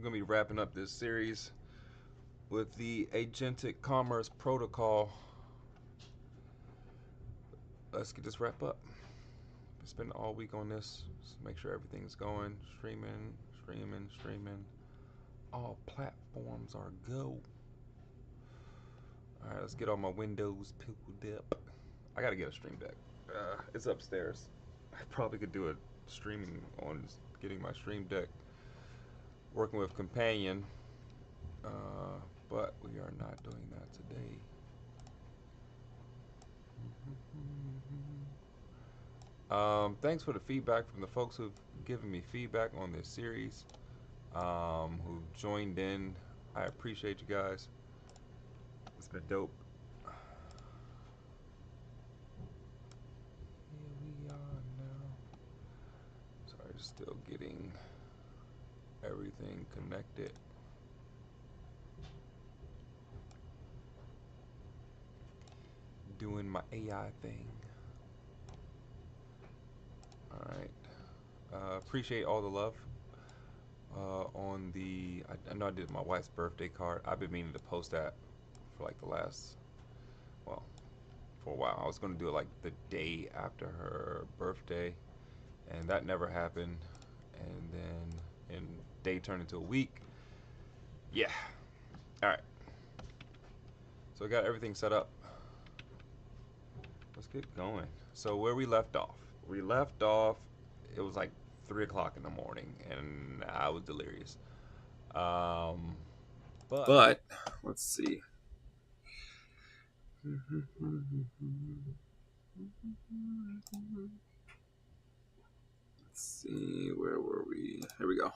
going to be wrapping up this series with the Agentic Commerce Protocol. Let's get this wrap up. Spend all week on this. Just make sure everything's going. Streaming. All platforms are go. All right, let's get all my windows pulled up. I got to get a stream deck. It's upstairs. I probably could do a streaming on getting my stream deck working with Companion, but we are not doing that today. Thanks for the feedback from the folks who've given me feedback on this series, who've joined in. I appreciate you guys. It's been dope. Here we are now. Sorry, still getting everything connected. Doing my AI thing. Alright. Appreciate all the love. On the, I know I did my wife's birthday card. I've been meaning to post that for like the last, well, for a while. I was going to do it like the day after her birthday, and that never happened. And then day turned into a week. Yeah. Alright. So I got everything set up. Let's get going. So where we left off. It was like 3 o'clock in the morning, and I was delirious. But let's see. Let's see, where were we? Here we go.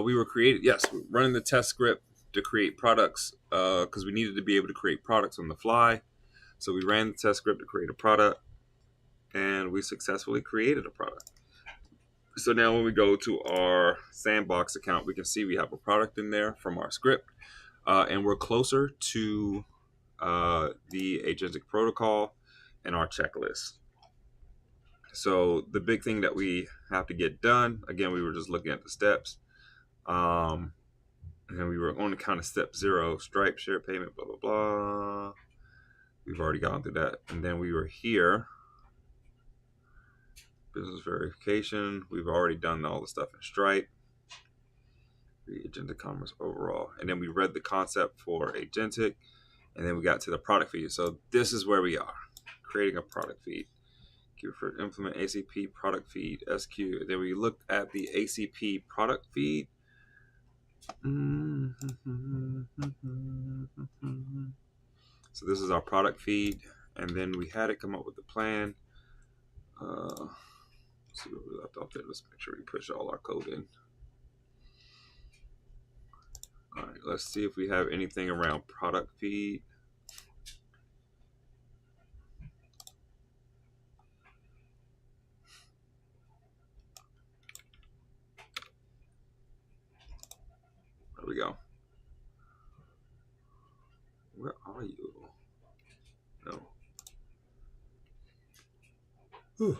We were created, yes, running the test script to create products because we needed to be able to create products on the fly. So we ran the test script to create a product, and we successfully created a product. So now when we go to our sandbox account, we can see we have a product in there from our script, and we're closer to the Agentic Protocol and our checklist. So the big thing that we have to get done, again, we were just looking at the steps, and we were on the count of step 0, Stripe, share payment, blah, blah, blah. We've already gone through that. And then we were here, business verification. We've already done all the stuff in Stripe. The Agentic Commerce overall. And then we read the concept for Agentic, and then we got to the product feed. So this is where we are, creating a product feed. For implement ACP product feed, SQ. And then we looked at the ACP product feed. So this is our product feed, and then we had it come up with a plan. Let's see what we left off there. Let's make sure we push all our code in. All right, let's see if we have anything around product feed. There we go. Where are you? No. Whew.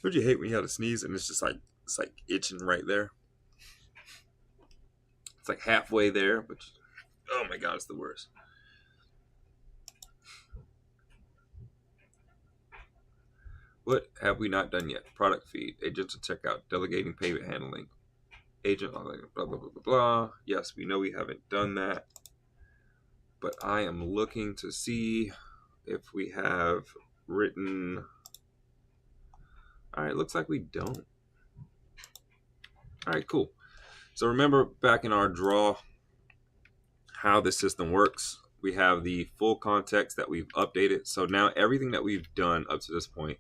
Would you hate when you had to sneeze and it's just like, it's like itching right there? It's like halfway there, but oh my God, it's the worst. What have we not done yet? Product feed, agents to checkout, delegating payment handling, agent, blah, blah, blah, blah, blah. Yes, we know we haven't done that, but I am looking to see if we have written. All right, looks like we don't. All right, cool. So remember back in our draw how the system works. We have the full context that we've updated. So now everything that we've done up to this point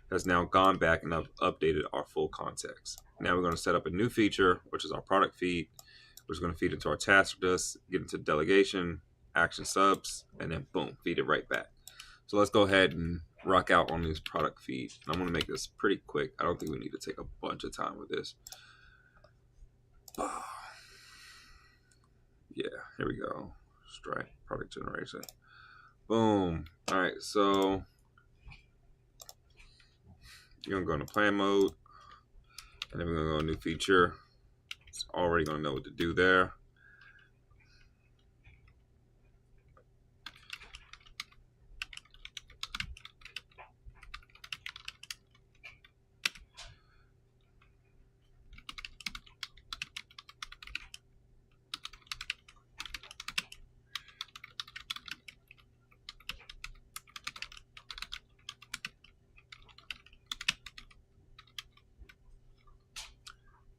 has now gone back and I've updated our full context. Now we're going to set up a new feature, which is our product feed, which is going to feed into our task list, get into delegation, action subs, and then boom, feed it right back. So let's go ahead and rock out on this product feed. I'm going to make this pretty quick. I don't think we need to take a bunch of time with this. Yeah, here we go. Stripe product generation. Boom. All right, so you're gonna go into plan mode, and then we're gonna go new feature. It's already gonna know what to do there.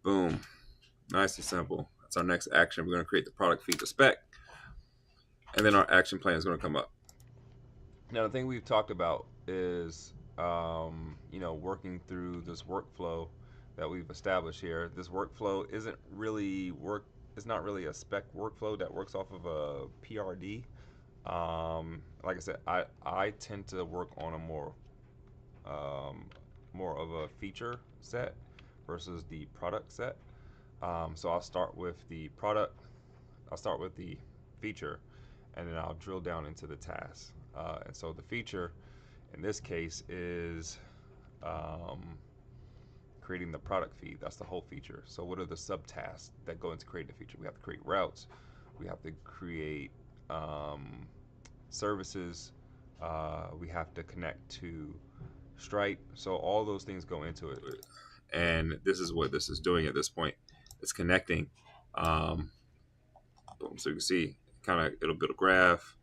Boom. Nice and simple. That's our next action. We're going to create the product feature spec, and then our action plan is going to come up. Now, the thing we've talked about is, working through this workflow that we've established here. This workflow isn't really It's not really a spec workflow that works off of a PRD. Like I said, I tend to work on a more of a feature set versus the product set. So I'll start with the product, I'll start with the feature, and then I'll drill down into the task. And so the feature in this case is creating the product feed. That's the whole feature. So what are the subtasks that go into creating the feature? We have to create routes. We have to create services. We have to connect to Stripe. So all those things go into it. And this is what this is doing at this point. It's connecting. Boom. So you can see, it'll build a graph.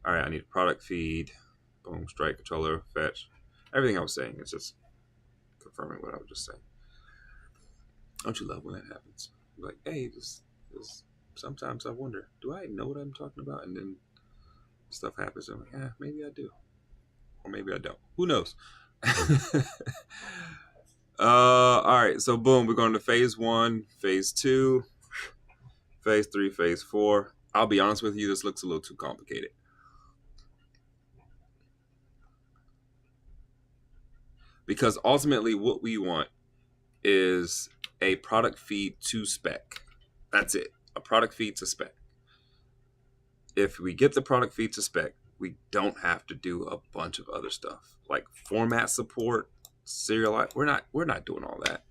All right, I need a product feed. Boom, Stripe controller, fetch. Everything I was saying, it's just confirming what I was just saying. Don't you love when that happens? You're like, hey, this sometimes I wonder, do I know what I'm talking about? And then stuff happens. And I'm like, yeah, maybe I do. Or maybe I don't. Who knows? All right, so boom, we're going to phase 1, phase 2, phase 3, phase 4. I'll be honest with you, this looks a little too complicated. Because ultimately what we want is a product feed to spec. That's it, a product feed to spec. If we get the product feed to spec, we don't have to do a bunch of other stuff like format support, serialize. We're not doing all that.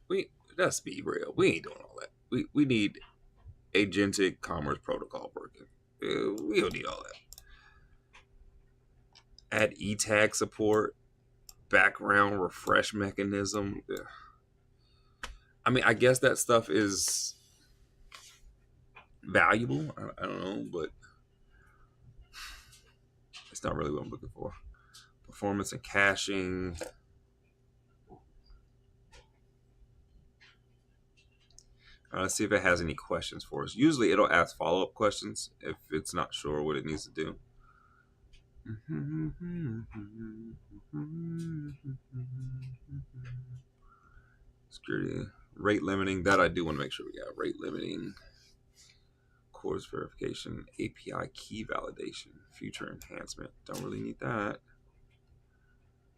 Let's be real. We ain't doing all that. We need Agentic Commerce Protocol working. We don't need all that. Add e-tag support, background refresh mechanism. I mean, I guess that stuff is valuable. I don't know, but it's not really what I'm looking for. Performance and caching. Let's see if it has any questions for us. Usually it'll ask follow-up questions if it's not sure what it needs to do. Security, rate limiting. That I do want to make sure we got rate limiting. Course verification, API key validation, feature enhancement. Don't really need that.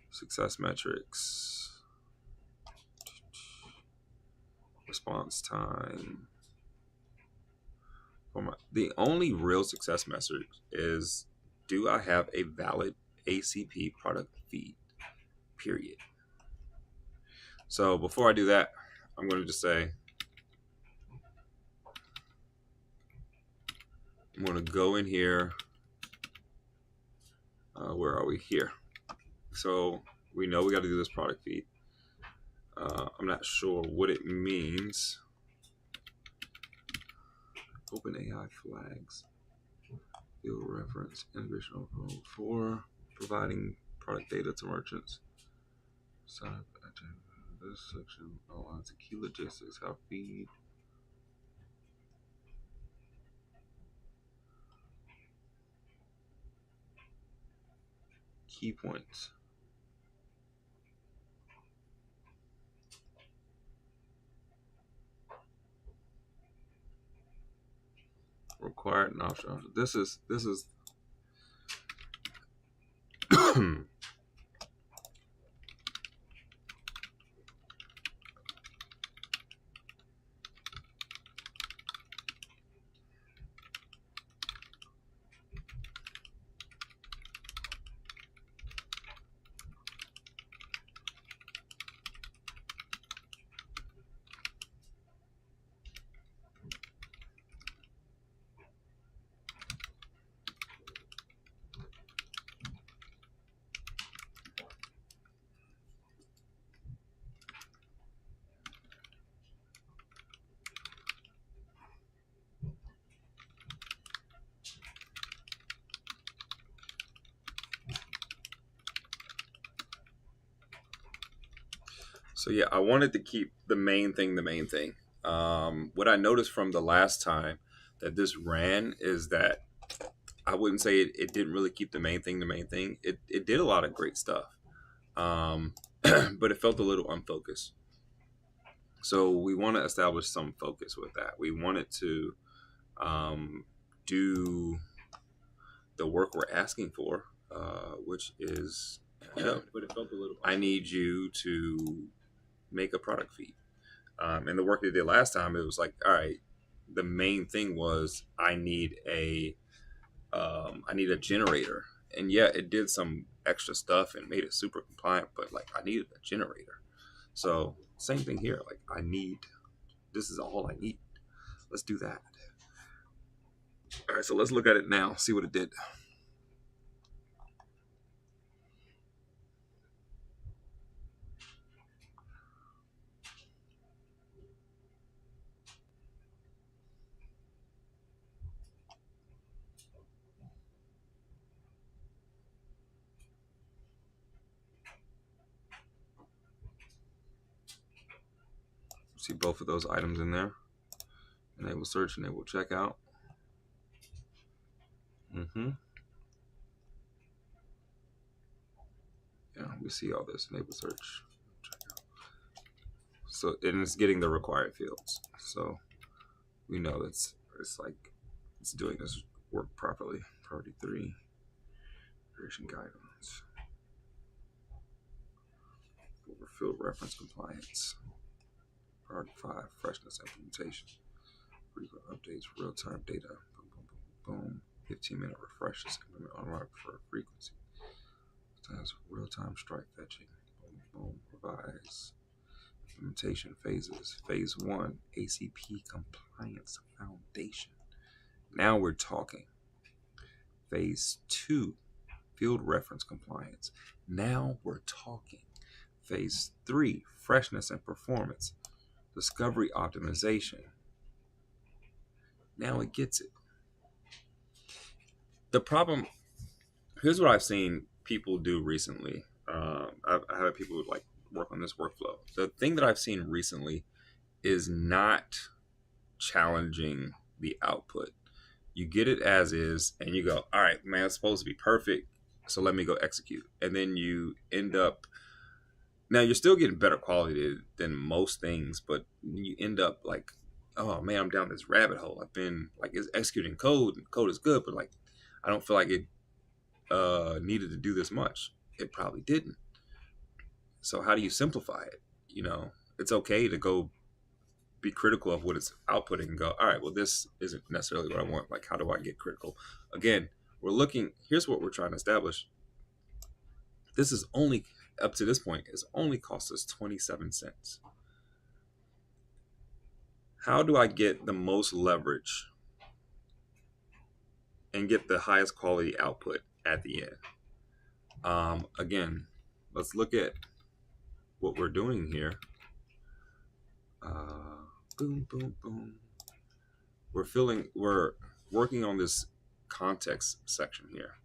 Success metrics. Response time. The only real success metric is, do I have a valid ACP product feed? Period. So before I do that, I'm going to just say, I'm going to go in here. Where are we? Here. So we know we got to do this product feed. I'm not sure what it means. OpenAI flags. Field reference integration for providing product data to merchants. So this section outlines the key logistics, how feed. Key points. Required and optional. This is So yeah, I wanted to keep the main thing the main thing. What I noticed from the last time that this ran is that I wouldn't say it didn't really keep the main thing the main thing. It did a lot of great stuff, but it felt a little unfocused. So we want to establish some focus with that. We wanted to do the work we're asking for, which is, but it felt a little. I need you to make a product feed, and the work they did last time, it was like, all right, the main thing was I need a generator, and yeah, it did some extra stuff and made it super compliant, but like I needed a generator. So same thing here. Like this is all I need. Let's do that. All right, so let's look at it now, see what it did. See both of those items in there. Enable search, enable checkout. Yeah, we see all this. Enable search, checkout. So, and it's getting the required fields. So we know it's like it's doing this work properly. Priority 3, creation guidelines, field reference compliance. Priority 5, freshness implementation. Frequent updates, real-time data. Boom, boom, boom, boom. 15-minute refreshes. Implement on for frequency. Sometimes real-time strike fetching. Boom, boom. Revise. Implementation phases. Phase 1, ACP compliance foundation. Now we're talking. Phase 2, field reference compliance. Now we're talking. Phase 3, freshness and performance. Discovery optimization. Now it gets it. The problem, here's what I've seen people do recently. I've had people like work on this workflow. The thing that I've seen recently is not challenging the output. You get it as is and you go, all right, man, it's supposed to be perfect, so let me go execute. And then you end up, now you're still getting better quality than most things, but you end up like, oh man, I'm down this rabbit hole. I've been like, it's executing code, and code is good, but like I don't feel like it needed to do this much. It probably didn't. So how do you simplify it? You know, it's okay to go be critical of what it's outputting and go, all right, well, this isn't necessarily what I want. Like, how do I get critical? Again, we're looking, here's what we're trying to establish. This is only, up to this point, it's only cost us 27 cents. How do I get the most leverage and get the highest quality output at the end? Again, let's look at what we're doing here. Boom, boom, boom. We're working on this context section here.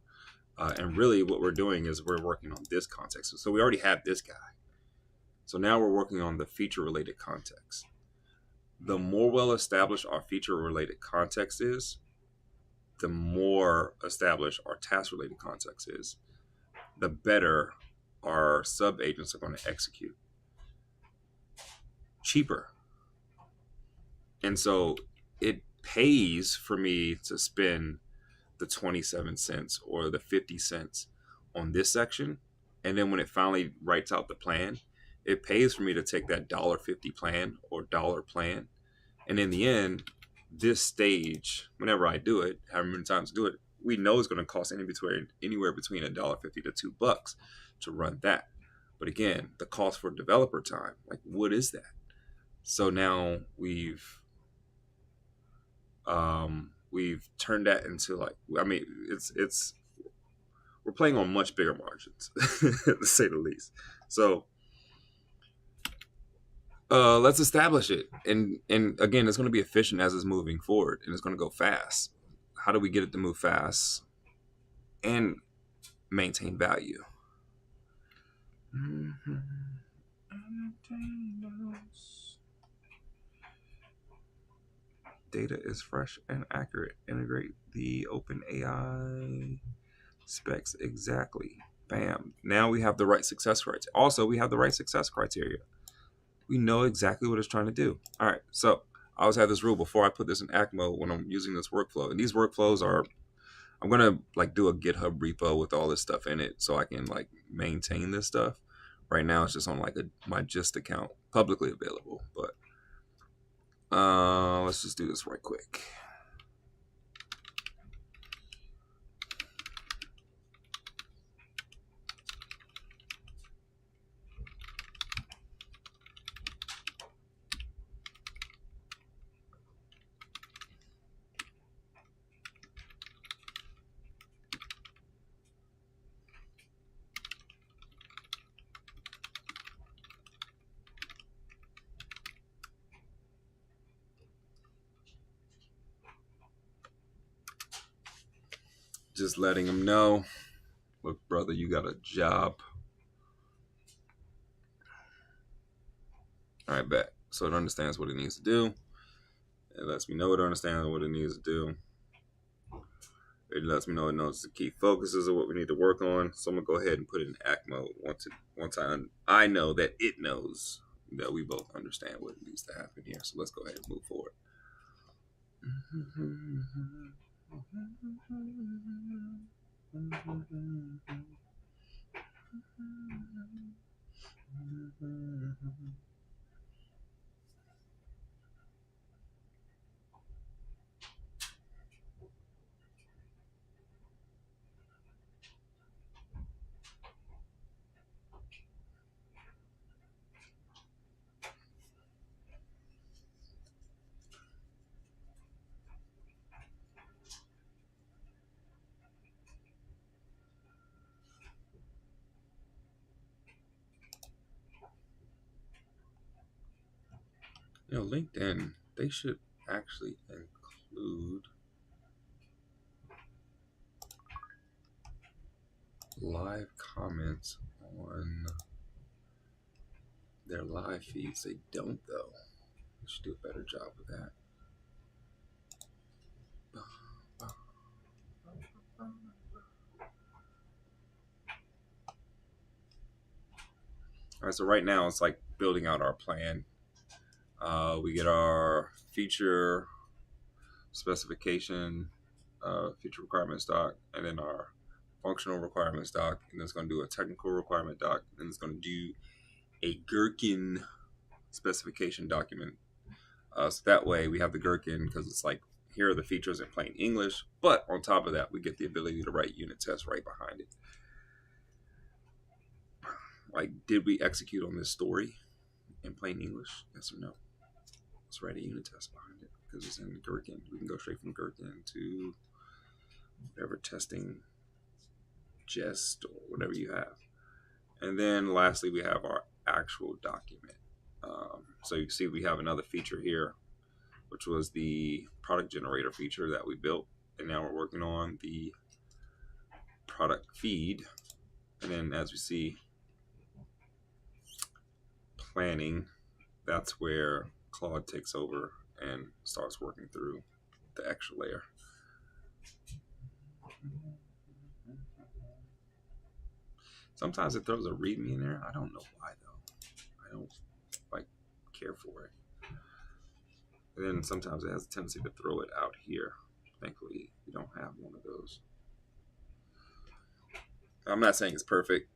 And really what we're doing is we're working on this context. So we already have this guy. So now we're working on the feature related context. The more well established our feature related context is, the more established our task related context is, the better our sub agents are going to execute. Cheaper. And so it pays for me to spend the 27 cents or the 50 cents on this section. And then when it finally writes out the plan, it pays for me to take that $1.50 plan or dollar plan. And in the end, this stage, whenever I do it, however many times I do it, we know it's going to cost anywhere between $1.50 to $2 to run that. But again, the cost for developer time, like what is that? So now we've turned that into like, I mean, it's we're playing on much bigger margins, to say the least. So let's establish it, and again, it's going to be efficient as it's moving forward, and it's going to go fast. How do we get it to move fast and maintain value? Data is fresh and accurate. Integrate the OpenAI specs exactly. Bam. Now we have the right success criteria. Also, we have the right success criteria. We know exactly what it's trying to do. All right. So I always have this rule before I put this in act mode when I'm using this workflow. And these workflows are, I'm gonna like do a GitHub repo with all this stuff in it so I can like maintain this stuff. Right now it's just on like my Gist account, publicly available. But let's just do this right quick. Just letting them know, look, brother, you got a job. All right, bet. So it understands what it needs to do. It lets me know it understands what it needs to do. It lets me know it knows the key focuses of what we need to work on. So I'm gonna go ahead and put it in act mode once I know that it knows that we both understand what needs to happen here. So let's go ahead and move forward. You know, LinkedIn, they should actually include live comments on their live feeds. They don't, though. They should do a better job with that. All right, so right now it's like building out our plan. We get our feature specification, feature requirements doc, and then our functional requirements doc, and then it's going to do a technical requirement doc, and it's going to do a Gherkin specification document. So that way we have the Gherkin because it's like, here are the features in plain English, but on top of that, we get the ability to write unit tests right behind it. Like, did we execute on this story in plain English? Yes or no? Let's write a unit test behind it because it's in Gherkin. We can go straight from Gherkin to whatever testing Jest or whatever you have. And then lastly, we have our actual document. So you can see we have another feature here, which was the product generator feature that we built. And now we're working on the product feed. And then as we see, planning, that's where Claude takes over and starts working through the extra layer. Sometimes it throws a README in there. I don't know why though. I don't like care for it. And then sometimes it has a tendency to throw it out here. Thankfully, we don't have one of those. I'm not saying it's perfect,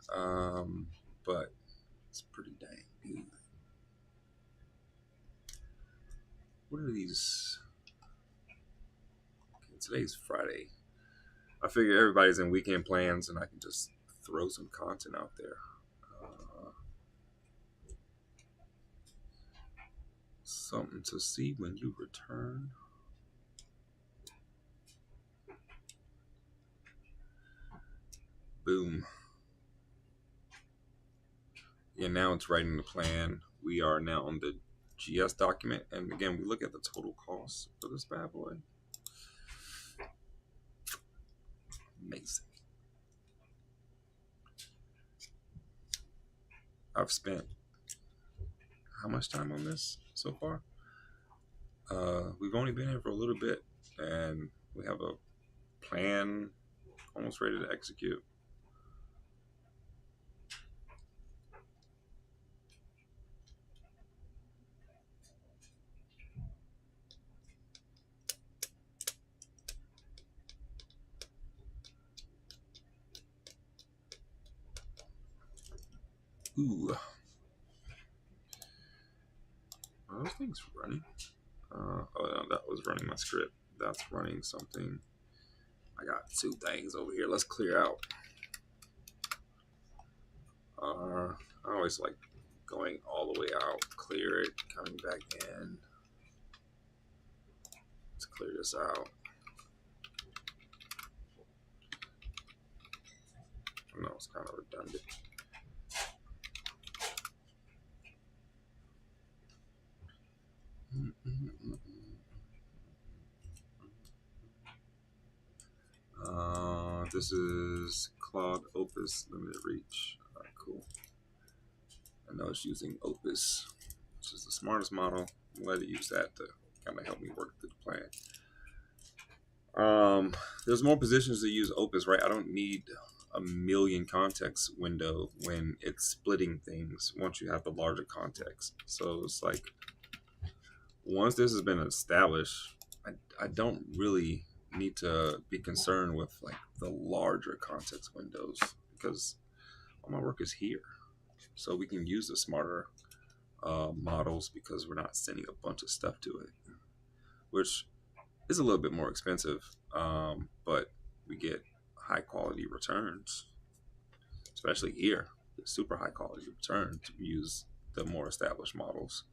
but it's pretty dang good. What are these? Okay, today's Friday. I figure everybody's in weekend plans and I can just throw some content out there. Something to see when you return. Boom. And now it's writing the plan. We are now on the GS document. And again, we look at the total cost for this bad boy. Amazing. I've spent how much time on this so far. We've only been here for a little bit, and we have a plan almost ready to execute. Ooh, are those things running? Oh no, that was running my script. That's running something. I got two things over here. Let's clear out. I always like going all the way out, clear it, coming back in. Let's clear this out. No, it's kind of redundant. This is Claude Opus Limited Reach. All right, cool. I know it's using Opus, which is the smartest model. I'm glad to use that to kind of help me work through the plan. There's more positions to use Opus, right? I don't need a million context window when it's splitting things once you have the larger context. So it's like once this has been established, I don't really need to be concerned with like the larger context windows because all my work is here. So we can use the smarter models because we're not sending a bunch of stuff to it, which is a little bit more expensive, but we get high quality returns, especially here. Super high quality returns to use the more established models.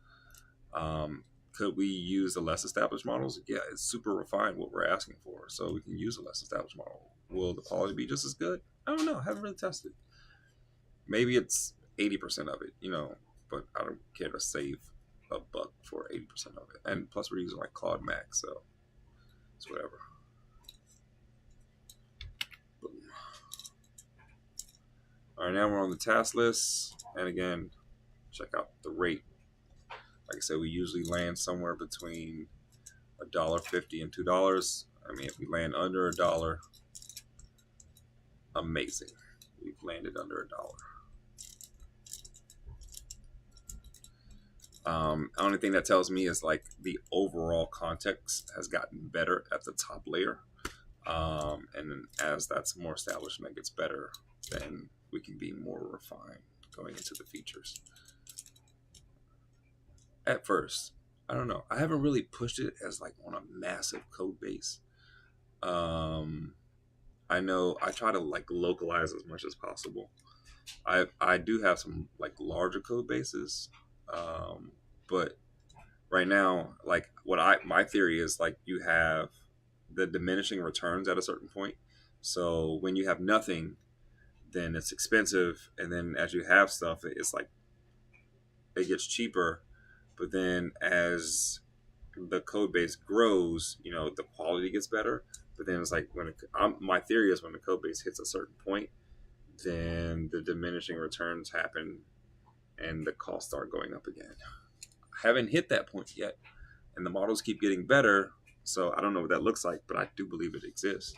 Could we use the less established models? Yeah, it's super refined what we're asking for, so we can use a less established model. Will the quality be just as good? I don't know. I haven't really tested. Maybe it's 80% of it, you know, but I don't care to save a buck for 80% of it. And plus, we're using like Claude Max, so it's whatever. Boom. All right, now we're on the task list, and again, check out the rate. Like I said, we usually land somewhere between $1.50 and $2. I mean, if we land under $1, amazing. We've landed under $1. Only thing that tells me is like the overall context has gotten better at the top layer. And then as that's more established and that gets better, then we can be more refined going into the features. At first, I don't know. I haven't really pushed it as like on a massive code base. I know I try to like localize as much as possible. I do have some like larger code bases, but right now, like my theory is like you have the diminishing returns at a certain point. So when you have nothing, then it's expensive, and then as you have stuff, it's like it gets cheaper. But then as the code base grows, you know, the quality gets better. But then it's like my theory is when the code base hits a certain point, then the diminishing returns happen and the costs start going up again. I haven't hit that point yet, and the models keep getting better. So I don't know what that looks like, but I do believe it exists.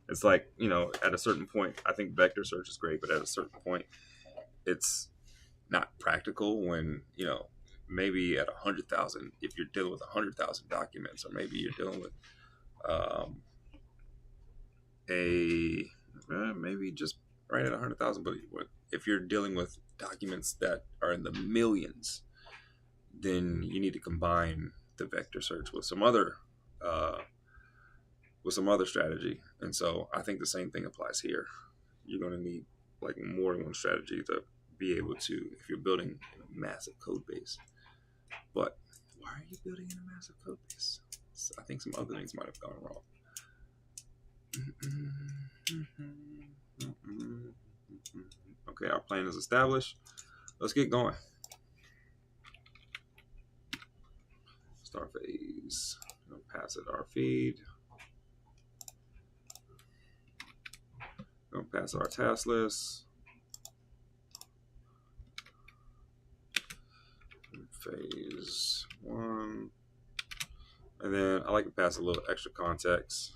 It's like, you know, at a certain point, I think vector search is great, but at a certain point, it's not practical when, you know, maybe at 100,000, if you're dealing with 100,000 documents, or maybe you're dealing with maybe just right at 100,000, but if you're dealing with documents that are in the millions, then you need to combine the vector search with some other strategy. And so I think the same thing applies here. You're going to need like more than one strategy to be able to, if you're building a massive code base. But why are you building in a massive code base? I think some other things might have gone wrong. Okay, our plan is established. Let's get going. Start phase. We'll pass it our feed. We'll pass our task list. phase 1. And then I like to pass a little extra context.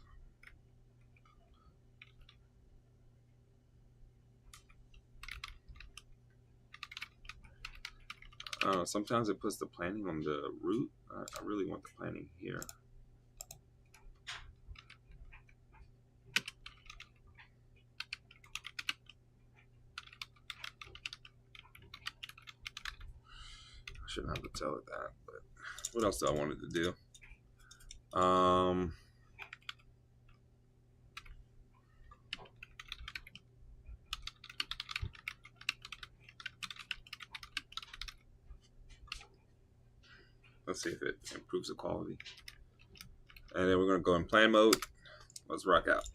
Sometimes it puts the planning on the root. I really want the planning here. I shouldn't have to tell it that, but what else do I want it to do? Let's see if it improves the quality. And then we're going to go in plan mode. Let's rock out.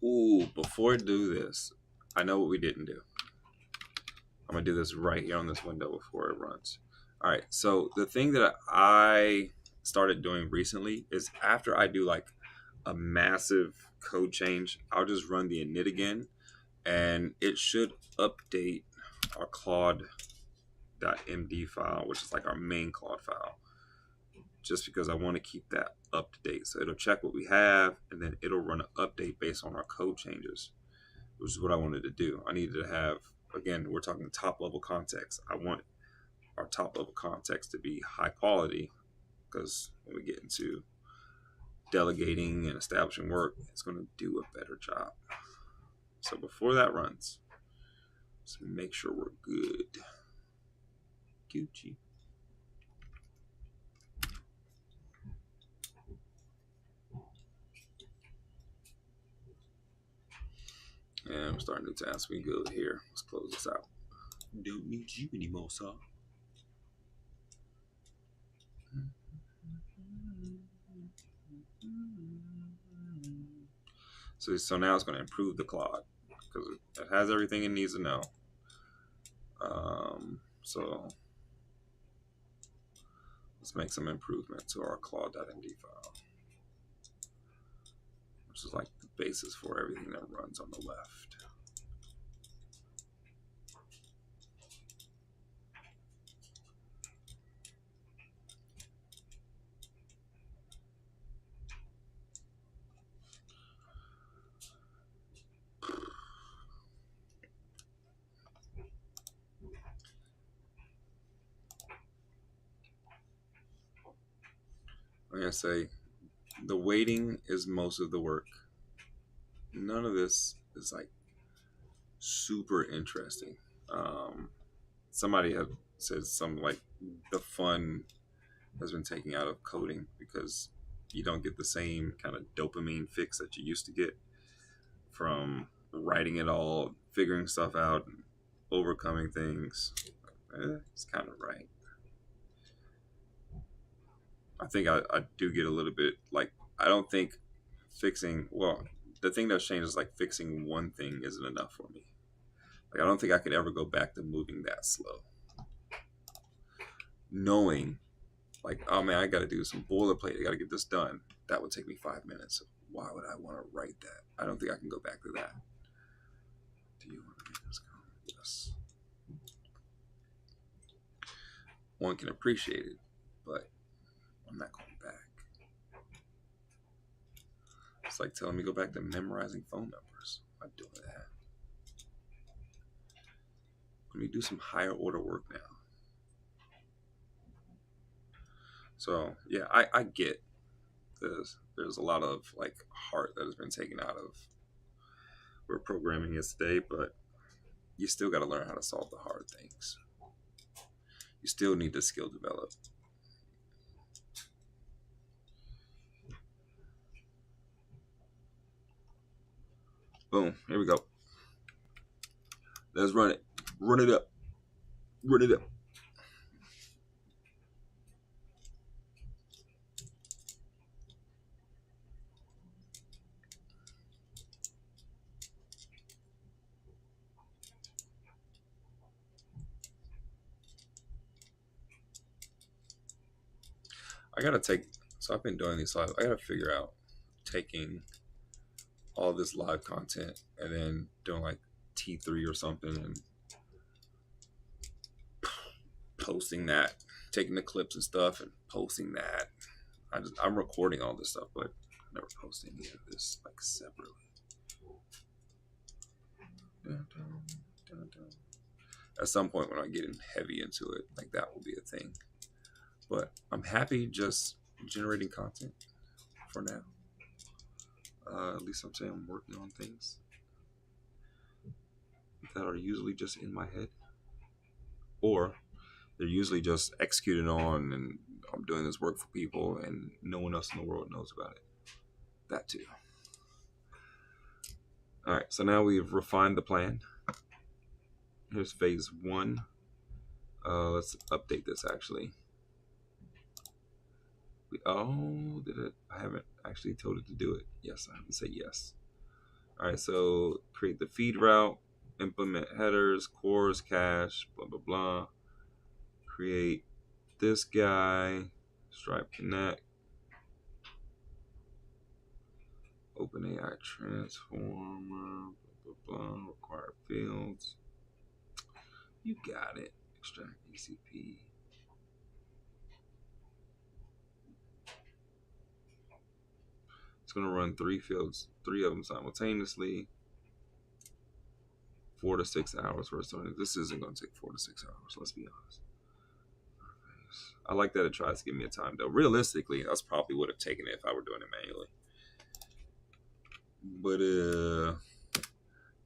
Ooh, before I do this, I know what we didn't do. I'm going to do this right here on this window before it runs. All right, so the thing that I started doing recently is after I do like a massive code change, I'll just run the init again, and it should update our Claude.md file, which is like our main Claude file, just because I want to keep that up to date. So it'll check what we have, and then it'll run an update based on our code changes, which is what I wanted to do. I needed to have, again, we're talking top level context. I want our top level context to be high quality, because when we get into delegating and establishing work, it's going to do a better job. So before that runs, let's make sure we're good. Gucci. And we'll start a new task. We good here. Let's close this out. Don't need you anymore, sir. So now it's going to improve the Claude because it has everything it needs to know. So let's make some improvement to our Claude.md file, which is like the basis for everything that runs on the left. Like I say, the waiting is most of the work. None of this is like super interesting. Somebody had said something like the fun has been taken out of coding because you don't get the same kind of dopamine fix that you used to get from writing it all, figuring stuff out, and overcoming things. It's kind of right. I think I do get a little bit like, I don't think fixing, well, the thing that's changed is like fixing one thing isn't enough for me. Like, I don't think I could ever go back to moving that slow. Knowing, like, oh man, I got to do some boilerplate, I got to get this done. That would take me 5 minutes. Why would I want to write that? I don't think I can go back to that. Do you want to make this go? Yes. One can appreciate it, but I'm not going back. It's like telling me to go back to memorizing phone numbers. I'm not doing that. Let me do some higher order work now. So yeah, I get there's a lot of like heart that has been taken out of where programming is today, but you still got to learn how to solve the hard things. You still need to skill develop. Boom, here we go. Let's run it. Run it up. Run it up. I gotta take. So I've been doing these live. I gotta figure out taking all this live content and then doing like T3 or something and posting that, taking the clips and stuff and posting that. I'm recording all this stuff, but I never post any of this like separately. At some point when I get heavy into it, like that will be a thing. But I'm happy just generating content for now. At least I'm saying I'm working on things that are usually just in my head, or they're usually just executed on, and I'm doing this work for people, and no one else in the world knows about it. That too. All right, so now we've refined the plan. Here's phase 1. Let's update this actually. I haven't actually told it to do it. Yes, I haven't said yes. All right, so create the feed route, implement headers, cores, cache, blah, blah, blah. Create this guy, Stripe Connect, OpenAI Transformer, blah, blah, blah, required fields. You got it. Extract ECP. It's going to run 3 fields, 3 of them simultaneously. 4 to 6 hours for starting. This isn't going to take 4 to 6 hours, let's be honest. I like that it tries to give me a time, though. Realistically, that's probably would have taken it if I were doing it manually. But,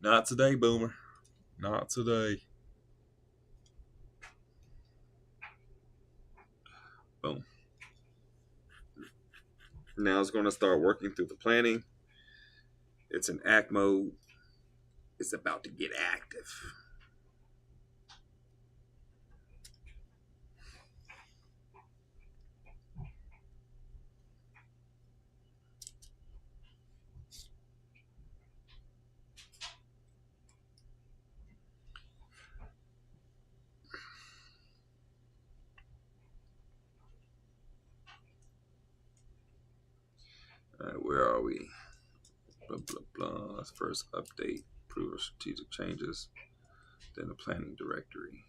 not today, Boomer. Not today. Boom. Now it's going to start working through the planning. It's in act mode. It's about to get active. All right, where are we? Blah, blah, blah. Let's first update, approve of strategic changes, then the planning directory.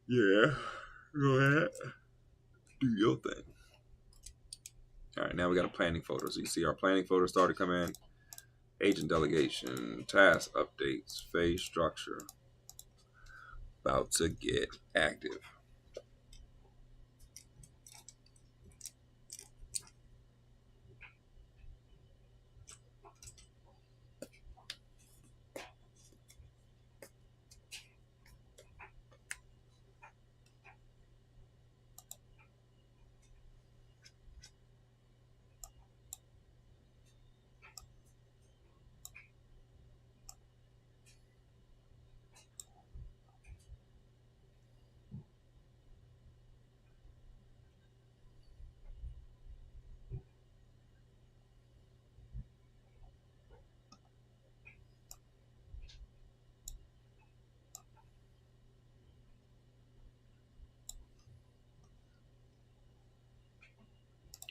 Yeah, go ahead. Do your thing. All right, now we got a planning folder. So you see our planning folder started to come in. Agent delegation, task updates, phase structure. About to get active.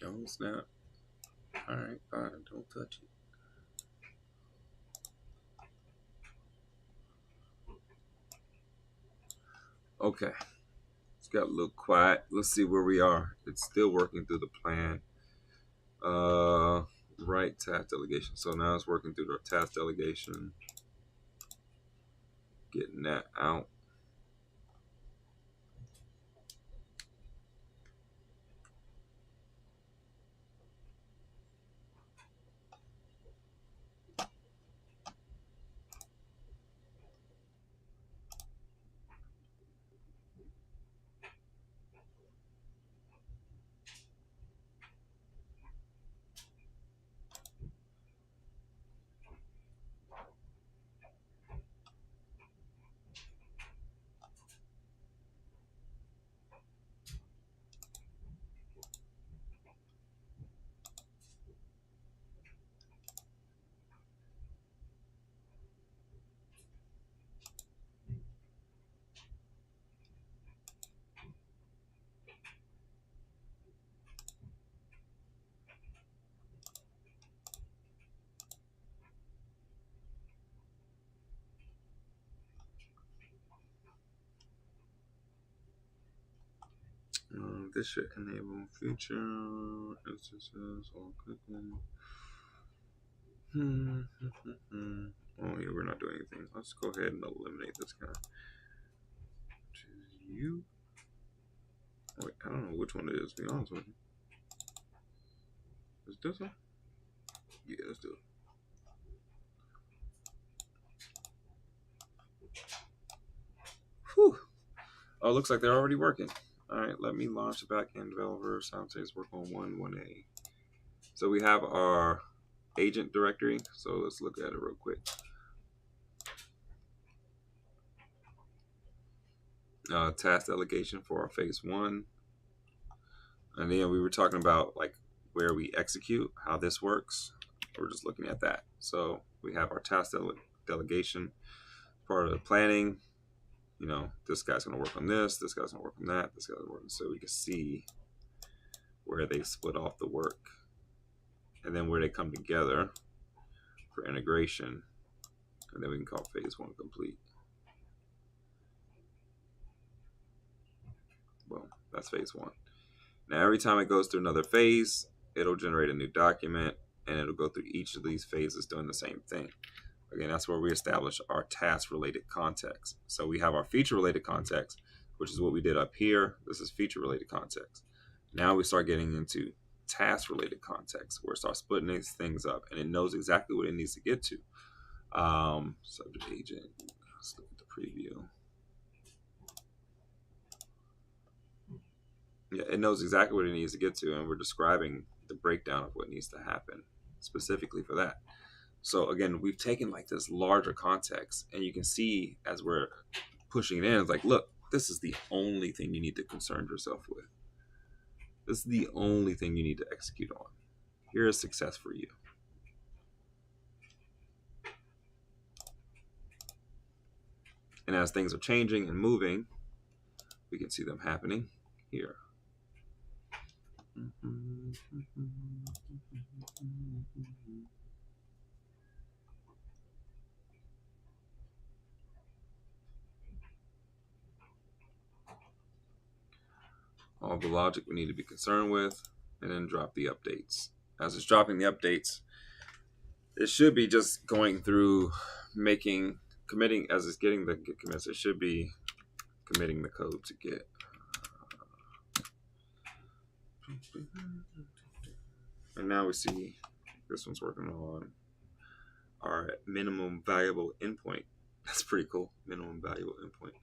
Oh, snap. All right, fine. Don't touch it. Okay. It's got a little quiet. Let's see where we are. It's still working through the plan. Right, task delegation. So now it's working through the task delegation. Getting that out. this should enable future instances or clicking. Oh yeah, we're not doing anything. Let's go ahead and eliminate this guy. Choose you. Wait, I don't know which one it is, to be honest with you. Is this one? Yeah, let's do it. Whew. Oh, it looks like they're already working. All right, let me launch the backend developer. Sound says work on 1.1a. So we have our agent directory. So let's look at it real quick. Task delegation for our phase 1. And then we were talking about like where we execute, how this works. We're just looking at that. So we have our task delegation, part of the planning. You know, this guy's going to work on this, this guy's going to work on that, this guy's going to work on, so we can see where they split off the work and then where they come together for integration. And then we can call phase 1 complete. Boom, that's phase 1. Now, every time it goes through another phase, it'll generate a new document and it'll go through each of these phases doing the same thing. Again, that's where we establish our task-related context. So we have our feature-related context, which is what we did up here. This is feature-related context. Now we start getting into task-related context, where it starts splitting these things up, and it knows exactly what it needs to get to. Subject agent. Let's look at the preview. Yeah, it knows exactly what it needs to get to, and we're describing the breakdown of what needs to happen specifically for that. So again, we've taken like this larger context, and you can see as we're pushing it in, it's like, look, this is the only thing you need to concern yourself with. This is the only thing you need to execute on. Here is success for you. And as things are changing and moving, we can see them happening here. All the logic we need to be concerned with, and then drop the updates. As it's dropping the updates, it should be just going through committing, as it's getting the git commits, it should be committing the code to Git. And now we see this one's working on our minimum valuable endpoint. That's pretty cool. Minimum valuable endpoint.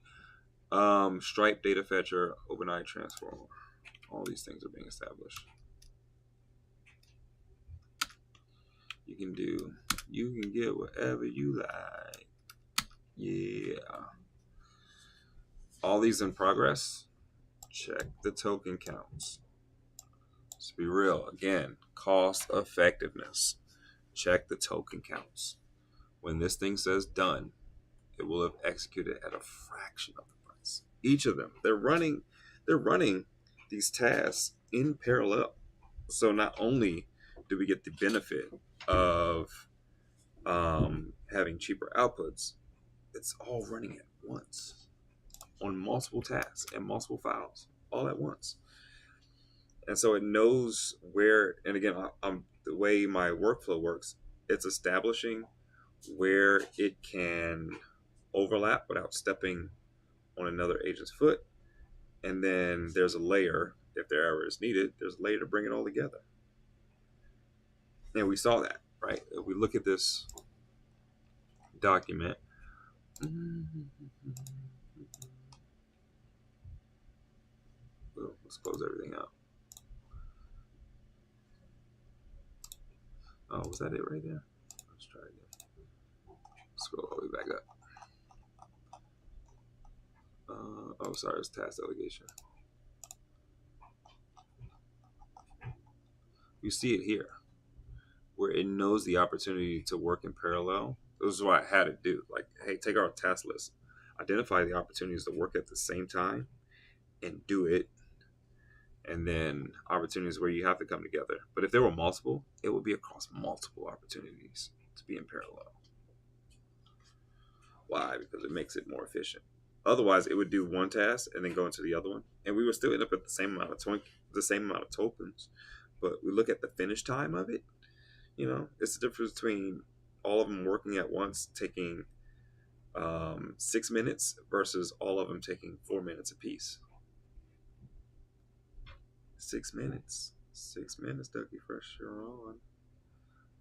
Stripe data fetcher, overnight transformer. All these things are being established. You can get whatever you like. Yeah. All these in progress. Check the token counts. Let's be real. Again, cost effectiveness. Check the token counts. When this thing says done, it will have executed at a fraction of the price. Each of them, they're running these tasks in parallel. So not only do we get the benefit of having cheaper outputs, it's all running at once on multiple tasks and multiple files all at once. And so it knows where, and again, the way my workflow works, it's establishing where it can overlap without stepping on another agent's foot. And then there's a layer, if there ever is needed, there's a layer to bring it all together. And we saw that, right? If we look at this document, let's close everything out. Oh, was that it right there? Let's try again. Scroll all the way back up. Oh, sorry, it's task delegation. You see it here, where it knows the opportunity to work in parallel. This is what I had to do. Like, hey, take our task list, identify the opportunities to work at the same time, and do it. And then opportunities where you have to come together. But if there were multiple, it would be across multiple opportunities to be in parallel. Why? Because it makes it more efficient. Otherwise, it would do one task and then go into the other one, and we would still end up at the same amount of tokens. But we look at the finish time of it. You know, it's the difference between all of them working at once, taking 6 minutes versus all of them taking 4 minutes apiece. 6 minutes. 6 minutes, Dougie Fresh, you're on.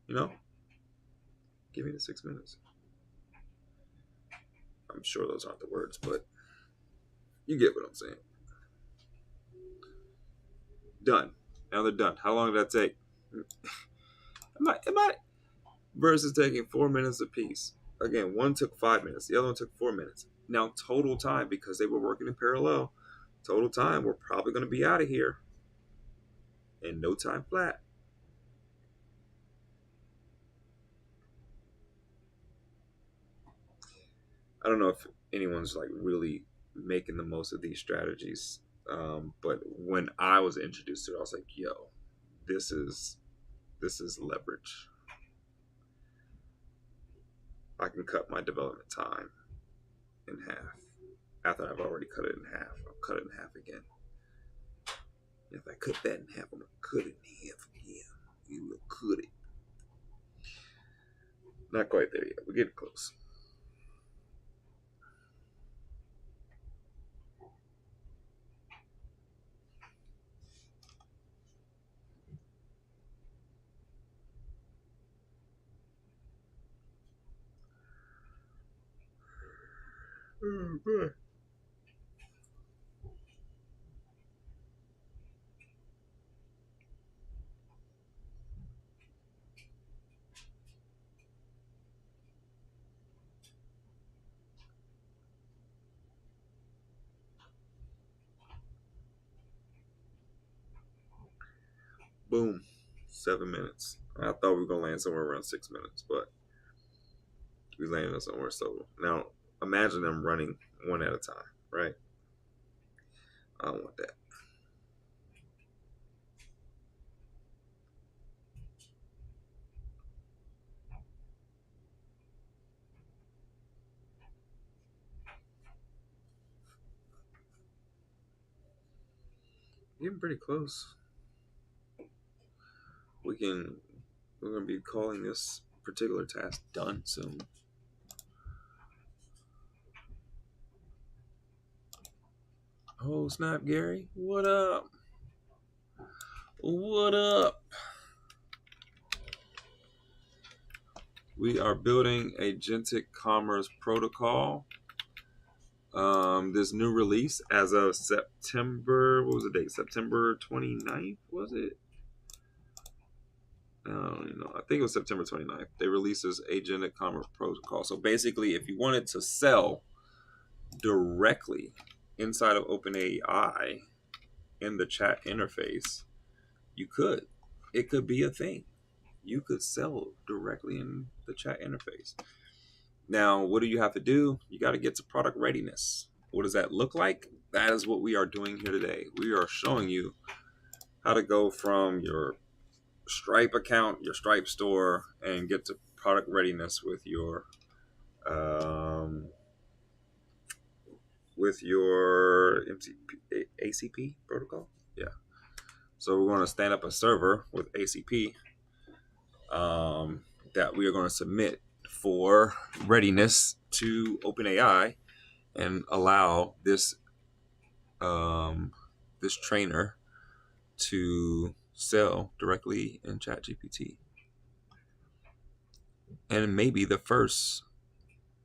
You know? Give me the 6 minutes. I'm sure those aren't the words, but you get what I'm saying. Done. Now they're done. How long did that take? Am I? Versus taking 4 minutes apiece. Again, one took 5 minutes. The other one took 4 minutes. Now, total time, because they were working in parallel, total time, we're probably going to be out of here in no time flat. I don't know if anyone's like really making the most of these strategies. But when I was introduced to it, I was like, yo, this is leverage. I can cut my development time in half. After I've already cut it in half, I'll cut it in half again. If I cut that in half, I'm going to cut it in half again. You will cut it. Not quite there yet. We're getting close. Oh, boy. Boom. 7 minutes. I thought we were going to land somewhere around 6 minutes, but we landed somewhere. So now imagine them running one at a time, right? I don't want that. Getting pretty close. We're gonna be calling this particular task done soon. Oh snap, Gary! What up? What up? We are building Agentic Commerce Protocol. This new release as of September. What was the date? September 29th, was it? I don't even know. I think it was September 29th. They released this Agentic Commerce Protocol. So basically, if you wanted to sell directly inside of OpenAI in the chat interface, you could. It could be a thing. You could sell directly in the chat interface. Now, what do you have to do? You got to get to product readiness. What does that look like? That is what we are doing here today. We are showing you how to go from your Stripe account, your Stripe store, and get to product readiness with your ACP protocol. Yeah. So we're going to stand up a server with ACP that we are going to submit for readiness to OpenAI and allow this this trainer to sell directly in ChatGPT, and maybe the first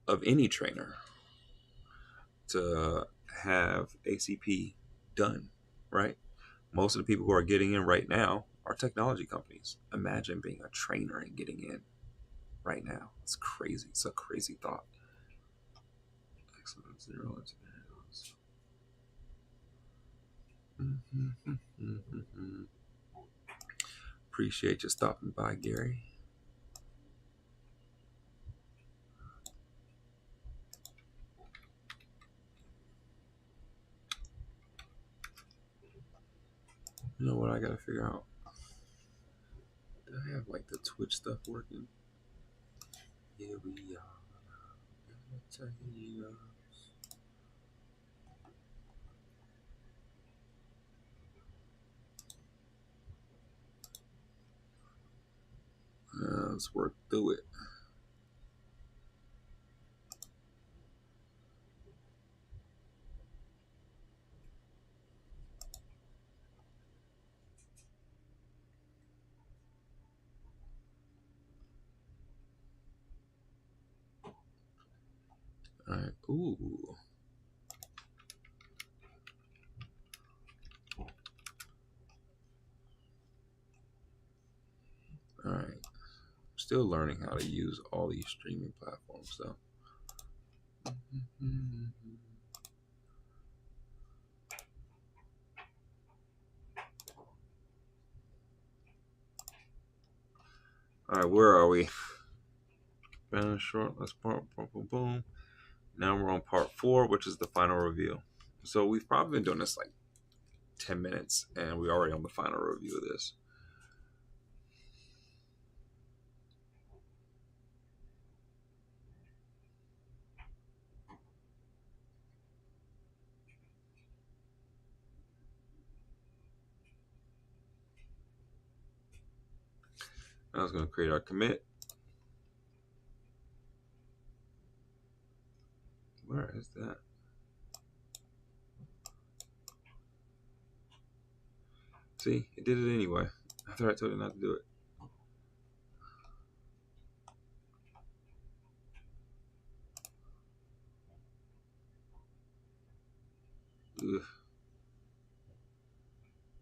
of any trainer to have ACP done, right? Most of the people who are getting in right now are technology companies. Imagine being a trainer and getting in right now. It's crazy. It's a crazy thought. Excellent. 0 experience. Appreciate you stopping by, Gary. You know what I gotta figure out? Do I have like the Twitch stuff working? Here we are. Let's work through it. All right. Ooh. All right. Still learning how to use all these streaming platforms, though. All right, where are we? Short. Let's boom. Now we're on part 4, which is the final review. So we've probably been doing this like 10 minutes, and we're already on the final review of this. I was going to create our commit. Where is that? See, it did it anyway. After I told it not to do it. Ugh.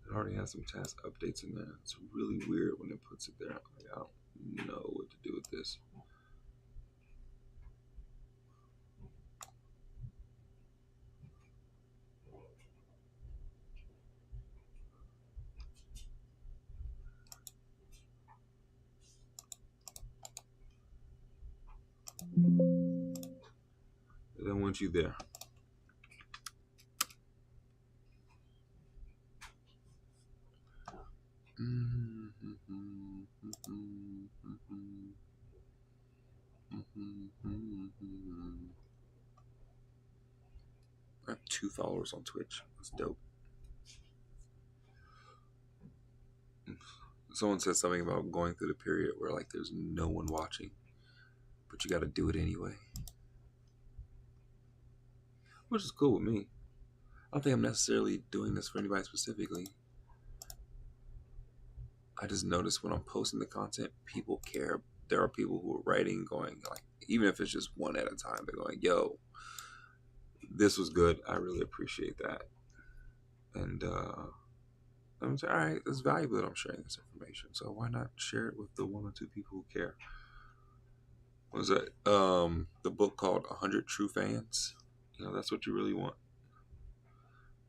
It already has some task updates in there. It's really weird when it puts it there. Like, I don't know what to do with this. I don't want you there. I have 2 followers on Twitch. That's dope. Someone said something about going through the period where like there's no one watching, but you got to do it anyway, which is cool with me. I don't think I'm necessarily doing this for anybody specifically. I just notice when I'm posting the content, people care. There are people who are writing, going like, even if it's just one at a time, they're going, "Yo, this was good. I really appreciate that." And I'm saying, all right, it's valuable that I'm sharing this information. So why not share it with the 1 or 2 people who care? What was that? The book called 100 True Fans. You know, that's what you really want.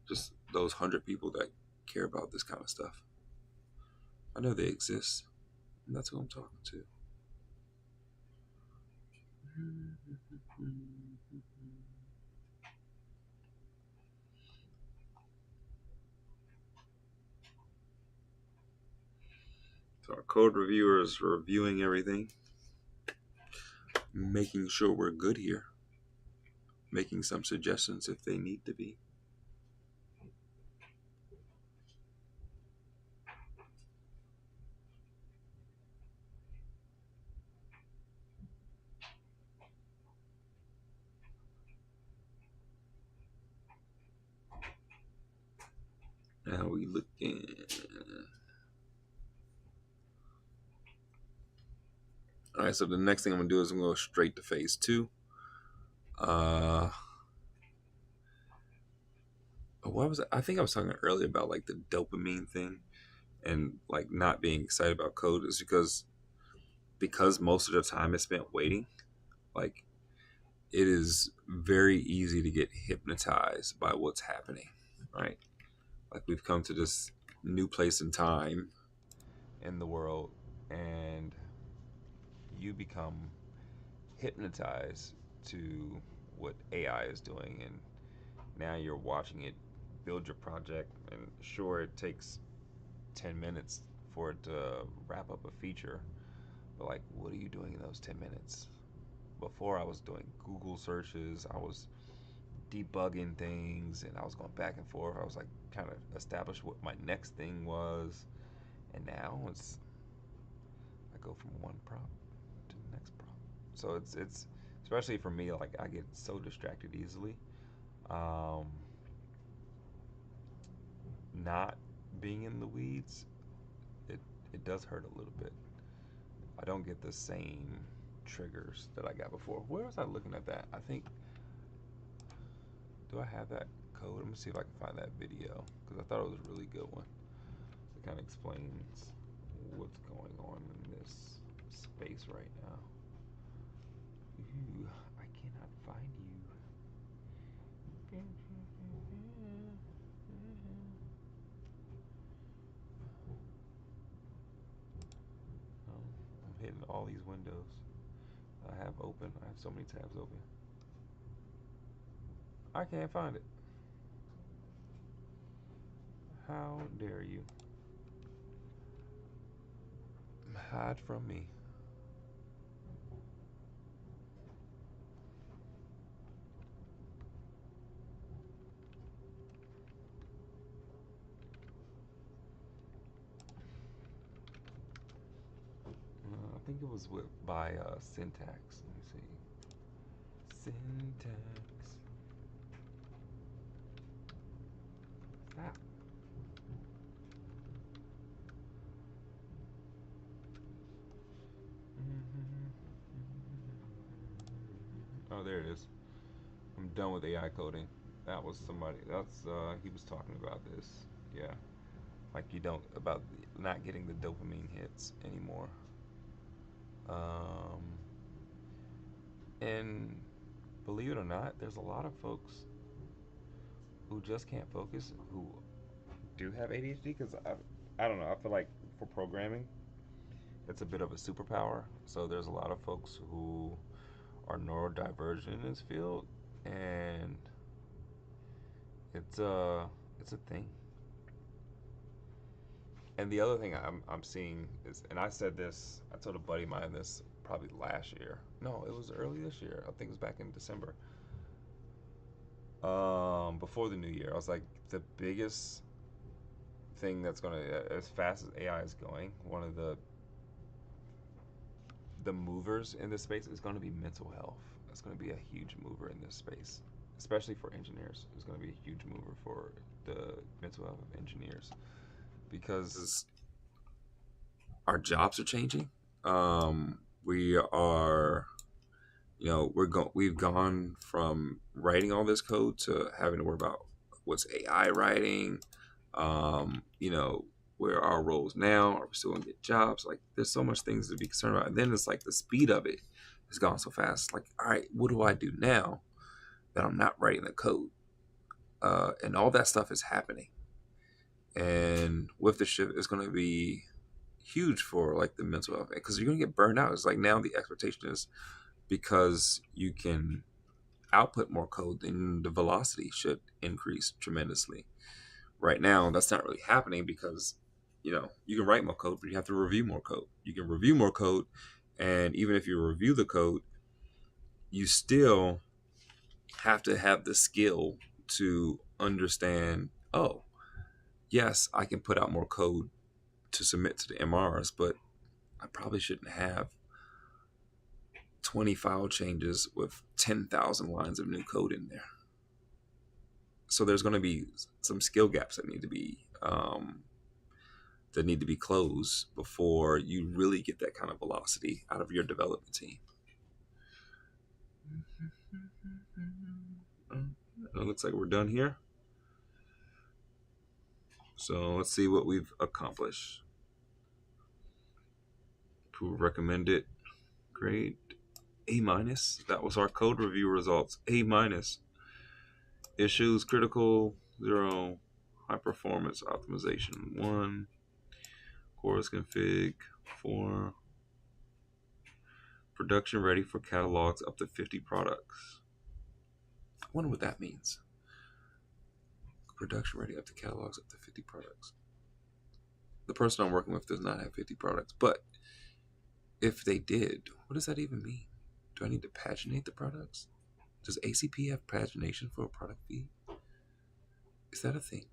Just those 100 people that care about this kind of stuff. I know they exist, and that's who I'm talking to. So our code reviewer is reviewing everything, making sure we're good here, making some suggestions if they need to be. Now we looking. All right, so the next thing I'm gonna do is I'm gonna go straight to phase 2. What was it? I think I was talking earlier about like the dopamine thing and like not being excited about code is because most of the time is spent waiting. Like it is very easy to get hypnotized by what's happening, right? Like we've come to this new place in time in the world, and you become hypnotized to what AI is doing, and now you're watching it build your project. And sure, it takes 10 minutes for it to wrap up a feature, but like, what are you doing in those 10 minutes? Before, I was doing Google searches, I was debugging things, and I was going back and forth. I was like kind of establish what my next thing was, and now it's, I go from one prompt to the next prompt. So it's especially for me, like I get so distracted easily. Um, Not being in the weeds, it it does hurt a little bit. I don't get the same triggers that I got before. Where was I looking at that? I think, do I have that code? Let me see if I can find that video because I thought it was a really good one. It kind of explains what's going on in this space right now. Ooh, I cannot find you. Oh, I'm hitting all these windows I have open. I have so many tabs open. I can't find it. How dare you hide from me? I think it was by syntax. Let me see. Syntax. Stop. Oh, there it is. I'm done with AI coding. That was somebody. That's he was talking about this. Yeah, like you don't about not getting the dopamine hits anymore. Um, and believe it or not, there's a lot of folks who just can't focus who do have ADHD because I don't know. I feel like for programming, it's a bit of a superpower. So there's a lot of folks who are neurodivergent in this field, and it's a it's a thing. And the other thing I'm seeing is, and I said this, I told a buddy of mine this probably last year. No, it was early this year. I think it was back in December. Before the new year, I was like, the biggest thing that's gonna, as fast as AI is going, one of the movers in this space is going to be mental health. It's going to be a huge mover in this space, especially for engineers. It's going to be a huge mover for the mental health of engineers because Because our jobs are changing. We are, we've gone from writing all this code to having to worry about what's AI writing. Where are our roles now? Are we still gonna get jobs? Like, there's so much things to be concerned about. And then it's like the speed of it has gone so fast. Like, all right, what do I do now that I'm not writing the code? And all that stuff is happening. And with the shift, it's going to be huge for like the mental health because you're going to get burned out. It's like now the expectation is because you can output more code, then the velocity should increase tremendously. Right now, that's not really happening because you can write more code, but you have to review more code. You can review more code, and even if you review the code, you still have to have the skill to understand. Oh, yes, I can put out more code to submit to the MRs, but I probably shouldn't have 20 file changes with 10,000 lines of new code in there. So there's going to be some skill gaps that need to be closed before you really get that kind of velocity out of your development team. It looks like we're done here. So let's see what we've accomplished. Approve, recommended, great. A minus. That was our code review results. A minus. Issues critical 0. High performance optimization 1. Chorus config 4. Production ready for catalogs up to 50 products. I wonder what that means. Production ready up to catalogs up to 50 products. The person I'm working with does not have 50 products, but if they did, what does that even mean? Do I need to paginate the products? Does ACP have pagination for a product feed? Is that a thing?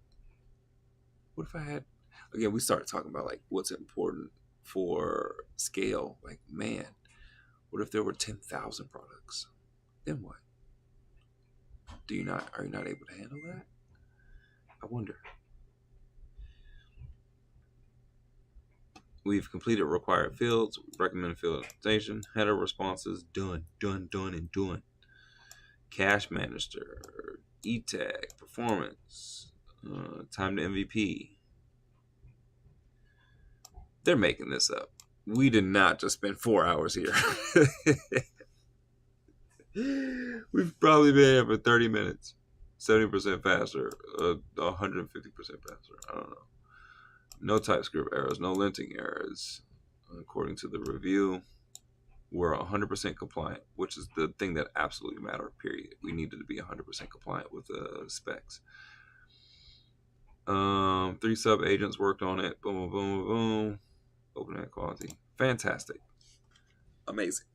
What if I had, again, we started talking about like what's important for scale. Like, man, what if there were 10,000 products? Then what? Are you not able to handle that? I wonder. We've completed required fields, recommended field optimization, header responses, done, and done. Cache manager, e-tag, performance, time to MVP. They're making this up. We did not just spend 4 hours here. We've probably been here for 30 minutes. 70% faster, 150% faster. I don't know. No TypeScript errors, no linting errors. According to the review, we're 100% compliant, which is the thing that absolutely mattered, period. We needed to be 100% compliant with the specs. 3 sub agents worked on it. Boom, boom, boom, boom. Open net quality. Fantastic. Amazing.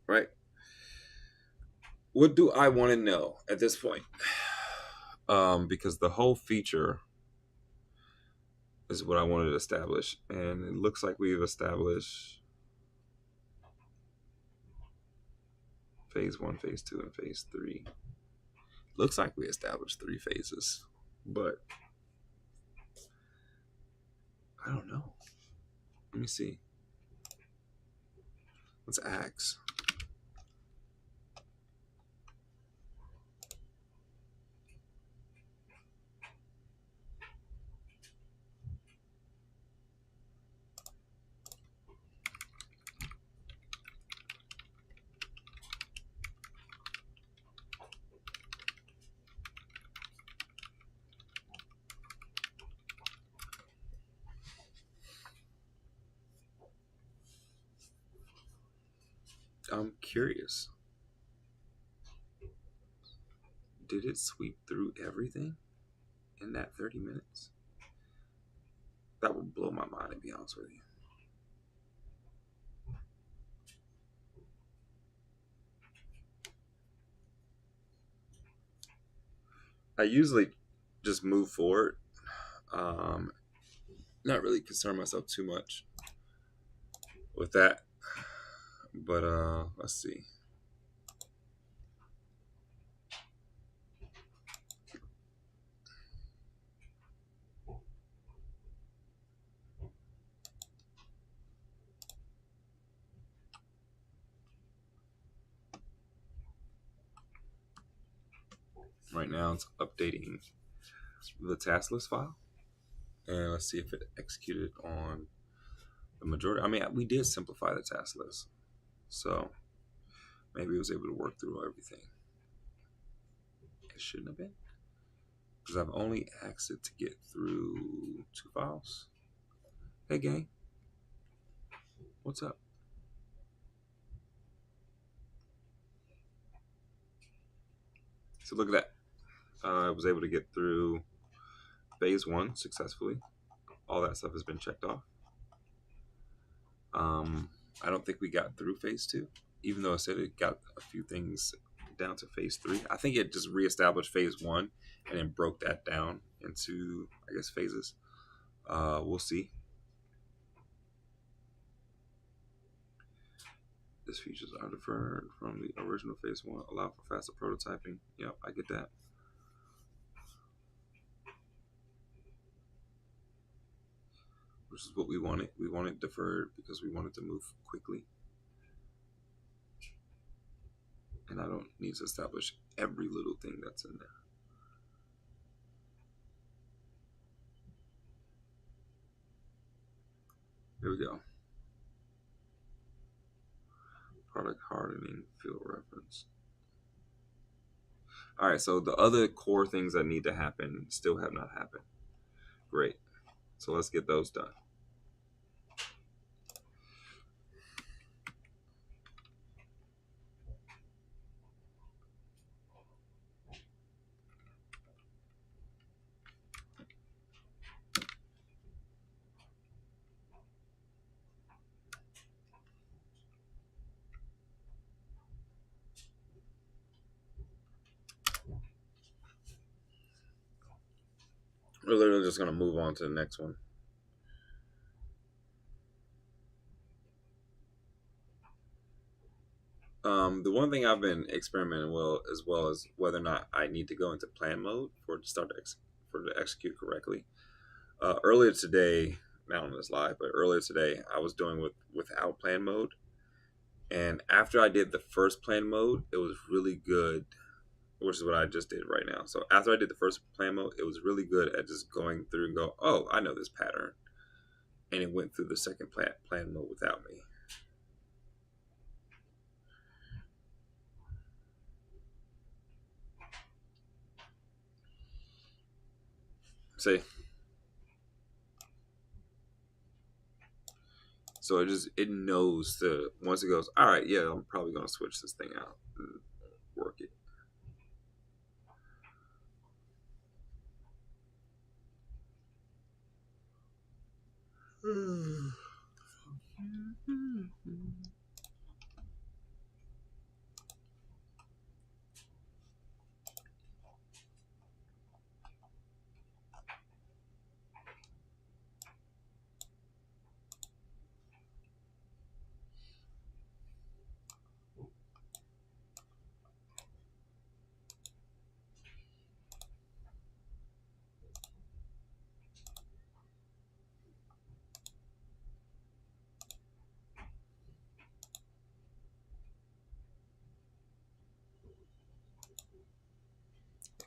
Right? What do I want to know at this point? Because the whole feature is what I wanted to establish. And it looks like we've established phase 1, phase 2, and phase 3. Looks like we established 3 phases. But I don't know. Let me see. Let's axe. I'm curious. Did it sweep through everything in that 30 minutes? That would blow my mind, to be honest with you. I usually just move forward. Not really concern myself too much with that. But let's see. Right now it's updating the task list file. And let's see if it executed on the majority. I mean, we did simplify the task list. So maybe it was able to work through everything. It shouldn't have been. Because I've only asked it to get through 2 files. Hey, gang. What's up? So look at that. I was able to get through phase 1 successfully. All that stuff has been checked off. I don't think we got through phase 2, even though I said it got a few things down to phase 3. I think it just reestablished phase 1 and then broke that down into, I guess, phases. We'll see. These features are deferred from the original phase 1. Allow for faster prototyping. Yep, I get that. Which is what we wanted. We wanted deferred because we wanted to move quickly. And I don't need to establish every little thing that's in there. Here we go. Product hardening, field reference. All right, so the other core things that need to happen still have not happened. Great. So let's get those done. We're literally just going to move on to the next one. the one thing I've been experimenting well as well as whether or not I need to go into plan mode for it to start to for it to execute correctly. Earlier today, not on this live, but earlier today, I was doing without plan mode, and after I did the first plan mode, it was really good, which is what I just did right now. So after I did the first plan mode, it was really good at just going through and go, oh, I know this pattern, and it went through the second plan mode without me. See, so it knows the once it goes, all right, yeah, I'm probably gonna switch this thing out and work it.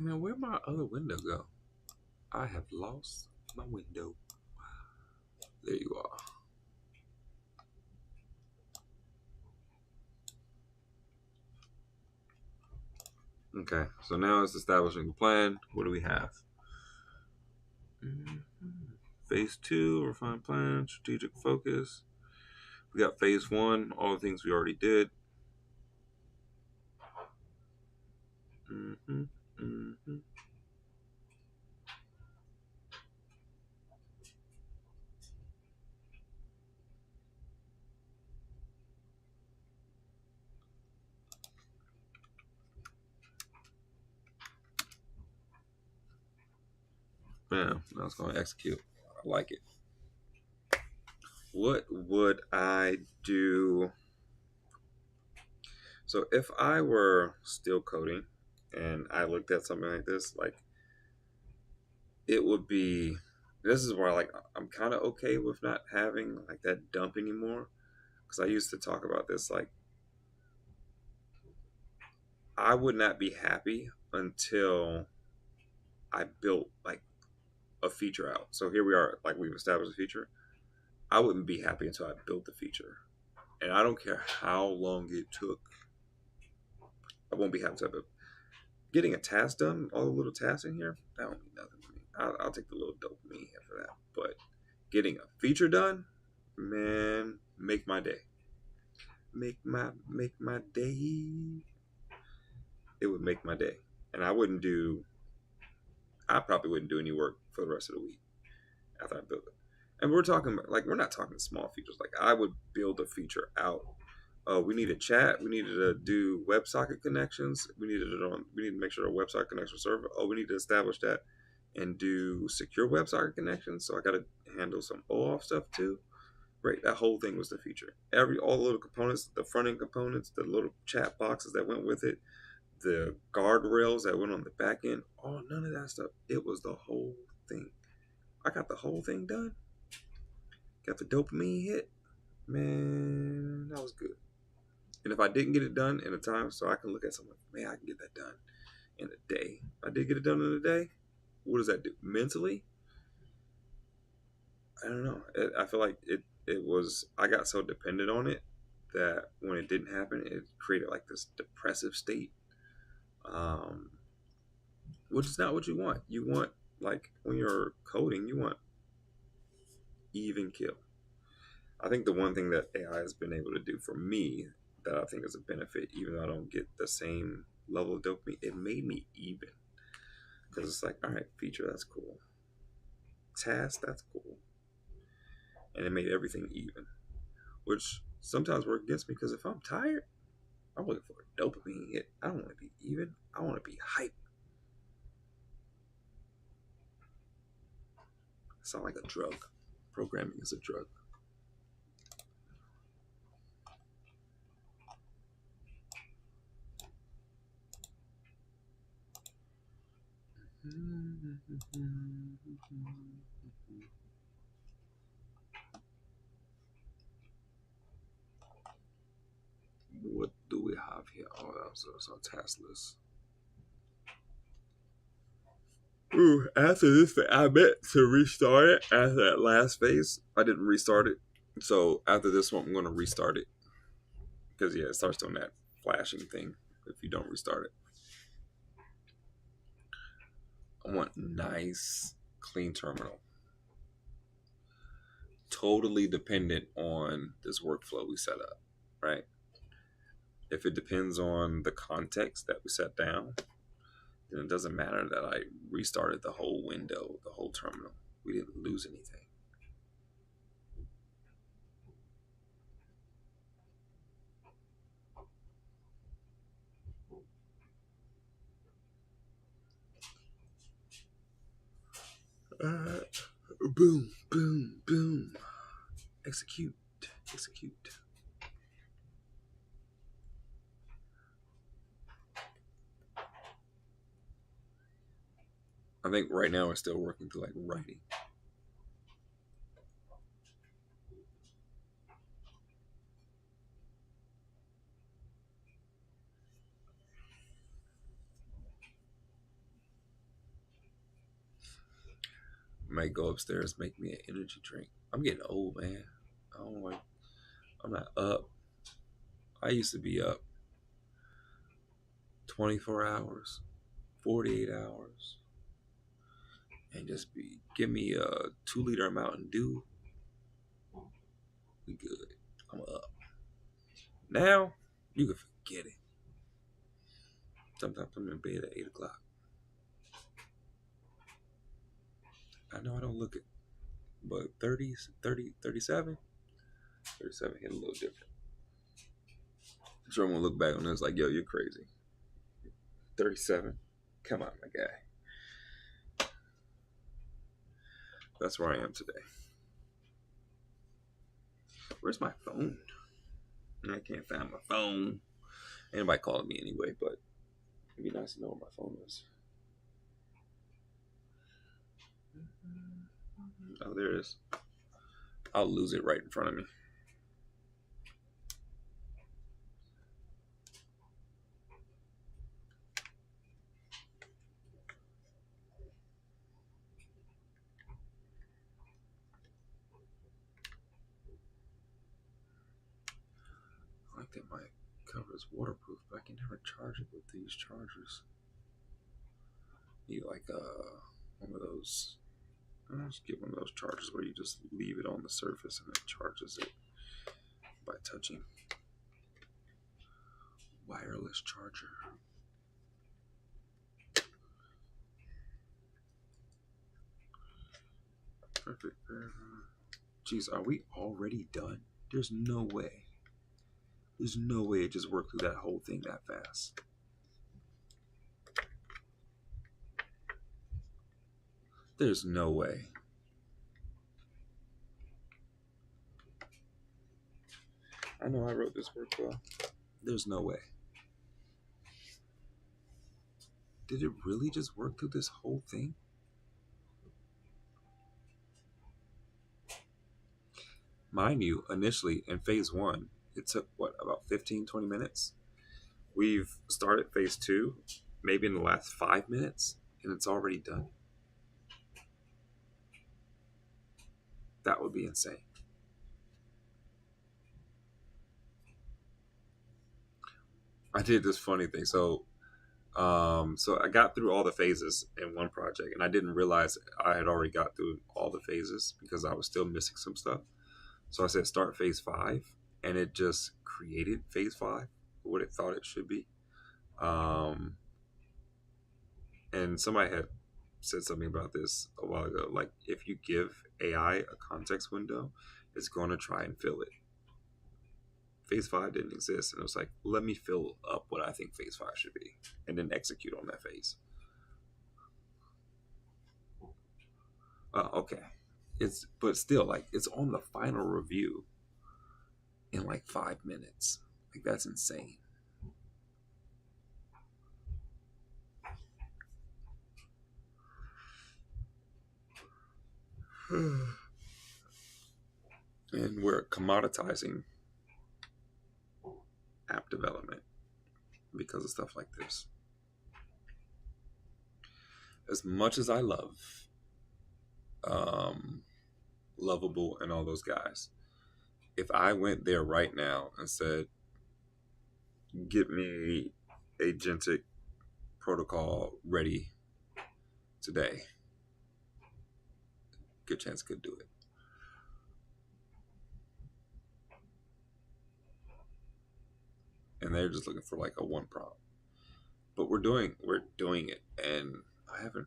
Man, where'd my other window go? I have lost my window. There you are. Okay, so now it's establishing the plan. What do we have? Phase 2, refine plan, strategic focus. We got phase 1, all the things we already did. Mm-hmm, mm-hmm. Yeah, now it's going to execute. I like it. What would I do? So if I were still coding and I looked at something like this, like it would be, this is where like I'm kind of okay with not having like that dump anymore, because I used to talk about this, like I would not be happy until I built like a feature out. So here we are, like we've established a feature. I wouldn't be happy until I built the feature, and I don't care how long it took. I won't be happy until I built. Getting a task done, all the little tasks in here, that don't mean nothing to me. I'll take the little dopamine hit for that. But getting a feature done, man, make my day. Make my day. It would make my day, and I probably wouldn't do any work for the rest of the week after I build it. And we're talking like we're not talking small features. Like I would build a feature out. We needed chat. We needed to do WebSocket connections. We need to make sure our WebSocket connection server. Oh, we need to establish that and do secure WebSocket connections. So I got to handle some OAuth stuff too. Right, that whole thing was the feature. All the little components, the front end components, the little chat boxes that went with it, the guardrails that went on the back end. Oh, none of that stuff. It was the whole thing. I got the whole thing done. Got the dopamine hit. Man, that was good. And if I didn't get it done in a time, so I can look at something, man, I can get that done in a day. If I did get it done in a day, what does that do mentally? I don't know. I feel like it was. I got so dependent on it that when it didn't happen, it created like this depressive state, um, which is not what you want. You want, like when you're coding, you want even kill. I think the one thing that AI has been able to do for me that I think is a benefit, even though I don't get the same level of dopamine, it made me even. Because it's like, all right, feature, that's cool. Task, that's cool. And it made everything even, which sometimes works against me because if I'm tired, I'm looking for a dopamine hit. I don't want to be even. I want to be hype. It sounds like a drug. Programming is a drug. What do we have here? Oh, that's our task list. Ooh, after this, I meant to restart it after that last phase. I didn't restart it. So after this one, I'm going to restart it. Because, yeah, it starts doing that flashing thing if you don't restart it. I want nice, clean terminal. Totally dependent on this workflow we set up, right? If it depends on the context that we set down, then it doesn't matter that I restarted the whole window, the whole terminal. We didn't lose anything. Boom, boom, boom. Execute, execute. I think right now it's still working through like writing. Might go upstairs, make me an energy drink. I'm getting old, man. I don't like. I'm not up. I used to be up 24 hours, 48 hours, and just give me a 2 liter of Mountain Dew. We good. I'm up. Now you can forget it. Sometimes I'm in bed at 8 o'clock. I know I don't look it, but 30, 30, 37, 37 hit a little different. I'm sure I'm gonna look back on this like, yo, you're crazy. 37, come on, my guy. That's where I am today. Where's my phone? I can't find my phone. Anybody calling me anyway, but it'd be nice to know where my phone is. Oh, there it is. I'll lose it right in front of me. I like that my cover is waterproof, but I can never charge it with these chargers. You like one of those. I'll just get one of those chargers where you just leave it on the surface and it charges it by touching. Wireless charger. Perfect. Jeez, are we already done? There's no way. There's no way it just worked through that whole thing that fast. There's no way. I know I wrote this workflow. There's no way. Did it really just work through this whole thing? Mind you, initially in phase one, it took what, about 15, 20 minutes? We've started phase two, maybe in the last 5 minutes, and it's already done. That would be insane. I did this funny thing. So I got through all the phases in one project, and I didn't realize I had already got through all the phases because I was still missing some stuff. So I said start phase 5, and it just created phase 5, what it thought it should be. And somebody had said something about this a while ago. Like, if you give AI a context window, it's going to try and fill it. Phase 5 didn't exist, and it was like, let me fill up what I think phase 5 should be, and then execute on that phase. Okay. But still, like, it's on the final review in like 5 minutes. Like, that's insane. And we're commoditizing app development because of stuff like this. As much as I love Lovable and all those guys, if I went there right now and said, get me Agentic Protocol ready today, good chance could do it. And they're just looking for like a one prompt. But we're doing it, and I haven't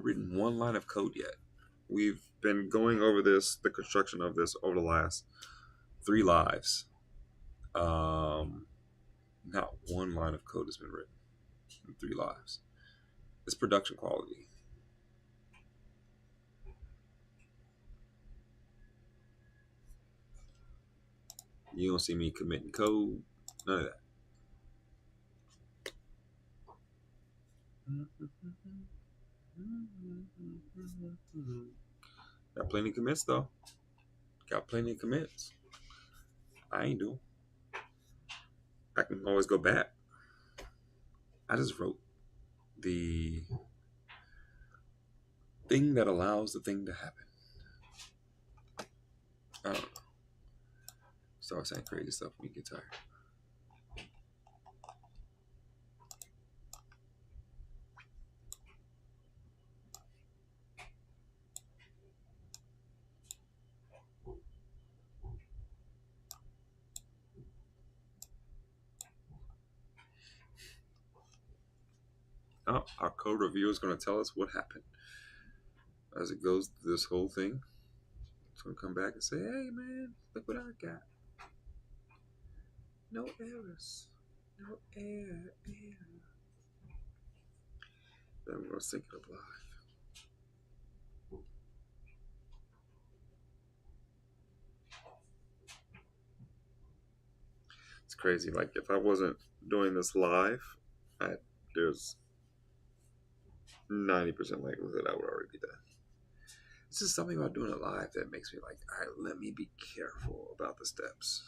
written one line of code yet. We've been going over the construction of this over the last 3 lives. Not one line of code has been written in 3 lives. It's production quality. You don't see me committing code, none of that. Got plenty of commits though. Got plenty of commits. I ain't doing. I can always go back. I just wrote the thing that allows the thing to happen. I don't know. Start saying crazy stuff when you get tired. Oh, our code review is going to tell us what happened as it goes through this whole thing. It's going to come back and say, hey man, look what I got. No errors. No error. Then we're going to sync it up live. It's crazy. Like if I wasn't doing this live, there's 90% likelihood I would already be done. It's just something about doing it live that makes me like, all right, let me be careful about the steps.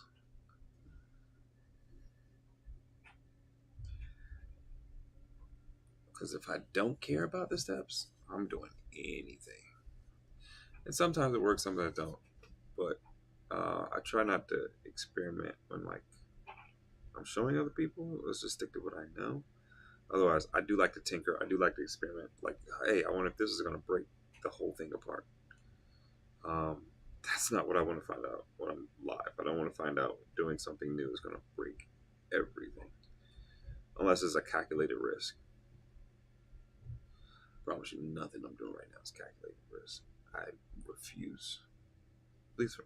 Because if I don't care about the steps, I'm doing anything. And sometimes it works, sometimes it don't. But I try not to experiment when like I'm showing other people. Let's just stick to what I know. Otherwise, I do like to tinker. I do like to experiment. Like, hey, I wonder if this is going to break the whole thing apart. That's not what I want to find out when I'm live. I don't want to find out doing something new is going to break everything. Unless it's a calculated risk. I promise you nothing I'm doing right now is calculated risk. I refuse. At least for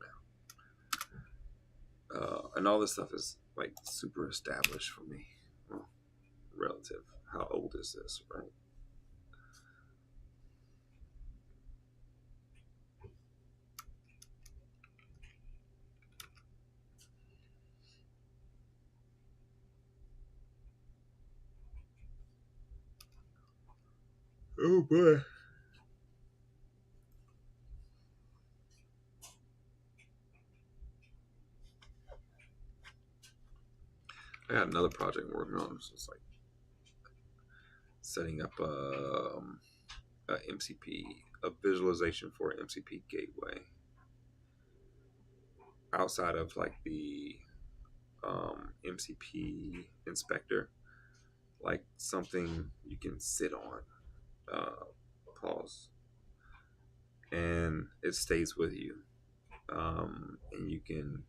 now. And all this stuff is like super established for me. Well, relative. How old is this, right? Oh boy. I got another project I'm working on. It's just like setting up a MCP, a visualization for an MCP gateway outside of like the MCP inspector, like something you can sit on, pause, and it stays with you, and you can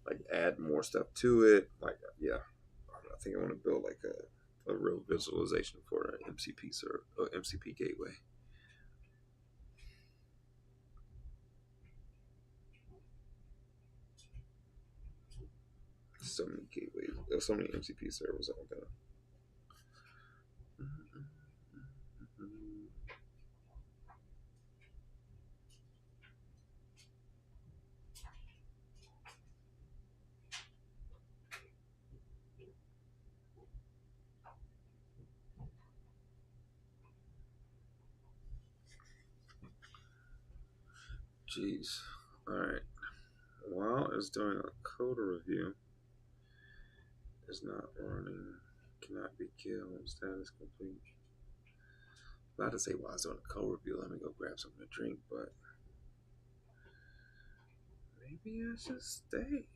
like add more stuff to it. Like yeah, I think I want to build like a real visualization for an MCP server, MCP gateway. So many gateways. There's so many MCP servers I'm gonna. Jeez. All right. While it's doing a code review, it's not running. Cannot be killed. Status complete. I'm about to say while it's doing a code review, let me go grab something to drink, but maybe I should stay.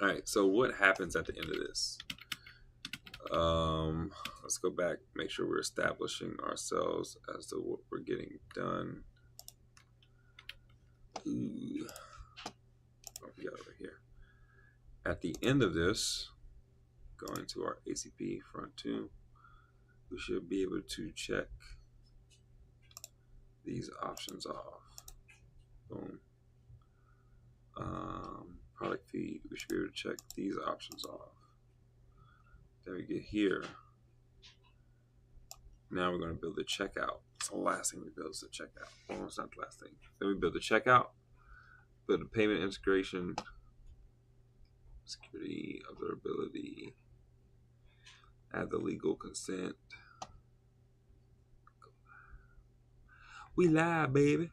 All right. So what happens at the end of this? Let's go back. Make sure we're establishing ourselves as to what we're getting done. Ooh. Oh, we got it over here. At the end of this, going to our ACP front two, we should be able to check these options off. Boom. Product feed, we should be able to check these options off. Then we get here. Now we're going to build the checkout. It's the last thing we build is the checkout. Well, it's not the last thing. Then we build the checkout, build the payment integration, security, observability, add the legal consent. We live, baby.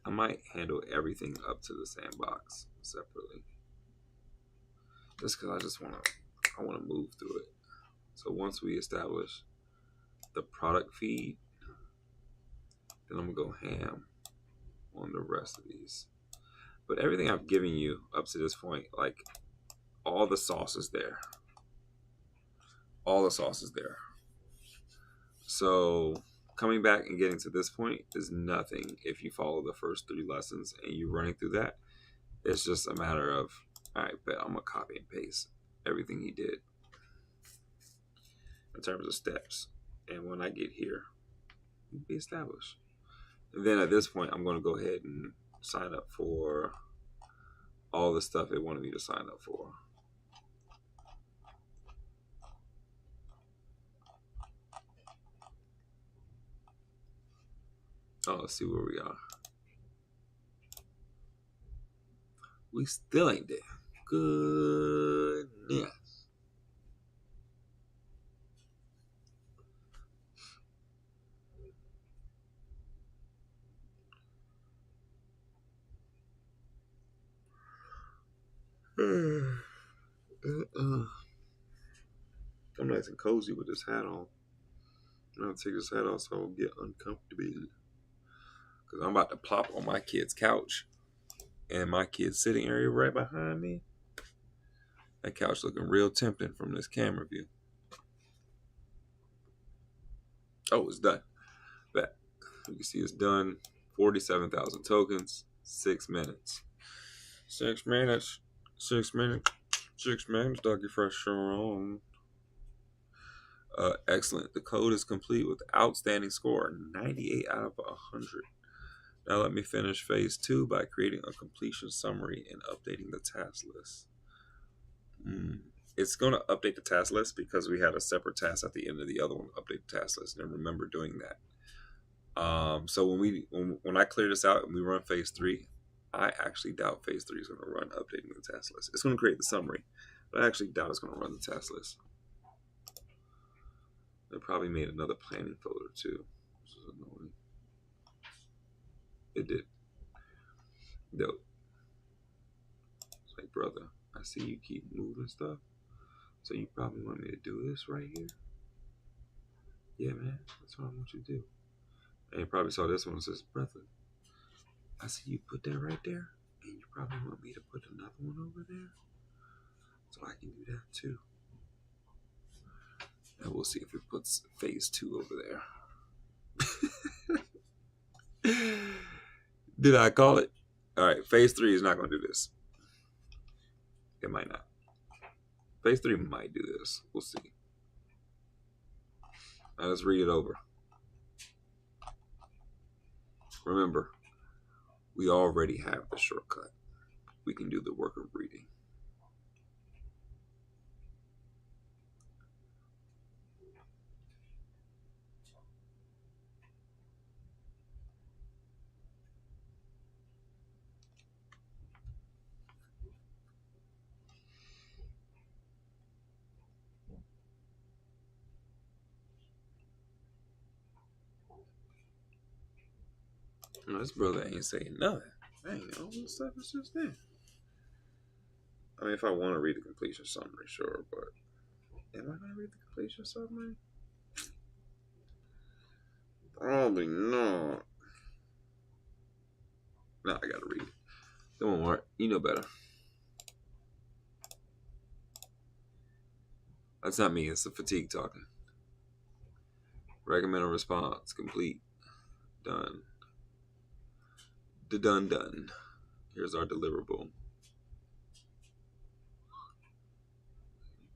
I might handle everything up to the sandbox separately, just because I want to move through it. So once we establish the product feed, then I'm gonna go ham on the rest of these. But everything I've given you up to this point, like all the sauce is there. All the sauce is there. So coming back and getting to this point is nothing if you follow the first 3 lessons and you're running through that. It's just a matter of, all right, bet I'm gonna copy and paste everything he did in terms of steps. And when I get here, it'll be established. And then at this point, I'm gonna go ahead and sign up for all the stuff it wanted me to sign up for. Oh, let's see where we are. We still ain't there. Goodness. I'm nice and cozy with this hat on. I'm gonna take this hat off so I don't get uncomfortable. Because I'm about to plop on my kid's couch. And my kid's sitting area right behind me. That couch looking real tempting from this camera view. Oh, it's done. But you can see it's done. 47,000 tokens. 6 minutes. 6 minutes. 6 minutes. 6 minutes, Dr. Fresh on. Excellent. The code is complete with outstanding score, 98 out of 100. Now let me finish phase 2 by creating a completion summary and updating the task list. It's going to update the task list because we had a separate task at the end of the other one, update the task list, and remember doing that. So when I clear this out and we run phase 3, I actually doubt phase 3 is going to run updating the task list. It's going to create the summary, but I actually doubt it's going to run the task list. It probably made another planning folder too, which is annoying. It did. Dope. It's like, brother, I see you keep moving stuff, so you probably want me to do this right here. Yeah, man, that's what I want you to do. And you probably saw this one that says, brother, I see you put that right there, and you probably want me to put another one over there, so I can do that too. And we'll see if it puts phase 2 over there. Did I call it? All right, phase 3 is not going to do this. It might not. Phase 3 might do this. We'll see. Now let's read it over. Remember, we already have the shortcut. We can do the work of reading. No, this brother ain't saying nothing. Dang, all this stuff is just there. I mean, if I want to read the completion summary, sure, but am I gonna read the completion summary? Probably not. No, I gotta read it. Come on, Mark. You know better. That's not me. It's the fatigue talking. Recommend a response. Complete. Done. Done. Here's our deliverable.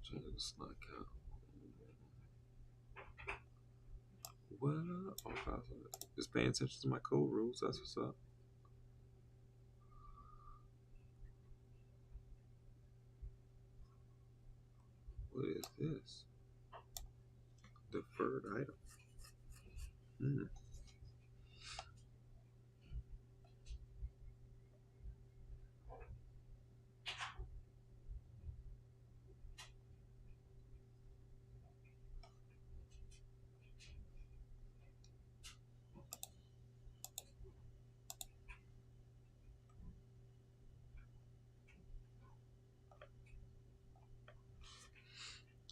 Just like what? Just paying attention to my code rules. That's what's up. What is this? Deferred item.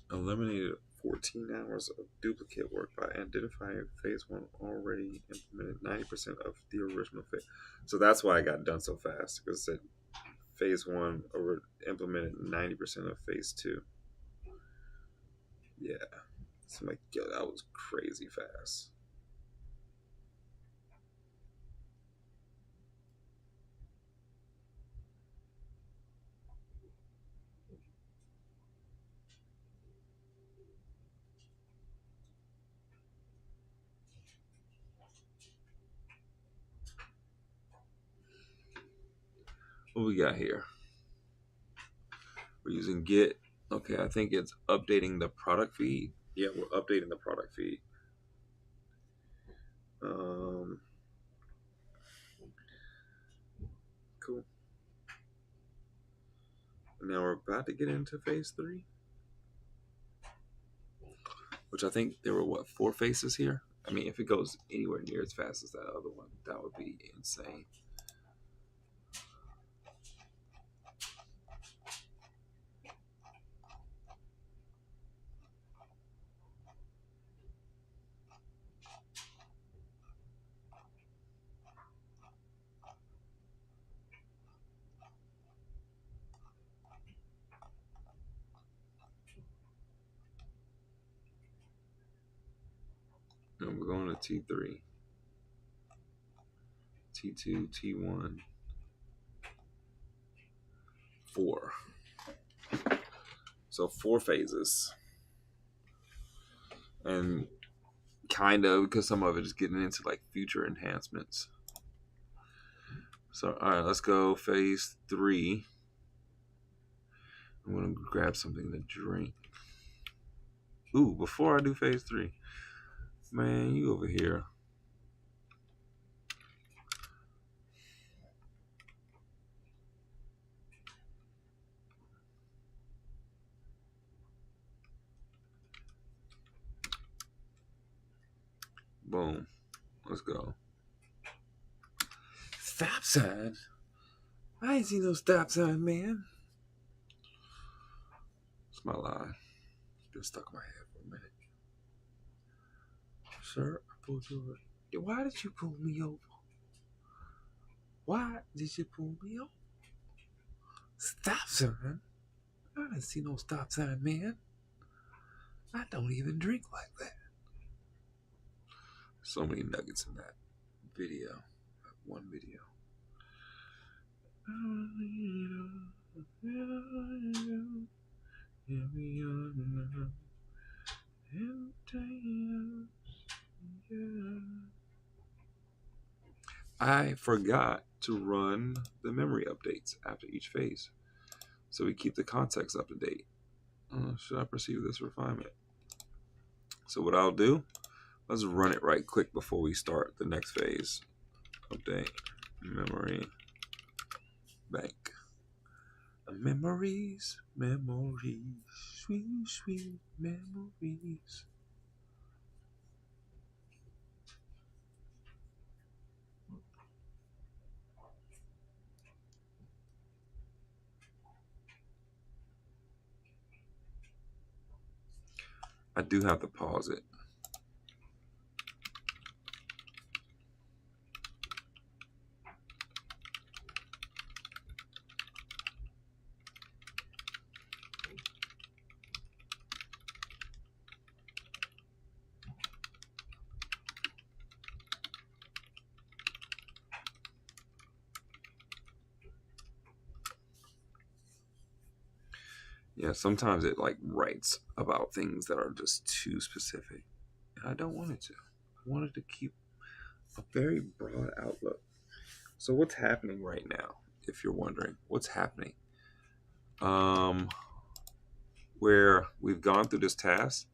Eliminated 14 hours of duplicate work by identifying phase one already implemented 90% of the original phase. So that's why I got done so fast, because it said phase one implemented 90% of phase two. Yeah. So I'm like, yo, that was crazy fast. What we got here? We're using Git. Okay, I think it's updating the product feed. Yeah, we're updating the product feed. Cool. Now we're about to get into phase three, which I think there were 4 phases here. I mean, if it goes anywhere near as fast as that other one, that would be insane. And we're going to T3, T2, T1, 4. So 4 phases. And kind of, because some of it is getting into like future enhancements. So, all right, let's go phase 3. I'm going to grab something to drink. Ooh, before I do phase 3, man, you over here. Boom. Let's go. Stop sign? I ain't seen no stop sign, man. It's my line. It's been stuck in my head for a minute. Sir, I pulled you over. Why did you pull me over? Why did you pull me over? Stop sign? I didn't see no stop sign, man. I don't even drink like that. So many nuggets in that video. That one video. I forgot to run the memory updates after each phase, so we keep the context up to date. Should I proceed with this refinement? So what I'll do, let's run it right quick before we start the next phase. Update memory bank. Memories, sweet, sweet memories. I do have to pause it. Yeah, sometimes it like writes about things that are just too specific. And I don't want it to. I wanted to keep a very broad outlook. So what's happening right now, if you're wondering? What's happening? Um where we've gone through this task,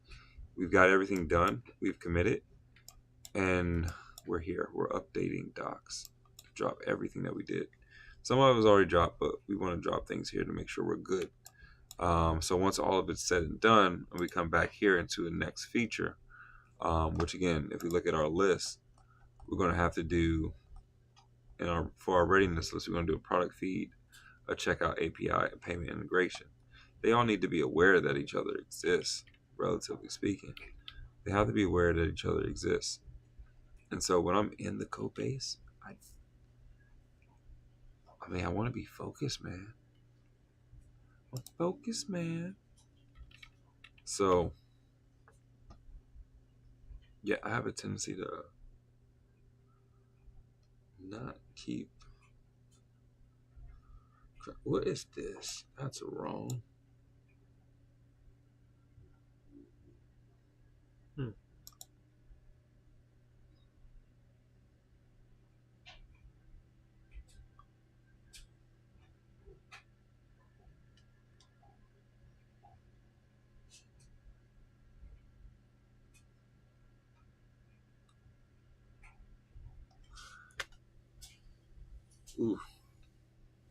we've got everything done, we've committed, and we're here. We're updating docs to drop everything that we did. Some of it was already dropped, but we want to drop things here to make sure we're good. So once all of it's said and done, and we come back here into the next feature, which again, if we look at our list, we're going to have to do for our readiness list, we're going to do a product feed, a checkout API, a payment integration. They all need to be aware that each other exists, relatively speaking. They have to be aware that each other exists. And so when I'm in the code base, I want to be focused, man. Focus, man. So, yeah, I have a tendency to not keep. What is this? That's wrong. Ooh,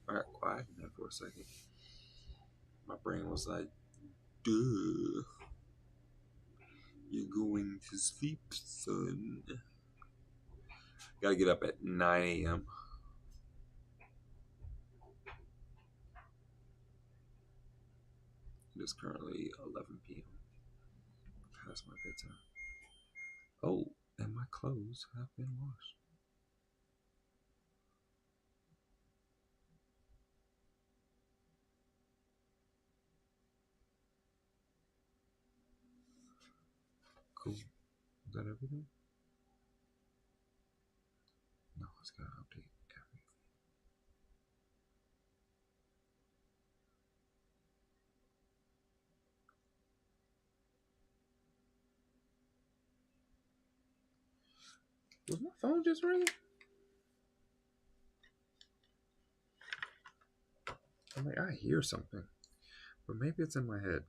I got quiet in there for a second. My brain was like, duh, you're going to sleep, son. Gotta get up at 9 a.m. It is currently 11 p.m. Past my bedtime. Oh, and my clothes have been washed. Cool. Is that everything? No, it's gotta update everything. Was my phone just ringing? I'm like, I hear something, but maybe it's in my head.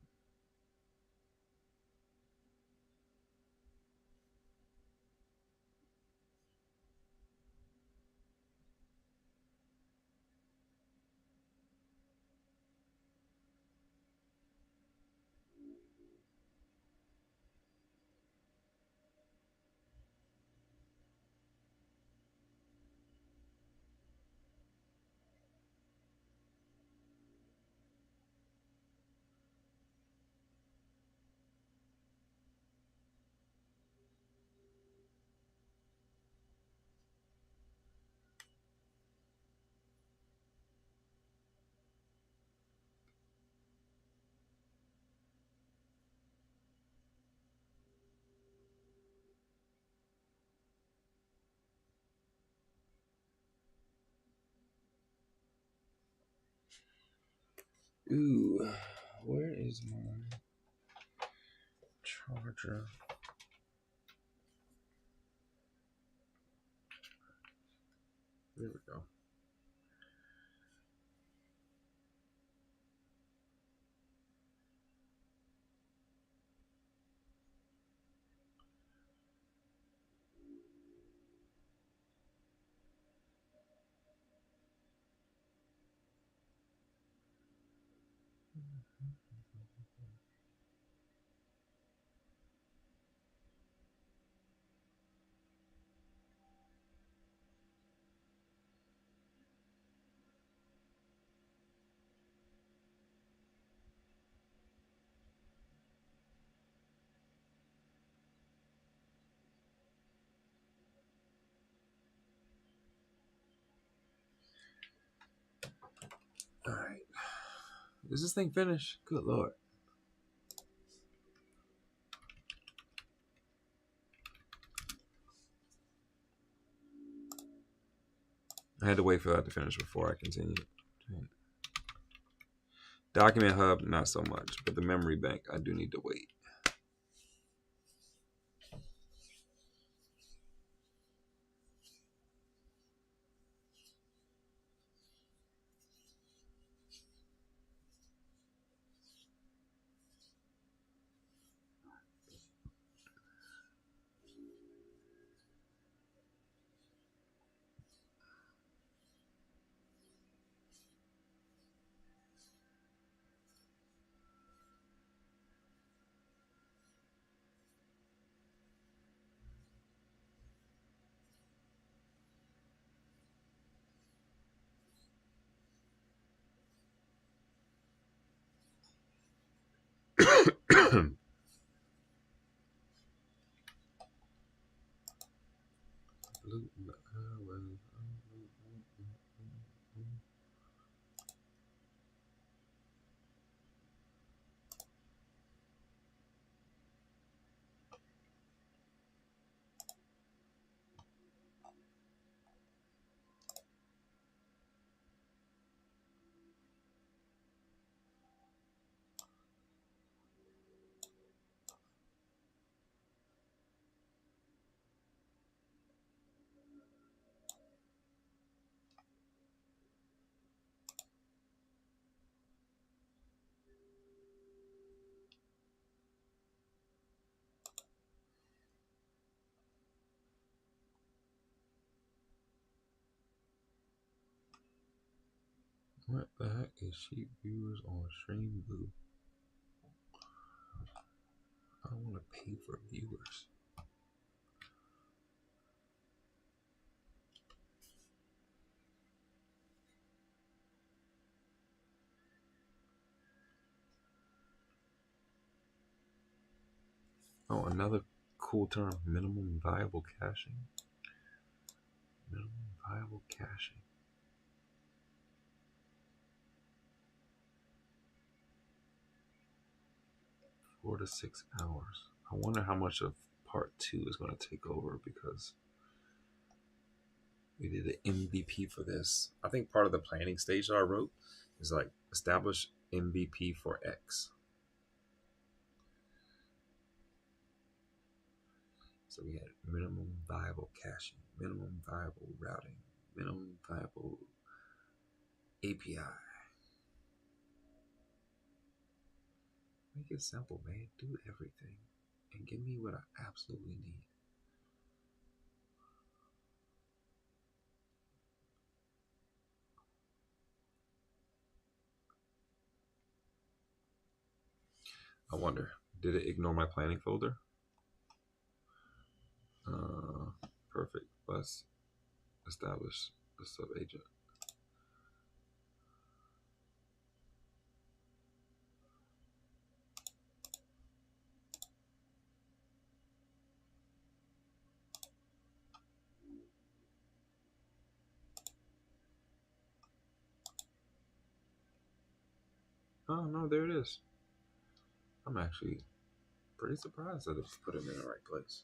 Ooh, where is my charger? There we go. Is this thing finished? Good Lord. I had to wait for that to finish before I continued. Document Hub, not so much, but the memory bank, I do need to wait. What the heck is sheep viewers on Streamblue? I don't want to pay for viewers. Oh, another cool term, minimum viable caching. Minimum viable caching. 4 to 6 hours. I wonder how much of part 2 is going to take over because we did an MVP for this. I think part of the planning stage that I wrote is like establish MVP for X. So we had minimum viable caching, minimum viable routing, minimum viable API. Make it simple, man. Do everything and give me what I absolutely need. I wonder, did it ignore my planning folder? Perfect. Let's establish the sub agent. Oh no, there it is. I'm actually pretty surprised that it's put him in the right place.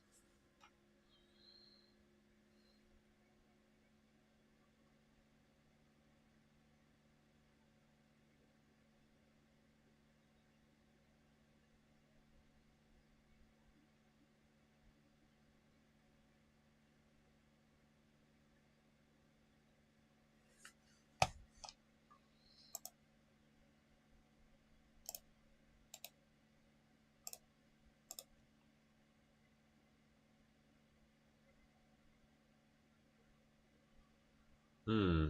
Hmm.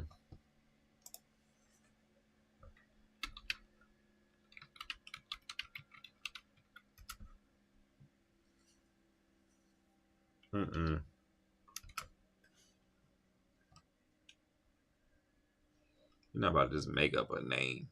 Mm-mm. You're not about to just make up a name.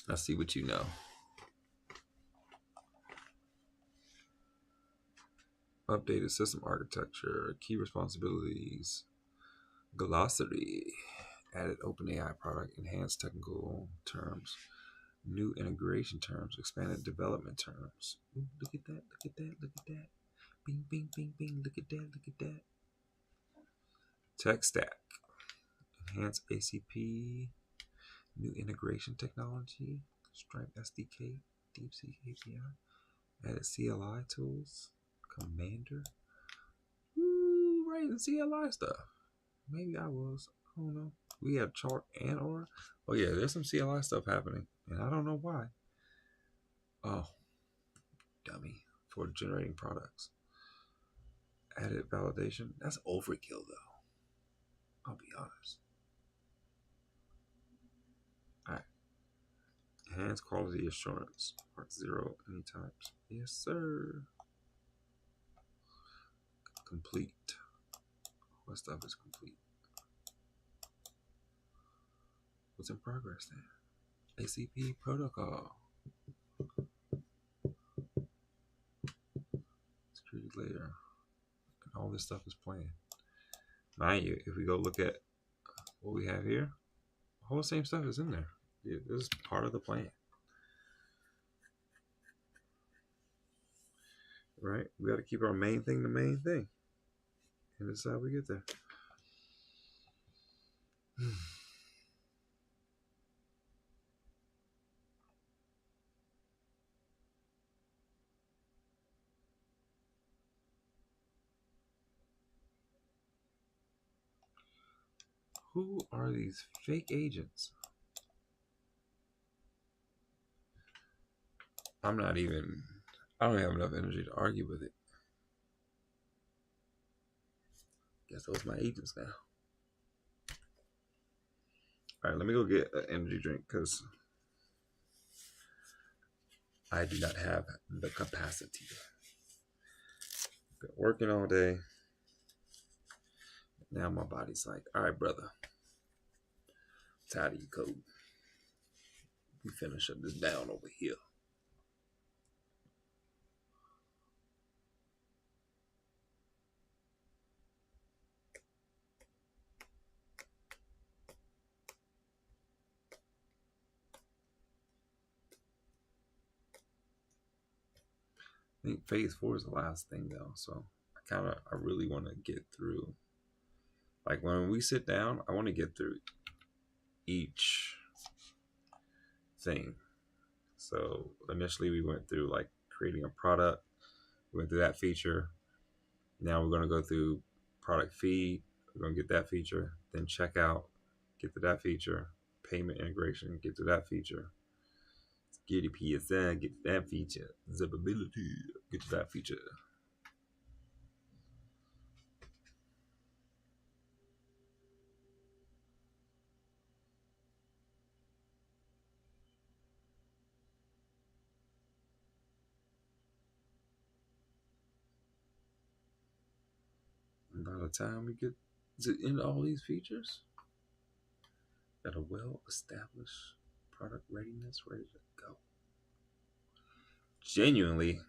Let's see what you know. Updated system architecture, key responsibilities, glossary, added OpenAI product, enhanced technical terms, new integration terms, expanded development terms. Ooh, look at that, look at that, look at that. Bing, bing, bing, bing, look at that, look at that. Tech stack, enhanced ACP, new integration technology, Stripe SDK, DeepSeek API, added CLI tools, Commander. Ooh, right, the CLI stuff. Maybe I was. I don't know. We had chart and Aura. Oh yeah, there's some CLI stuff happening, and I don't know why. Oh, dummy for generating products. Added validation. That's overkill though. I'll be honest. All right. Enhanced quality assurance. Part 0 any types. Yes, sir. Complete. What stuff is complete? What's in progress then? ACP protocol. Security layer. And all this stuff is planned. Mind you, if we go look at what we have here, all the same stuff is in there. Yeah, this is part of the plan. Right? We got to keep our main thing the main thing. And this is how we get there. Who are these fake agents? I don't have enough energy to argue with it. Guess those are my agents now. All right, let me go get an energy drink because I do not have the capacity. Been working all day. Now my body's like, all right, brother. Tired of you code. We finna shut this down over here. I think phase 4 is the last thing though, so I really want to get through. Like when we sit down, I want to get through each thing. So initially we went through like creating a product, we went through that feature. Now we're going to go through product feed, we're going to get that feature, then checkout, get to that feature, payment integration, get to that feature, get PSN, get to that feature, zippability, get to that feature. And by the time we get to end all these features, got a well-established product readiness ready to go. Genuinely,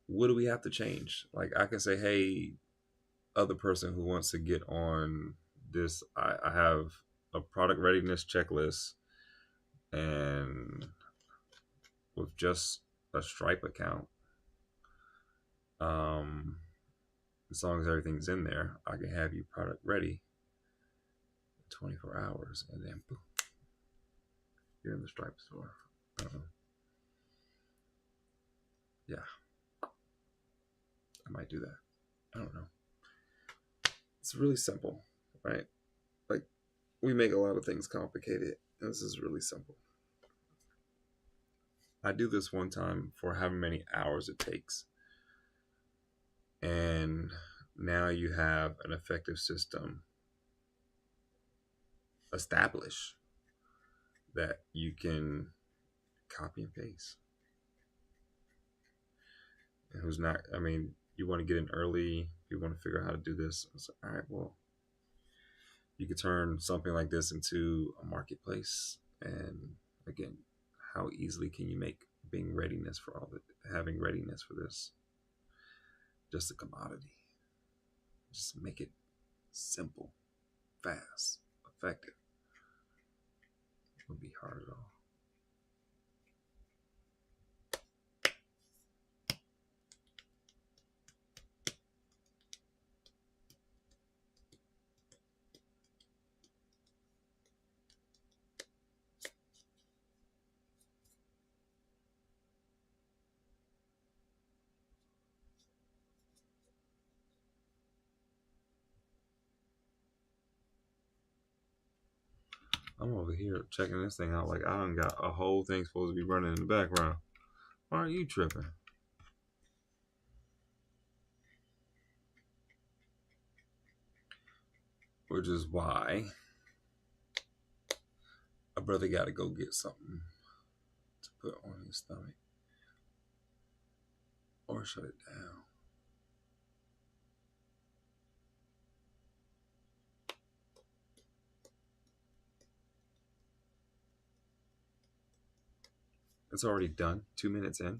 what do we have to change? Like I can say, hey, other person who wants to get on this, I have a product readiness checklist, and with just a Stripe account, as long as everything's in there, I can have you product ready in 24 hours, and then boom, you're in the Stripe store. Yeah, I might do that. I don't know. It's really simple, right? Like we make a lot of things complicated. This is really simple. I do this one time for however many hours it takes. And now you have an effective system established that you can copy and paste. And who's not, I mean, you want to get in early, you want to figure out how to do this. It's like, all right, well, you could turn something like this into a marketplace and Again, how easily can you make being readiness for all the having readiness for this just a commodity? Just make it simple, fast, effective. It wouldn't be hard at all. I'm over here checking this thing out. Like I done got a whole thing supposed to be running in the background. Why are you tripping? Which is why a brother got to go get something to put on his stomach or shut it down. It's already done. 2 minutes in.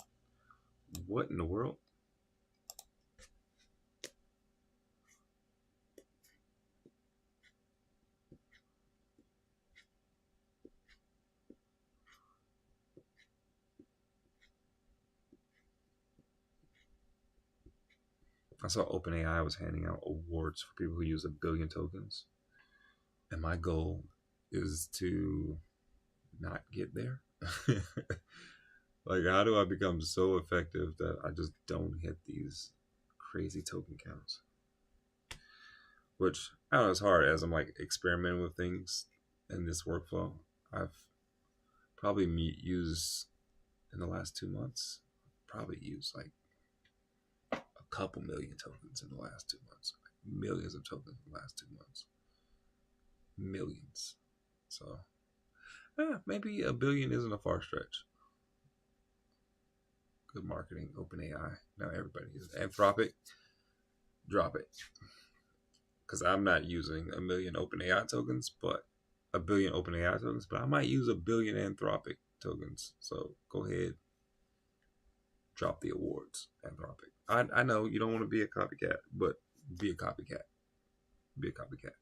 What in the world? I saw OpenAI was handing out awards for people who use 1 billion tokens. And my goal is to not get there. Like, how do I become so effective that I just don't hit these crazy token counts? Which I don't know, it's hard as I'm like experimenting with things in this workflow. I've probably used in the last 2 months, probably used like a couple million tokens in the last 2 months, like millions of tokens in the last 2 months, millions. So maybe 1 billion isn't a far stretch. Good marketing, OpenAI. Now everybody uses Anthropic. Drop it. Because I'm not using 1 million OpenAI tokens, but 1 billion OpenAI tokens, but I might use 1 billion Anthropic tokens. So go ahead, drop the awards, Anthropic. I know you don't want to be a copycat, but be a copycat. Be a copycat.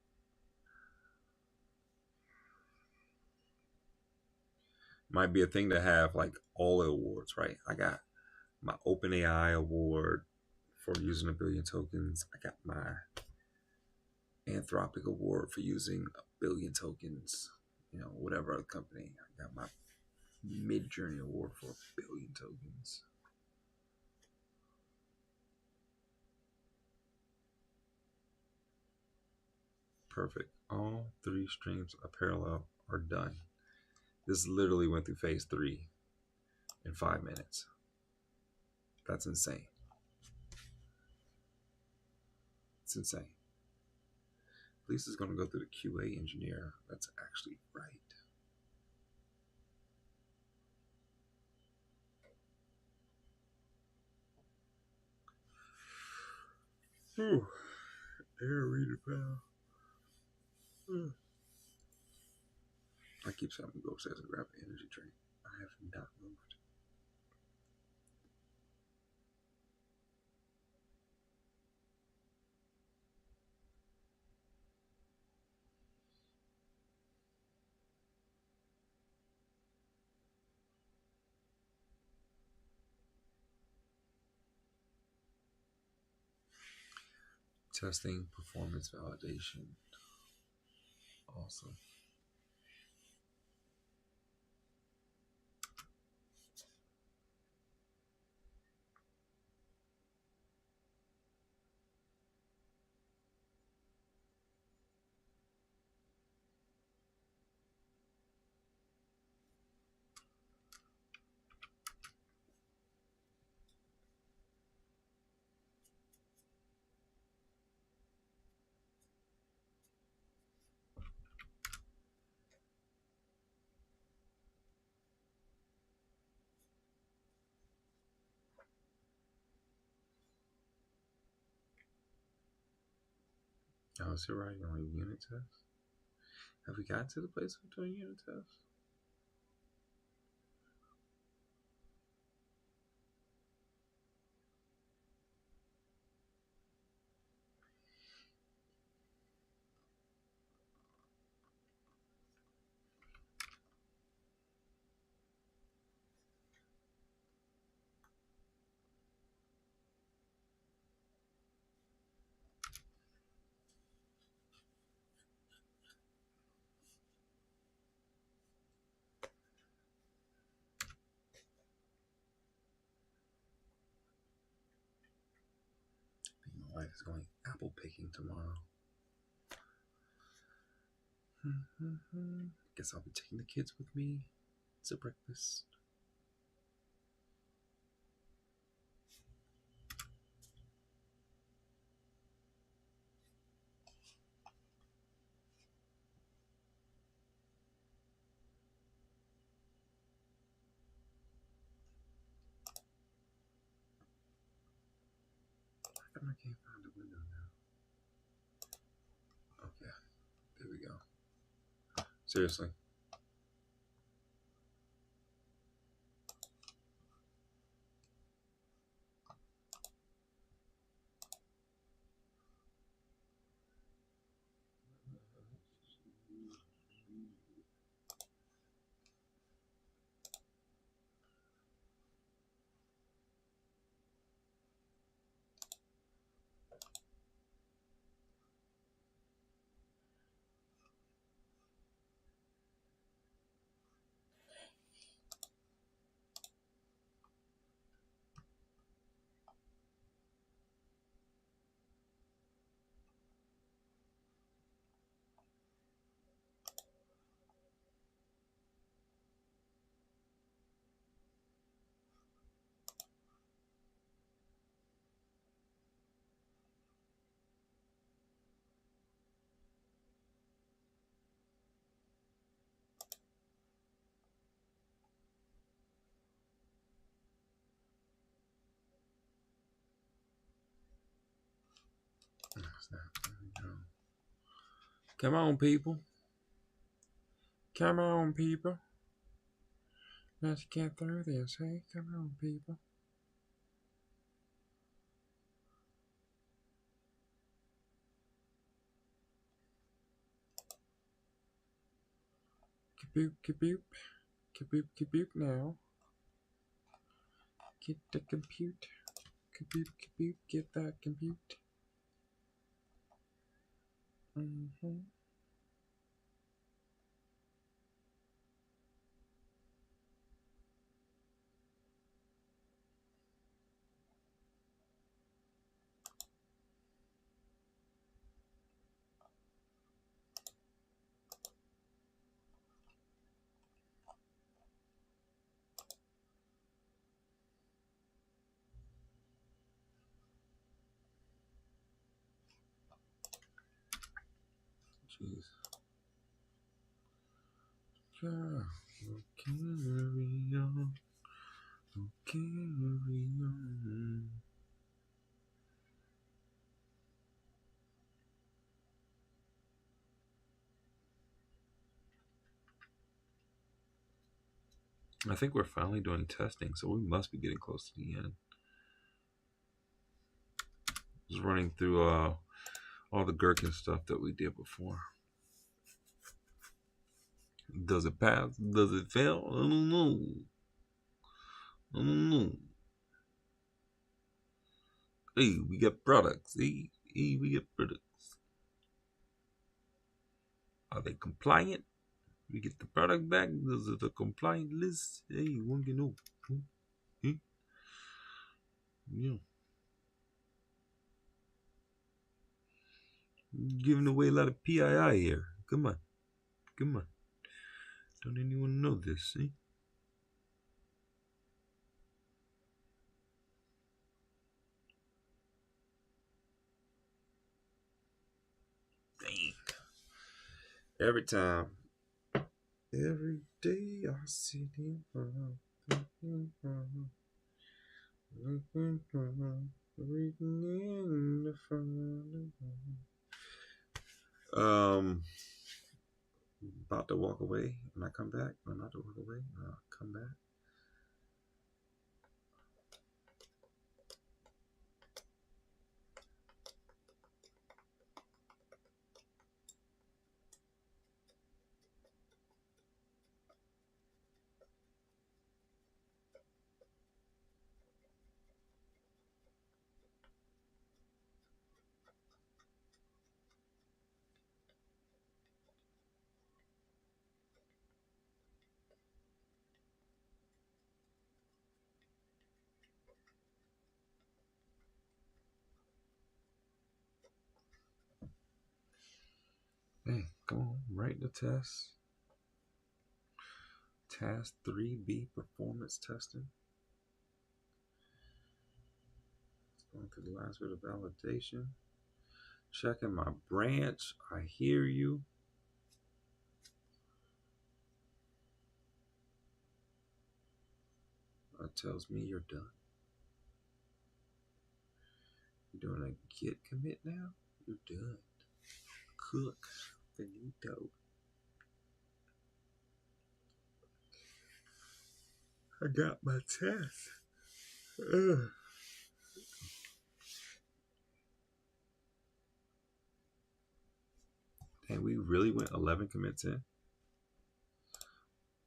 Might be a thing to have like all the awards, right? I got my OpenAI award for using 1 billion tokens. I got my Anthropic award for using 1 billion tokens. You know, whatever other company. I got my Mid-Journey award for 1 billion tokens. Perfect. All 3 streams of parallel are done. This literally went through phase 3 in 5 minutes. That's insane. It's insane. At least it's going to go through the QA engineer. That's actually right. Whew. Air reader pal. I keep saying I'm going to go upstairs and grab an energy drink. I have not moved. Testing, performance validation. Awesome. Oh, so right on a unit test? Have we got to the place of doing unit tests? My wife is going apple picking tomorrow. Guess I'll be taking the kids with me to breakfast. How come I can't find the window now? Okay, there we go. Seriously. There we go. Come on, people. Come on, people. Let's get through this, hey? Come on, people. Kaboop, kaboop. Kaboop, kaboop now. Get the compute. Kaboop, kaboop. Get that compute. Jeez. Yeah. Carry on. Carry on. I think we're finally doing testing, so we must be getting close to the end. Just running through all the gherkin stuff that we did before. Does it pass? Does it fail? I don't know. I don't know. Hey, we get products. Hey, we get products. Are they compliant? We get the product back. Is it a compliant list? Hey, one can know. Yeah. Giving away a lot of PII here. Come on. Come on. Don't anyone know this, eh? Dang. Every time. Every day I sit in reading in the front. About to walk away when I come back. I'm about to walk away. I'll come back. Come on, write the test. Task 3B, performance testing. Going through the last bit of validation. Checking my branch. I hear you. That tells me you're done. You're doing a git commit now? You're done. Cook. Finito. I got my test. Ugh. And we really went 11 commits in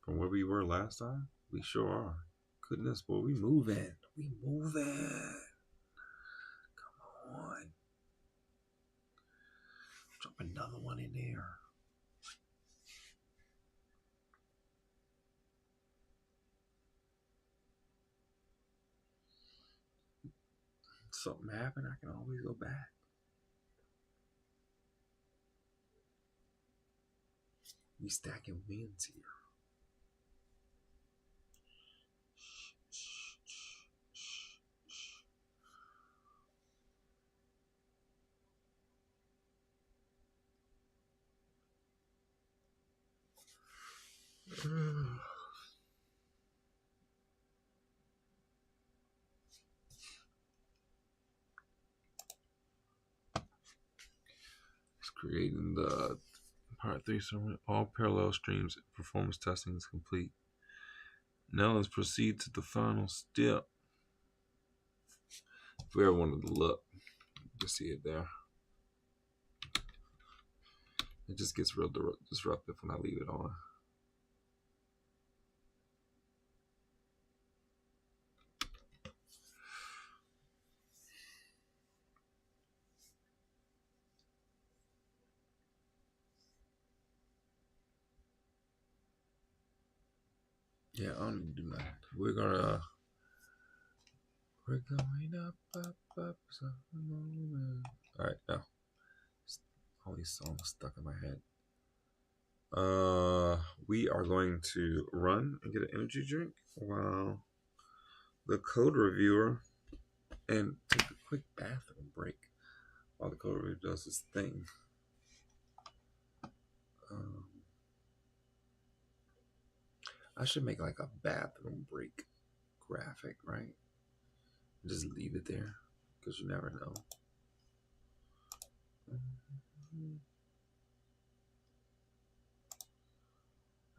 from where we were last time. We sure are. Goodness, boy, we moving. We moving. Come on. Drop another one in there. Something happened, I can always go back. We stacking wins here. It's creating the part 3 summary. All parallel streams performance testing is complete. Now let's proceed to the final step. If we ever wanted to look, you can see it there. It just gets real disruptive when I leave it on. Yeah, I don't need to do nothing. We're going up, so all right, now all these songs stuck in my head. We are going to run and get an energy drink while the code reviewer and take a quick bathroom break while the code reviewer does his thing. I should make like a bathroom break graphic, right? Just leave it there because you never know.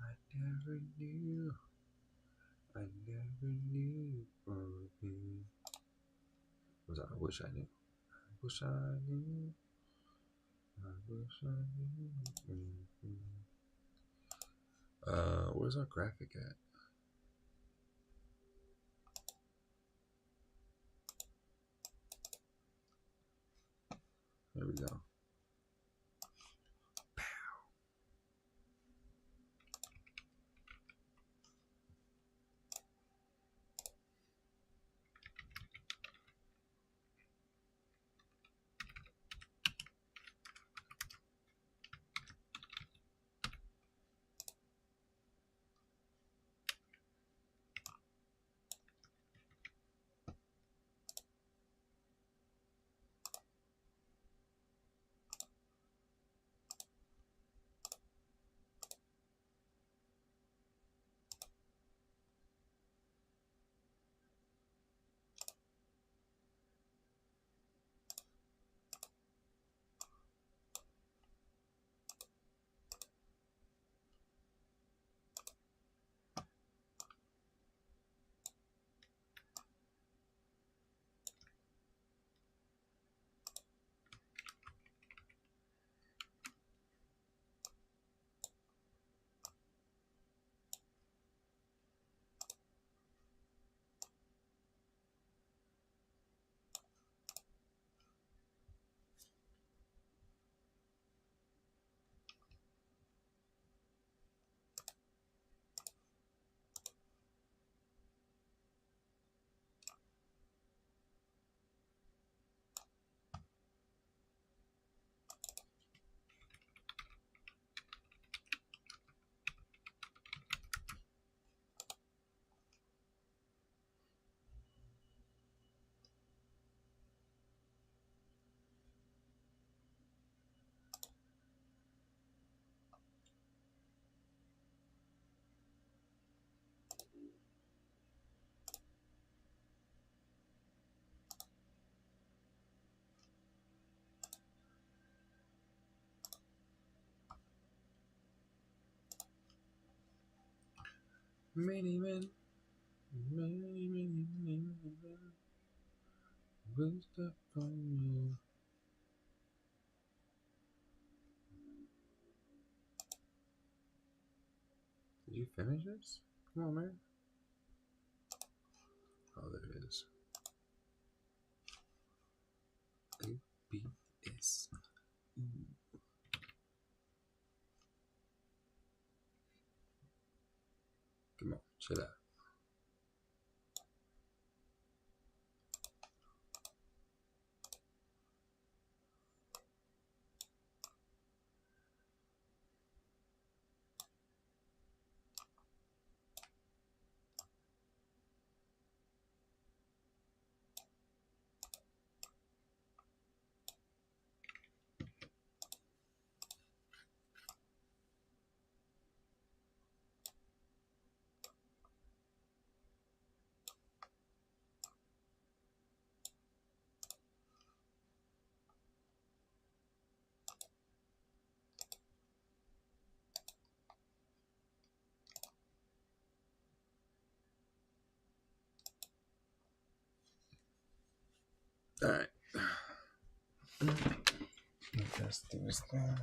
I never knew for me. I wish I knew. I wish I knew. I wish I knew. Where's our graphic at? There we go. Many men, many men will step on you. Did you finish this? Come on, man. Oh, there it is. ABS. Come on, chill out. All right. Let's do this thing.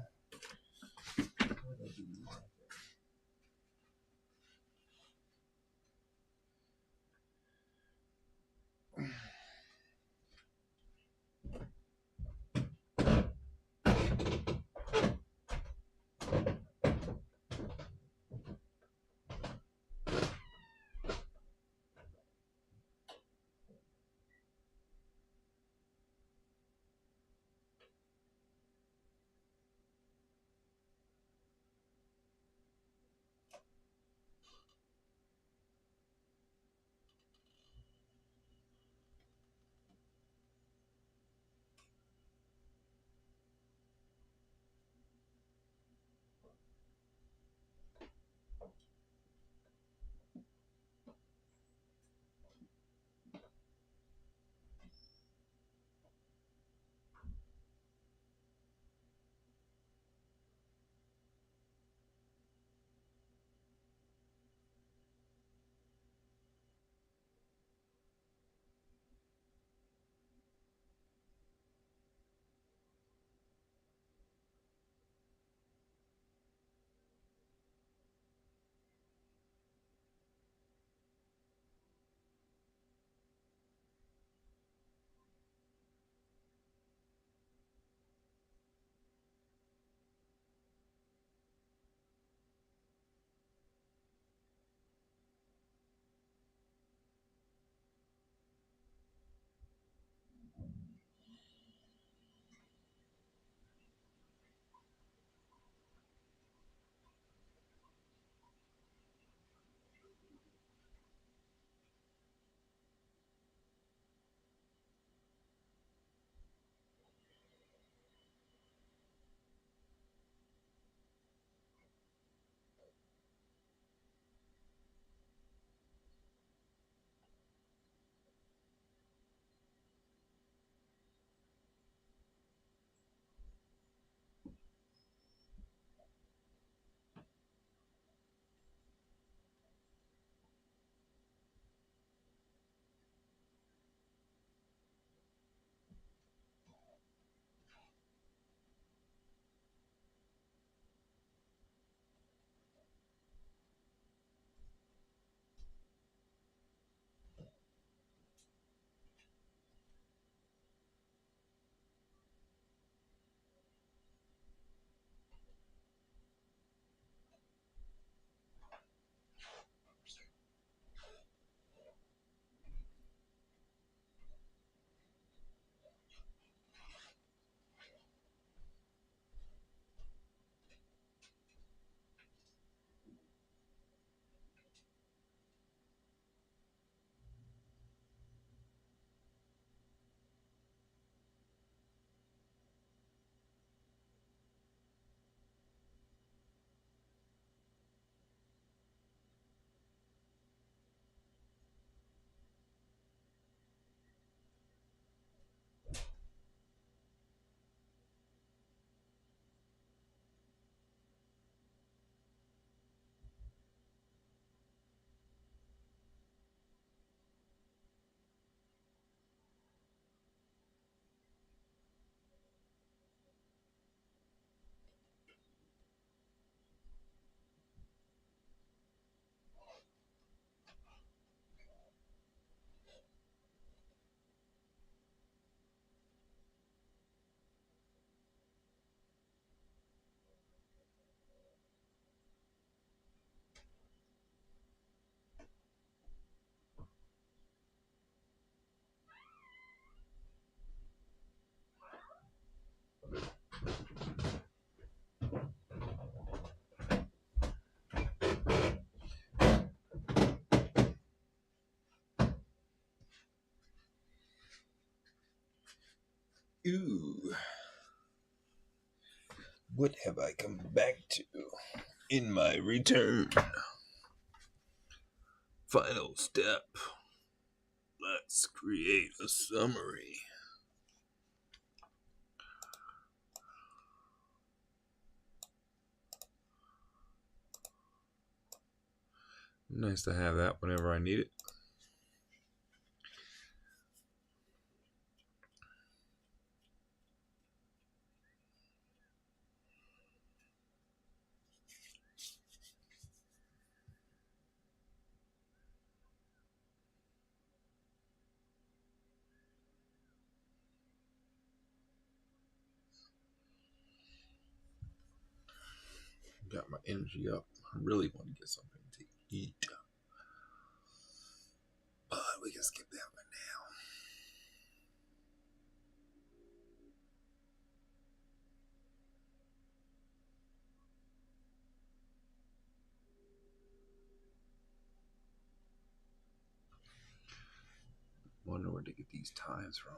Ooh, what have I come back to in my return? Final step. Let's create a summary. Nice to have that whenever I need it. Got my energy up. I really want to get something to eat. But we can skip that one now. Wonder where to get these times from.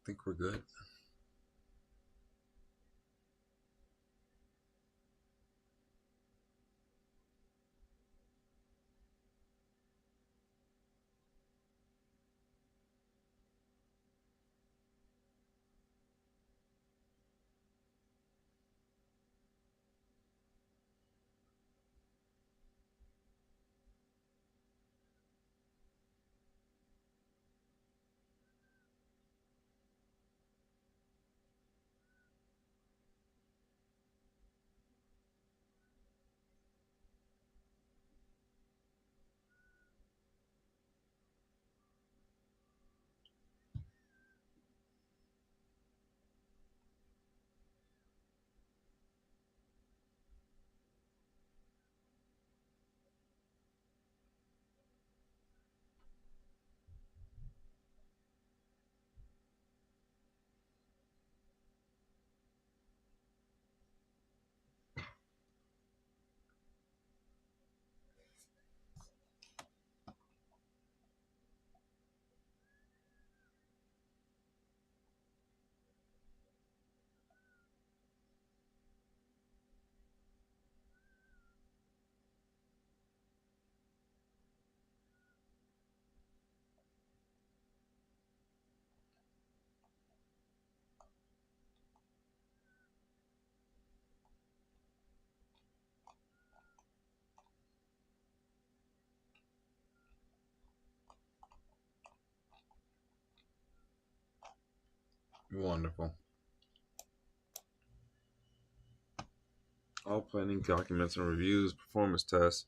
I think we're good. Wonderful. All planning documents and reviews, performance tests.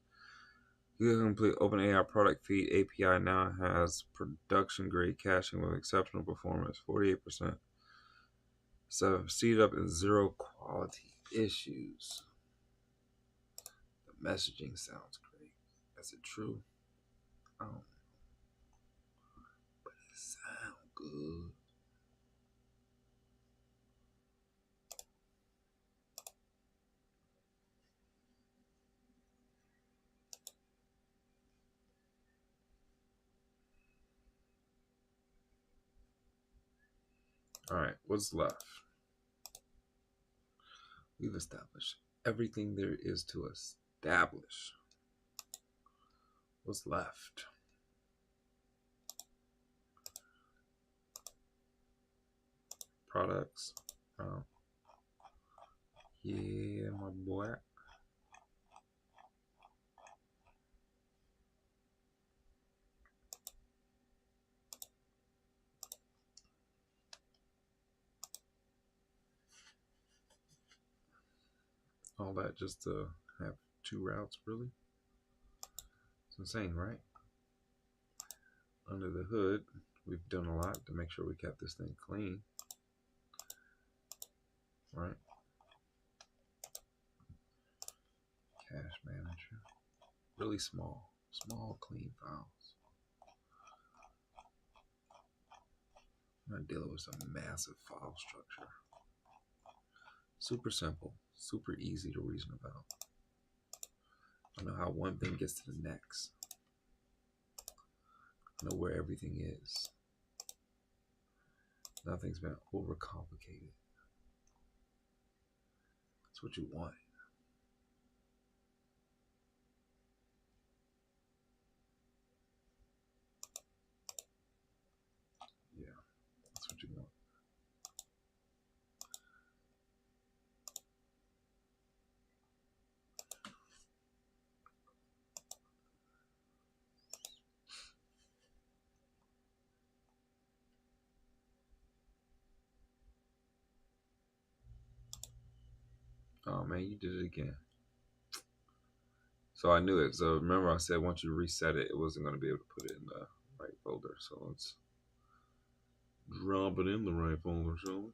You can complete OpenAI product feed API now has production grade caching with exceptional performance, 48%. So seed up in zero quality issues. The messaging sounds great. Is it true? Oh, but it sounds good. All right, what's left? We've established everything there is to establish. What's left? Products. Oh, yeah, my boy. All that just to have two routes, really? It's insane, right? Under the hood, we've done a lot to make sure we kept this thing clean, right? Cache manager, really small clean files. I'm not dealing with some massive file structure. Super simple, super easy to reason about. I know how one thing gets to the next. I know where everything is. Nothing's been overcomplicated. That's what you want. Yeah, that's what you want. Oh man, you did it again. So I knew it. So remember I said once you reset it, it wasn't going to be able to put it in the right folder. So let's drop it in the right folder, shall we?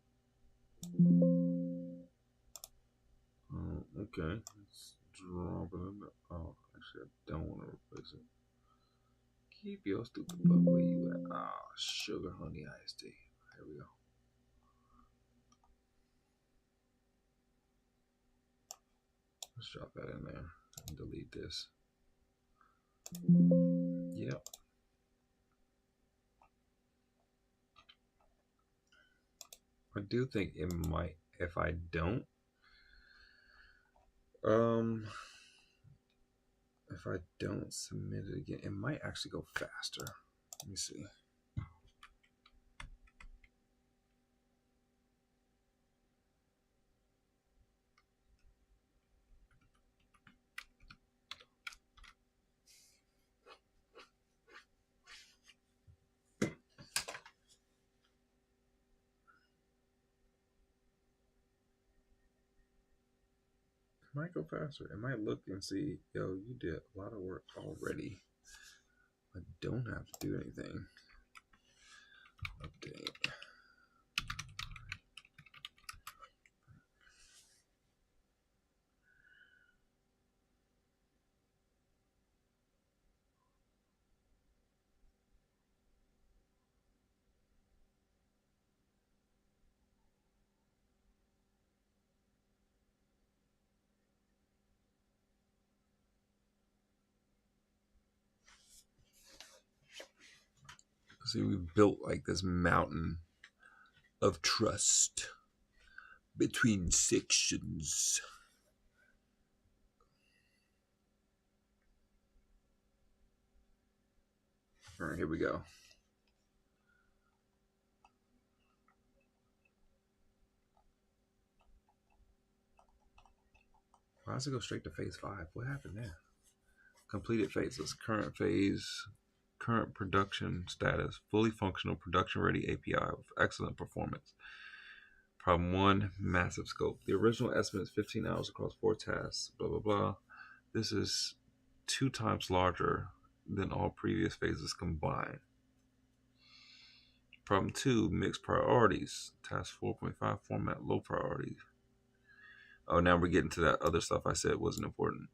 Okay. Let's drop it in the... Oh, actually, I don't want to replace it. Keep your stupid butt where you at. Ah, sugar honey iced tea. Here we go. Let's drop that in there and delete this. Yep. I do think it might, if I don't, if I don't submit it again, it might actually go faster. Let me see. It might go faster. It might look and see, yo, you did a lot of work already. I don't have to do anything. Update. See, we built like this mountain of trust between sections. All right, here we go. Why does it go straight to phase 5? What happened there? Completed phases. Current phase, current production status, fully functional, production ready API with excellent performance. Problem 1, massive scope. The original estimate is 15 hours across 4 tasks, blah, blah, blah. This is 2 times larger than all previous phases combined. Problem 2, mixed priorities. Task 4.5 format, low priority. Oh, now we're getting to that other stuff I said wasn't important.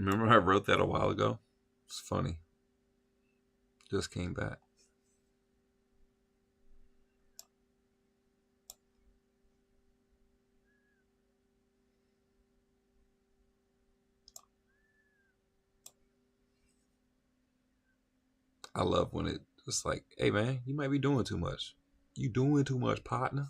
Remember I wrote that a while ago? It's funny. Just came back. I love when it's like, hey man, you might be doing too much. You doing too much, partner.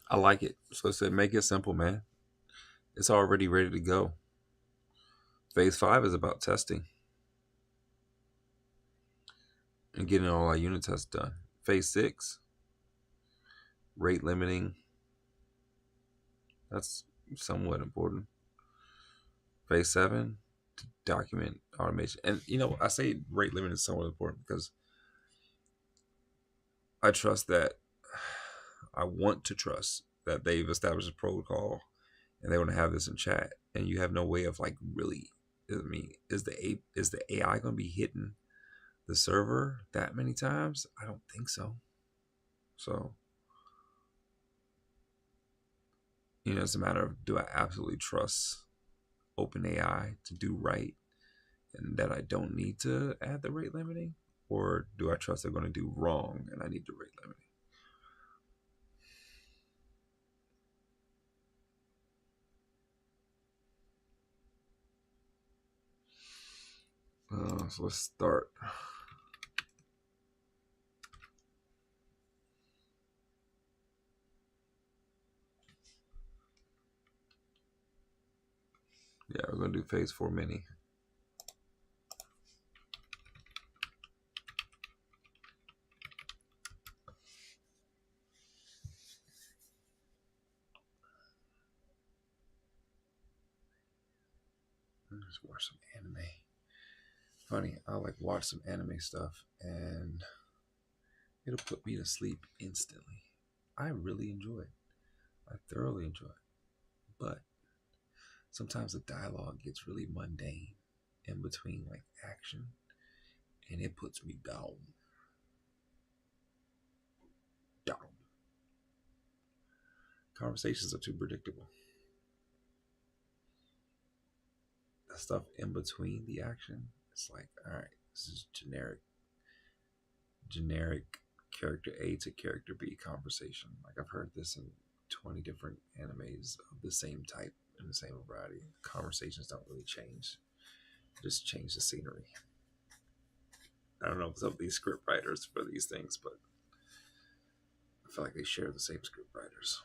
I like it. So I said, make it simple, man. It's already ready to go. Phase 5 is about testing and getting all our unit tests done. Phase 6, rate limiting. That's somewhat important. Phase 7, to document automation. And I say rate limit is somewhat important because I trust that I want to trust that they've established a protocol and they want to have this in chat. And you have no way of like really. I mean, is the AI going to be hitting the server that many times? I don't think so. So, it's a matter of, do I absolutely trust OpenAI to do right and that I don't need to add the rate limiting? Or do I trust they're going to do wrong and I need the rate limiting? So let's start. Yeah, we're going to do phase 4 mini. Just watch some anime. Funny, I like watch some anime stuff and it'll put me to sleep instantly. I really enjoy it. I thoroughly enjoy it. But sometimes the dialogue gets really mundane in between like action and it puts me down. Down. Conversations are too predictable. The stuff in between the action, it's like, all right, this is generic character A to character B conversation. Like I've heard this in 20 different animes of the same type and the same variety. Conversations don't really change. Just change the scenery. I don't know what's up with these script writers for these things, but I feel like they share the same script writers.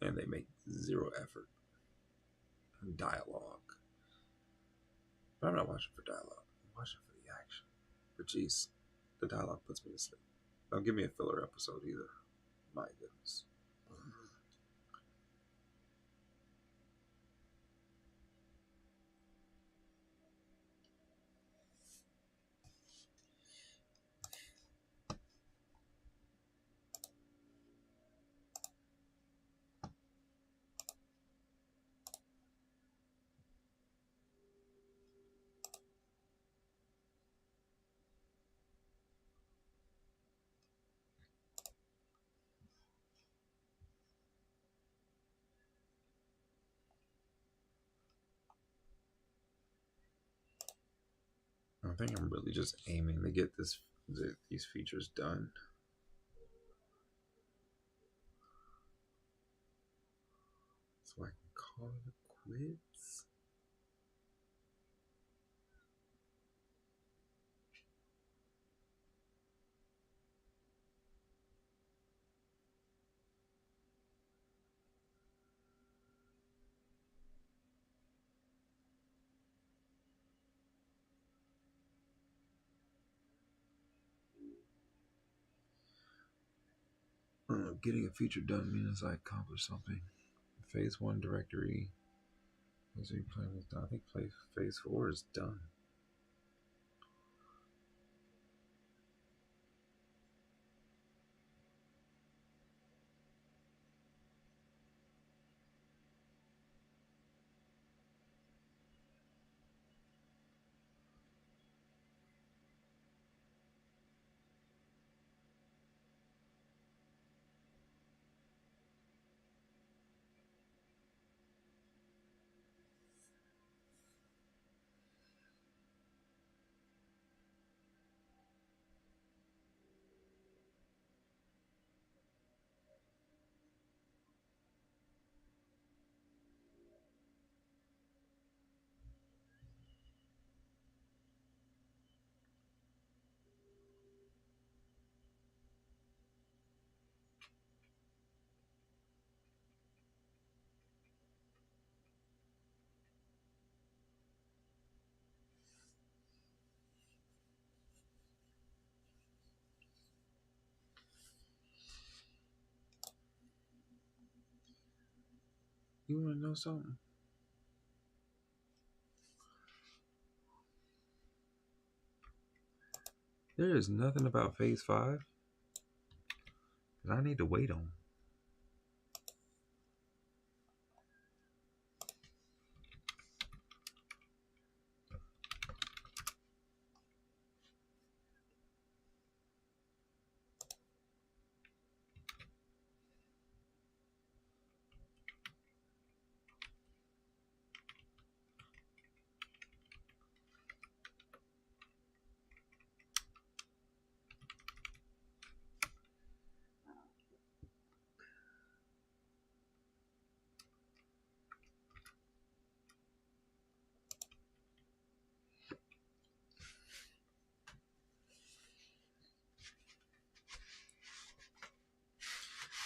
And they make zero effort in dialogue. But I'm not watching for dialogue. I'm watching for the action. But geez, the dialogue puts me to sleep. Don't give me a filler episode either. My goodness. I think I'm really just aiming to get these features done. So I can call it quits. Getting a feature done means I accomplished something. Phase 1 directory. Phase 3 plan is done. I think phase 4 is done. You want to know something? There is nothing about phase 5 that I need to wait on.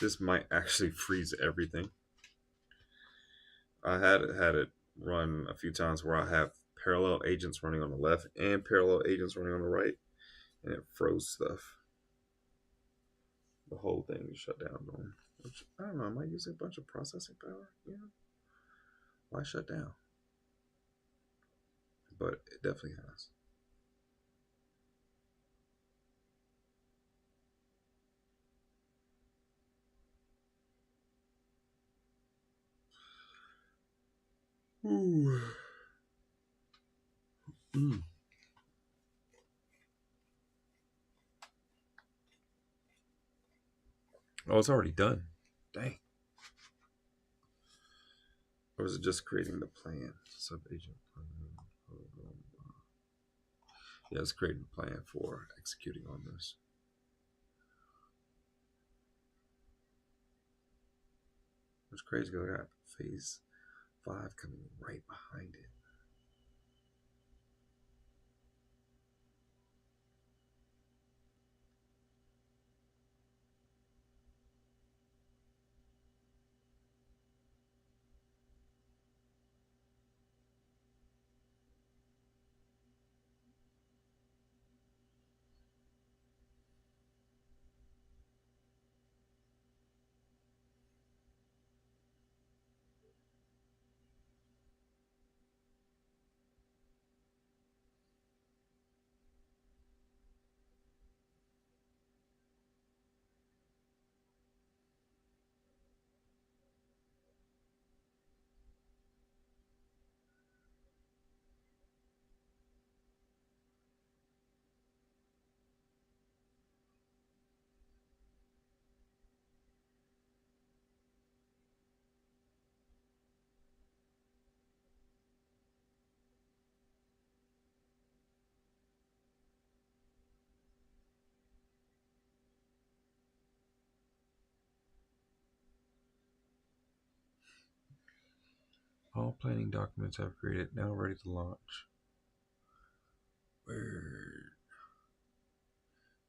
This might actually freeze everything. I had it run a few times where I have parallel agents running on the left and parallel agents running on the right, and it froze stuff. The whole thing shut down on me. Which, I don't know, am I using a bunch of processing power? Yeah. Why shut down? But it definitely has. Ooh. Mm. Oh, it's already done. Dang. Or is it just creating the plan? Sub agent plan. Yeah, it's creating a plan for executing on this. It's crazy because I got phase 5 coming right behind it. All planning documents I've created now ready to launch. Word.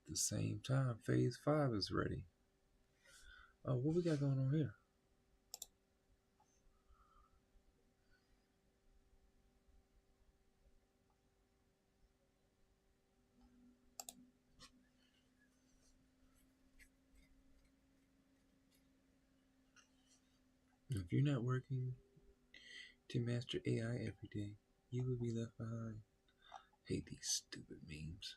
At the same time, phase 5 is ready. Oh, what we got going on here? If you're not working to master AI every day, you will be left behind. Hate these stupid memes.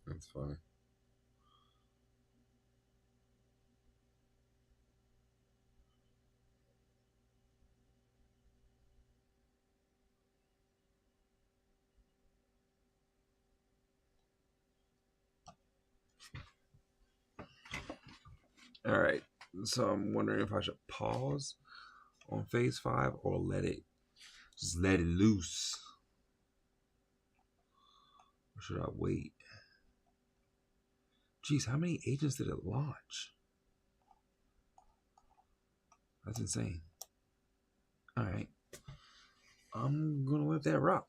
That's funny. All right. So I'm wondering if I should pause on phase 5 or just let it loose. Or should I wait? Geez, how many agents did it launch? That's insane. All right. I'm going to let that rock.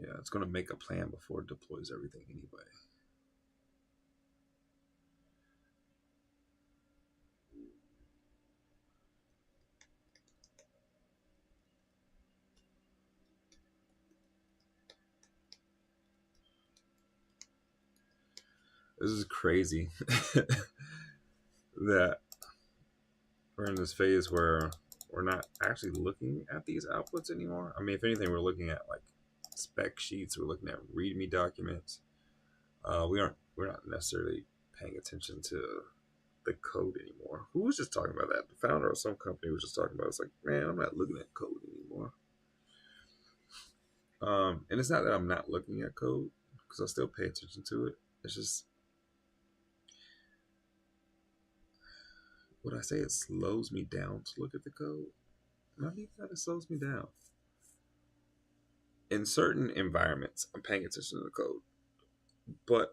Yeah, it's going to make a plan before it deploys everything anyway. This is crazy that we're in this phase where we're not actually looking at these outputs anymore. I mean, if anything, we're looking at like spec sheets, we're looking at README documents. We're not necessarily paying attention to the code anymore. Who was just talking about that? The founder of some company was just talking about it. It's like, man, I'm not looking at code anymore. And it's not that I'm not looking at code because I still pay attention to it. It's just, would I say it slows me down to look at the code? Not even that it slows me down. In certain environments, I'm paying attention to the code, but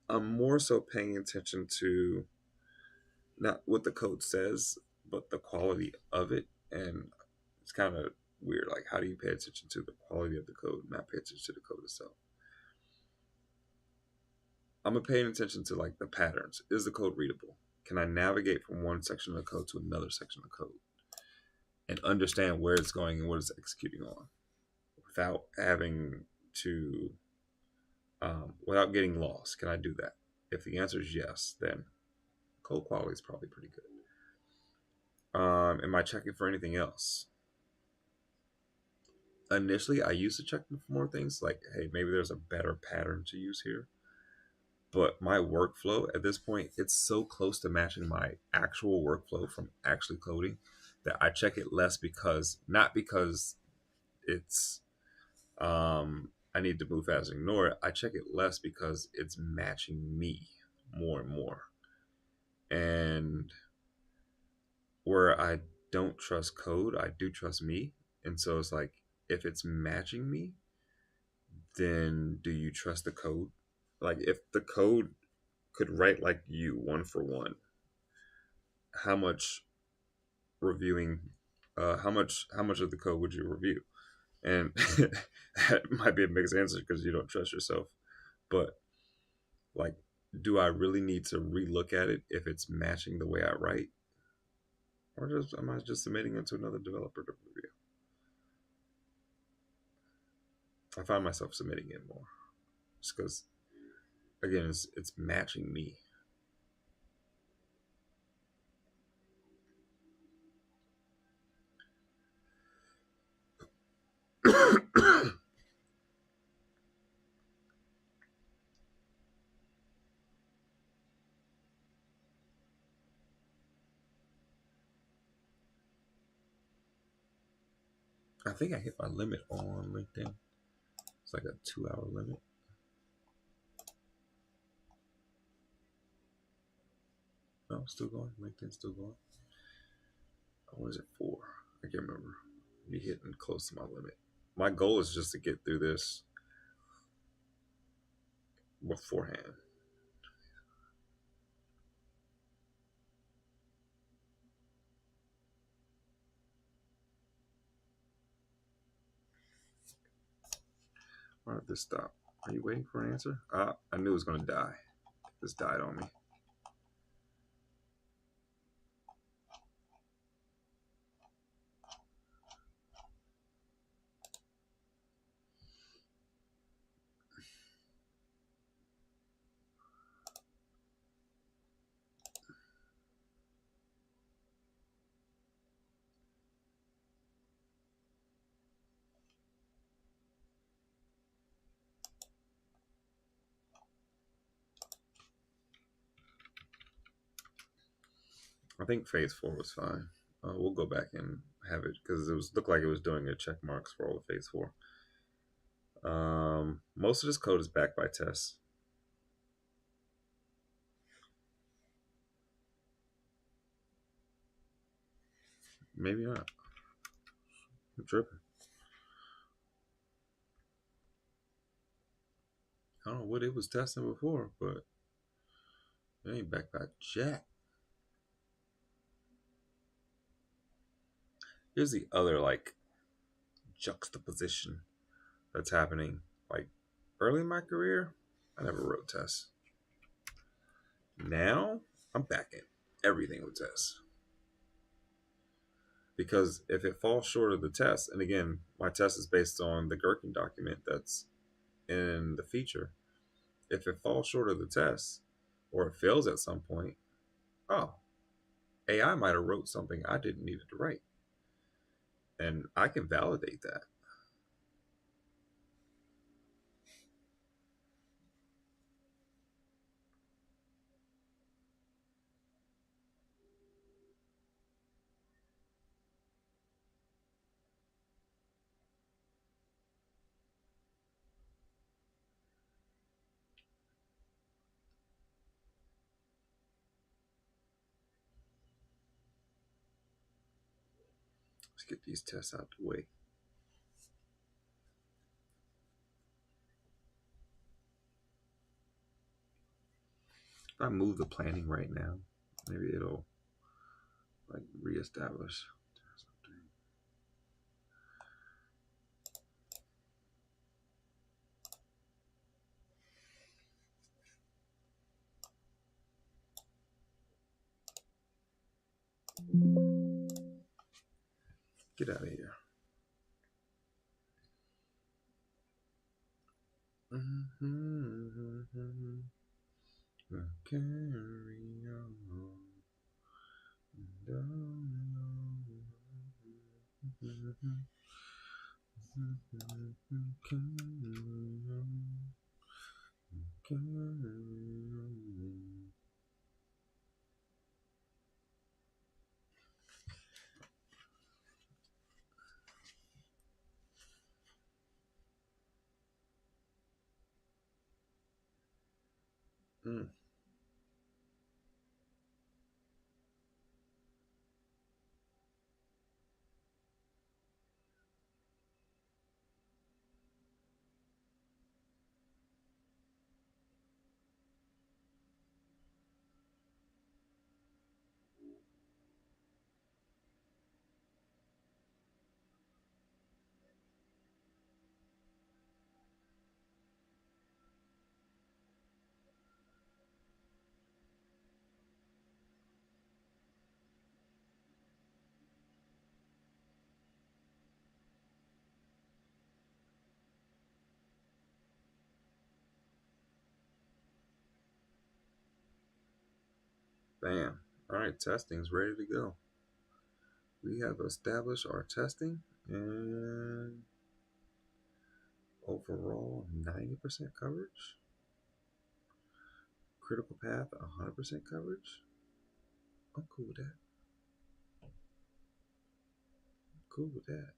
I'm more so paying attention to not what the code says, but the quality of it. And it's kind of weird. Like, how do you pay attention to the quality of the code, not pay attention to the code itself? I'm paying attention to like the patterns. Is the code readable? Can I navigate from one section of the code to another section of code and understand where it's going and what it's executing on without having to, without getting lost? Can I do that? If the answer is yes, then code quality is probably pretty good. Am I checking for anything else? Initially, I used to check for more things like, hey, maybe there's a better pattern to use here. But my workflow at this point, it's so close to matching my actual workflow from actually coding that I check it less because, not because it's, I need to move fast and ignore it. I check it less because it's matching me more and more. And where I don't trust code, I do trust me. And so it's like, if it's matching me, then do you trust the code? Like, if the code could write like you one for one, how much reviewing, how much of the code would you review? And that might be a mixed answer because you don't trust yourself. But like, do I really need to relook at it if it's matching the way I write, or just am I just submitting it to another developer to review? I find myself submitting it more just because, again, it's matching me. I think I hit my limit on LinkedIn. It's like a 2 hour limit. No, still going. LinkedIn's still going. What is it for? I can't remember. Be hitting close to my limit. My goal is just to get through this beforehand. Why did this stop? Are you waiting for an answer? I knew it was going to die. This died on me. think phase 4 was fine. We'll go back and have it because it was looked like it was doing a check marks for all of phase 4. Most of this code is backed by tests. Maybe not. I'm tripping. I don't know what it was testing before, but it ain't backed by jack. Here's the other like juxtaposition that's happening. Like early in my career, I never wrote tests. Now I'm backing everything with tests. Because if it falls short of the test, and again, my test is based on the Gherkin document that's in the feature. If it falls short of the test or it fails at some point, oh, AI might have wrote something I didn't need it to write. And I can validate that. Let's get these tests out the way. If I move the planning right now, maybe it'll like reestablish something. Get out of here. Carry on. Bam. All right, testing's ready to go. We have established our testing and overall 90% coverage. Critical path 100% coverage. I'm cool with that. Cool with that.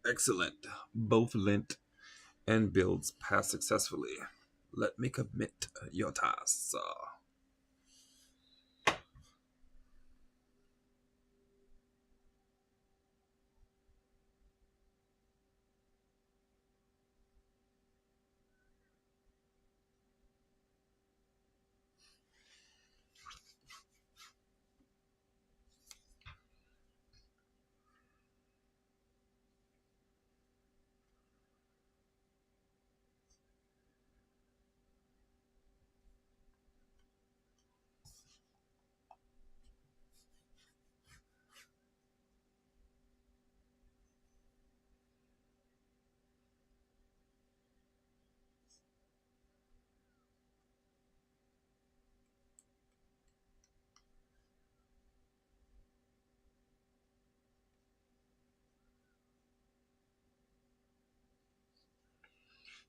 Excellent. Both lint and builds pass successfully. Let me commit your tasks.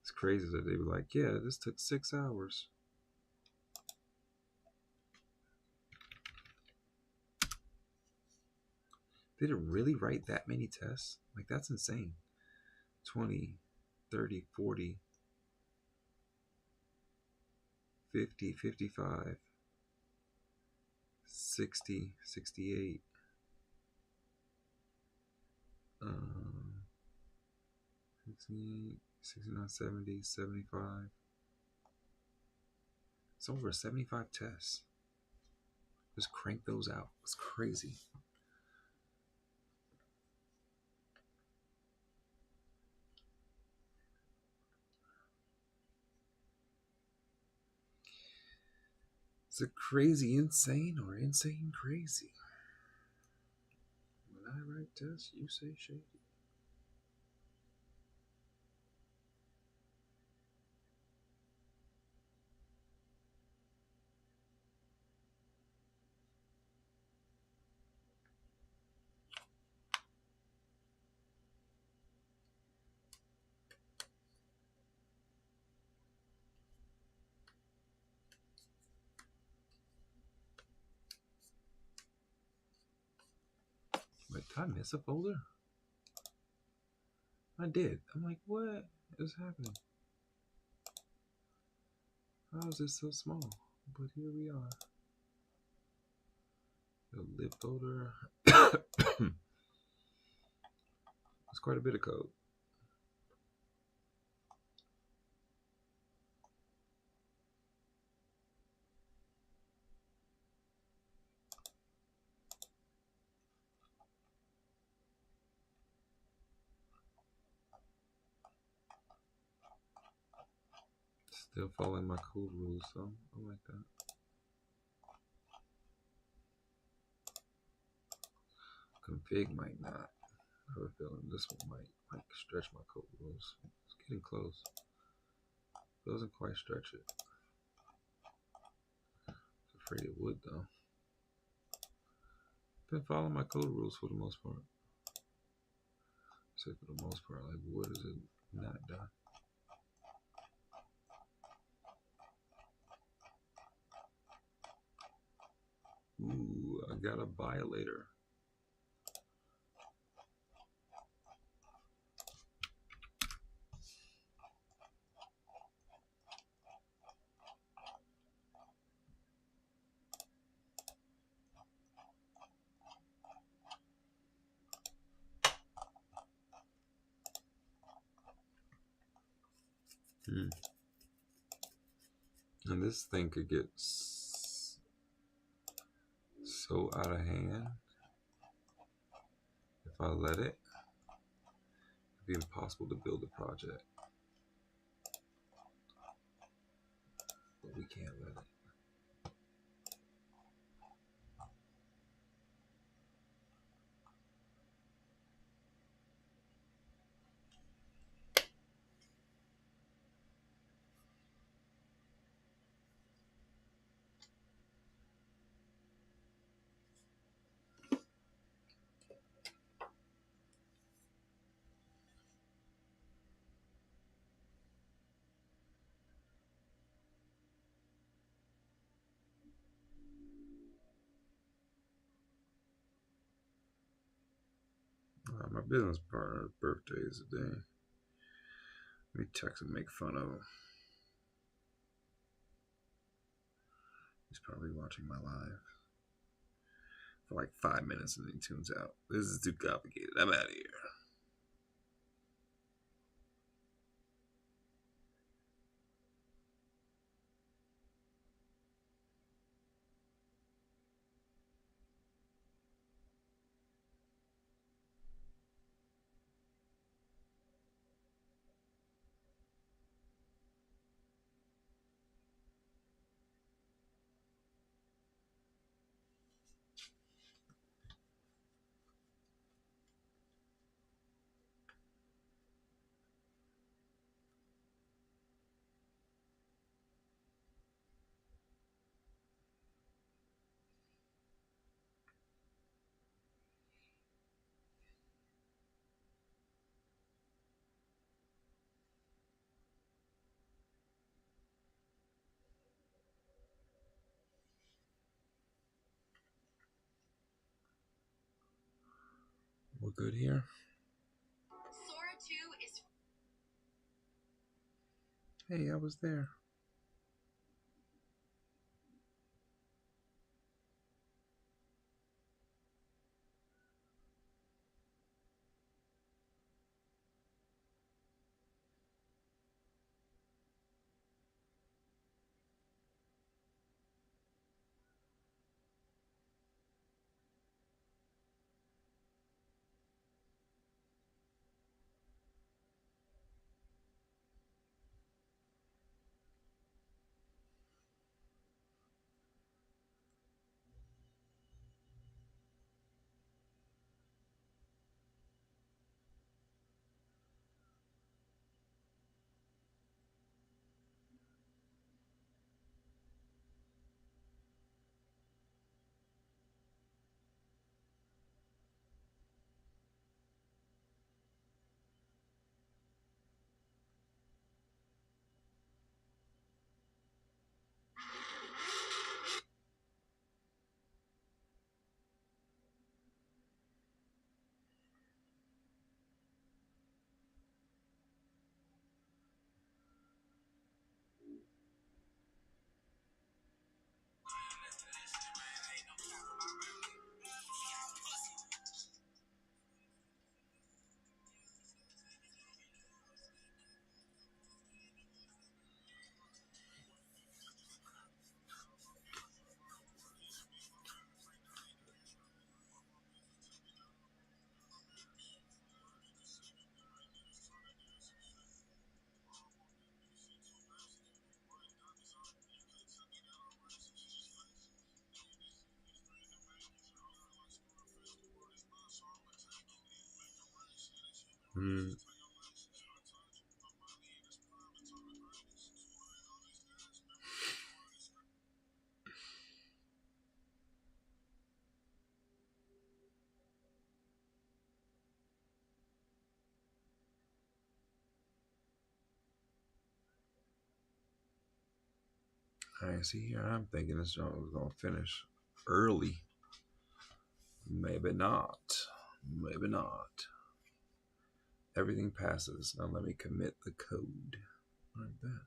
It's crazy that they were like, yeah, this took 6 hours. Did it really write that many tests? Like, that's insane. 20, 30, 40, 50, 55, 60, 68, 68, 69, 70, 75. It's over 75 tests. Just crank those out. It's crazy. Is it crazy insane or insane crazy? When I write tests, you say shady. Wait, did I miss a folder? I did. I'm like, what is happening? How is this so small? But here we are. The lib folder. It's quite a bit of code. Still following my code rules, so I like that. Config might not. I have a feeling this one might stretch my code rules. It's getting close. Doesn't quite stretch it. Afraid it would though. Been following my code rules for the most part. Say for the most part, like what is it not done? Ooh, I got a violator. And this thing could get so out of hand if I let it. It'd be impossible to build a project. But we can't let it. My business partner's birthday is today. Let me text and make fun of him. He's probably watching my live for like 5 minutes and then he tunes out. This is too complicated. I'm out of here. We're good here. Hey, I was there. I see here. I'm thinking this job was gonna finish early. Maybe not. Maybe not. Everything passes. Now let me commit the code. Like that.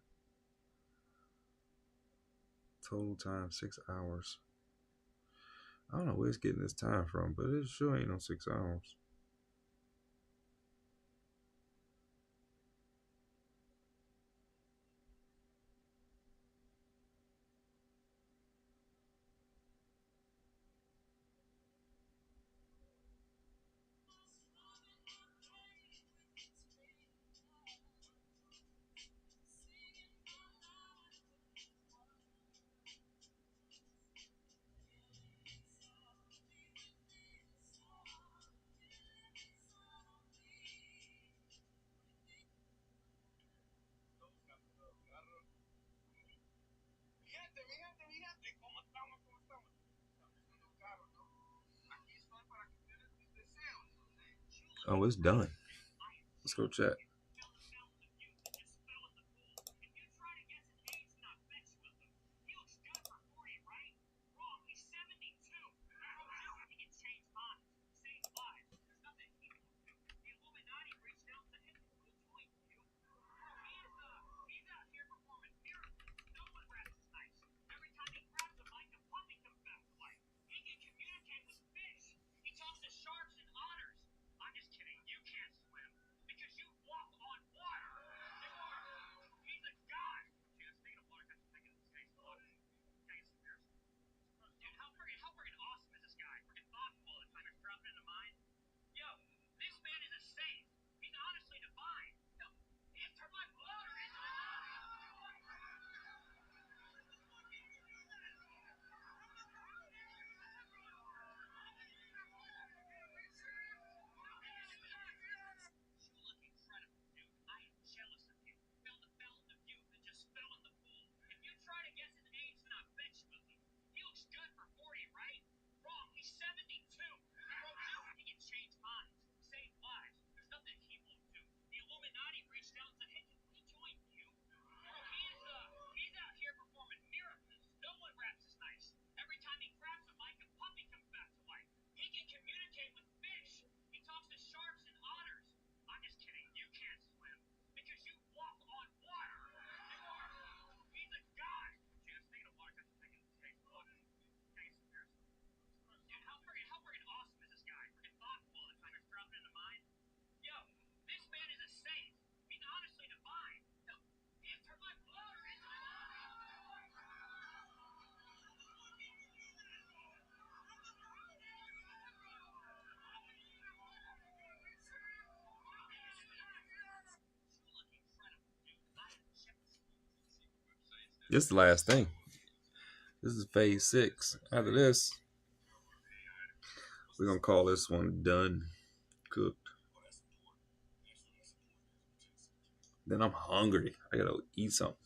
Total time 6 hours. I don't know where it's getting this time from, but it sure ain't no 6 hours. Oh, it's done. Let's go check. This is the last thing. This is phase 6. After this, we're gonna call this one done, cooked. Then I'm hungry. I gotta eat something.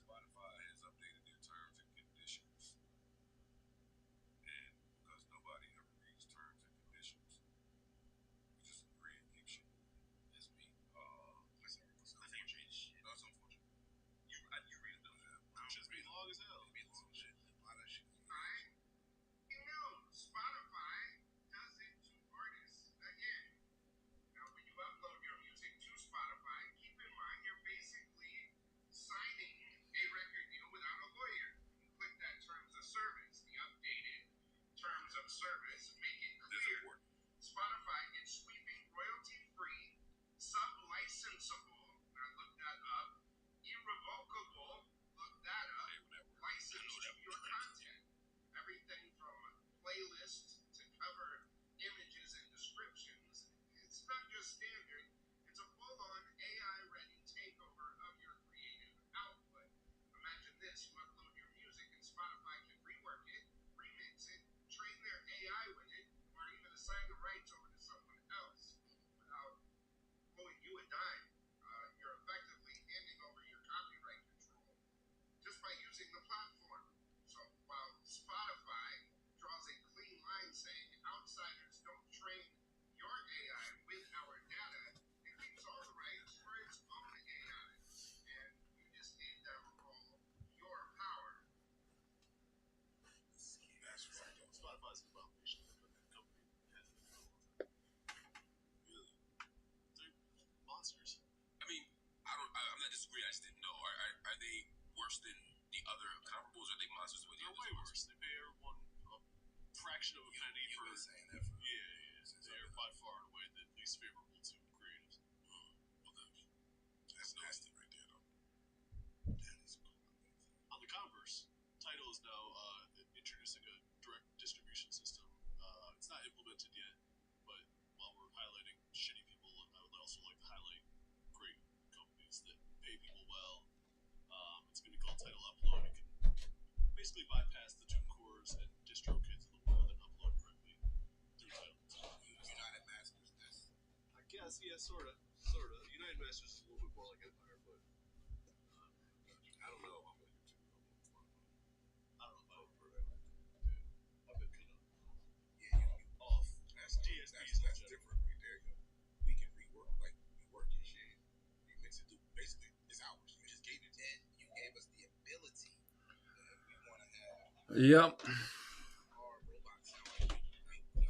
Yep.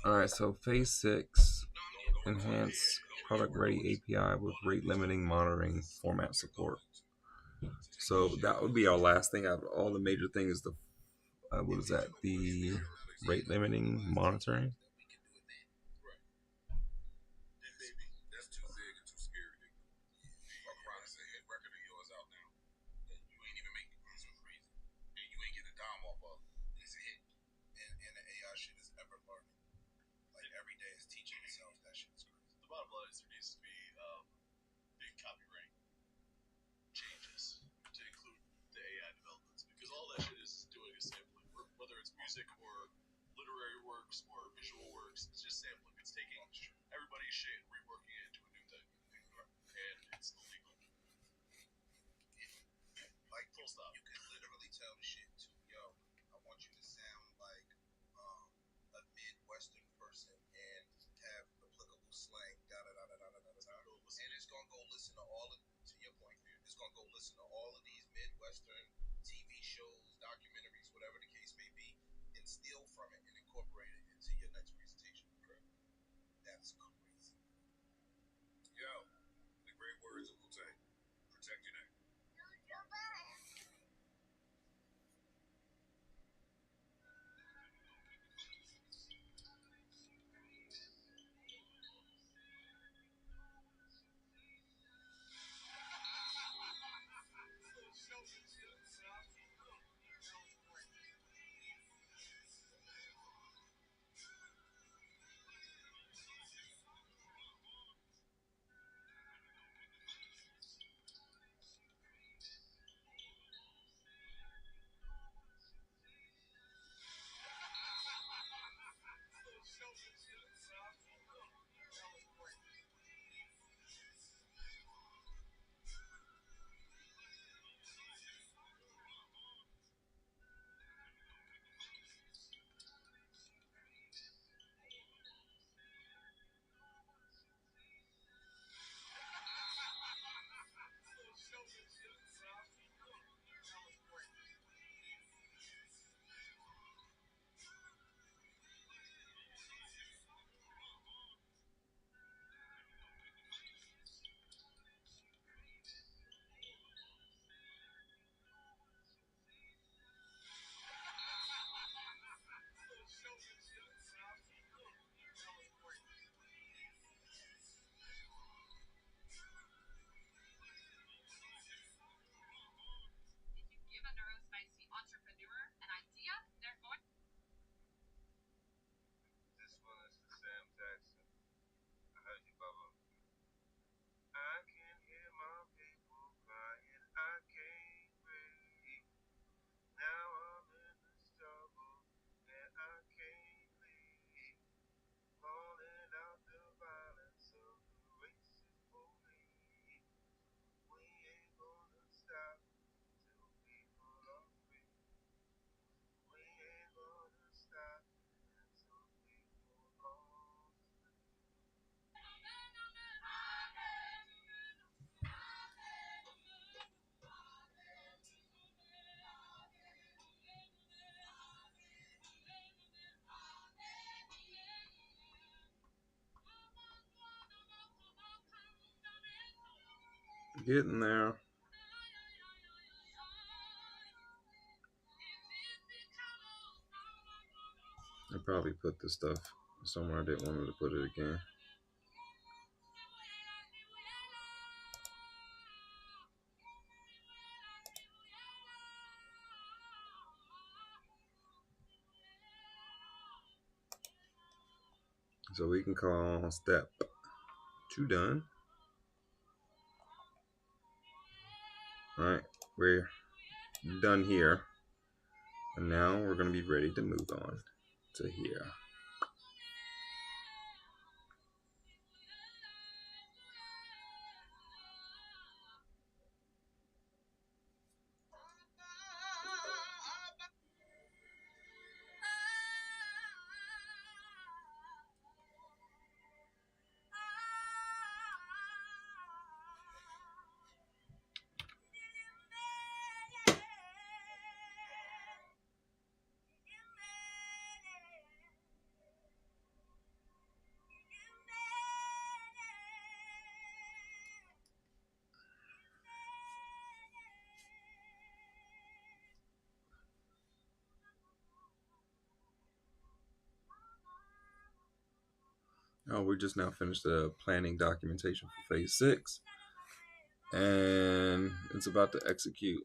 All right. So phase 6, enhance product ready API with rate limiting monitoring format support. So that would be our last thing. Out of all the major things, the what is that? The rate limiting monitoring. Getting there. I probably put this stuff somewhere I didn't want me to put it again. So we can call step 2 done. All right, we're done here. And now we're going to be ready to move on to here. Oh, we just now finished the planning documentation for phase 6. And it's about to execute.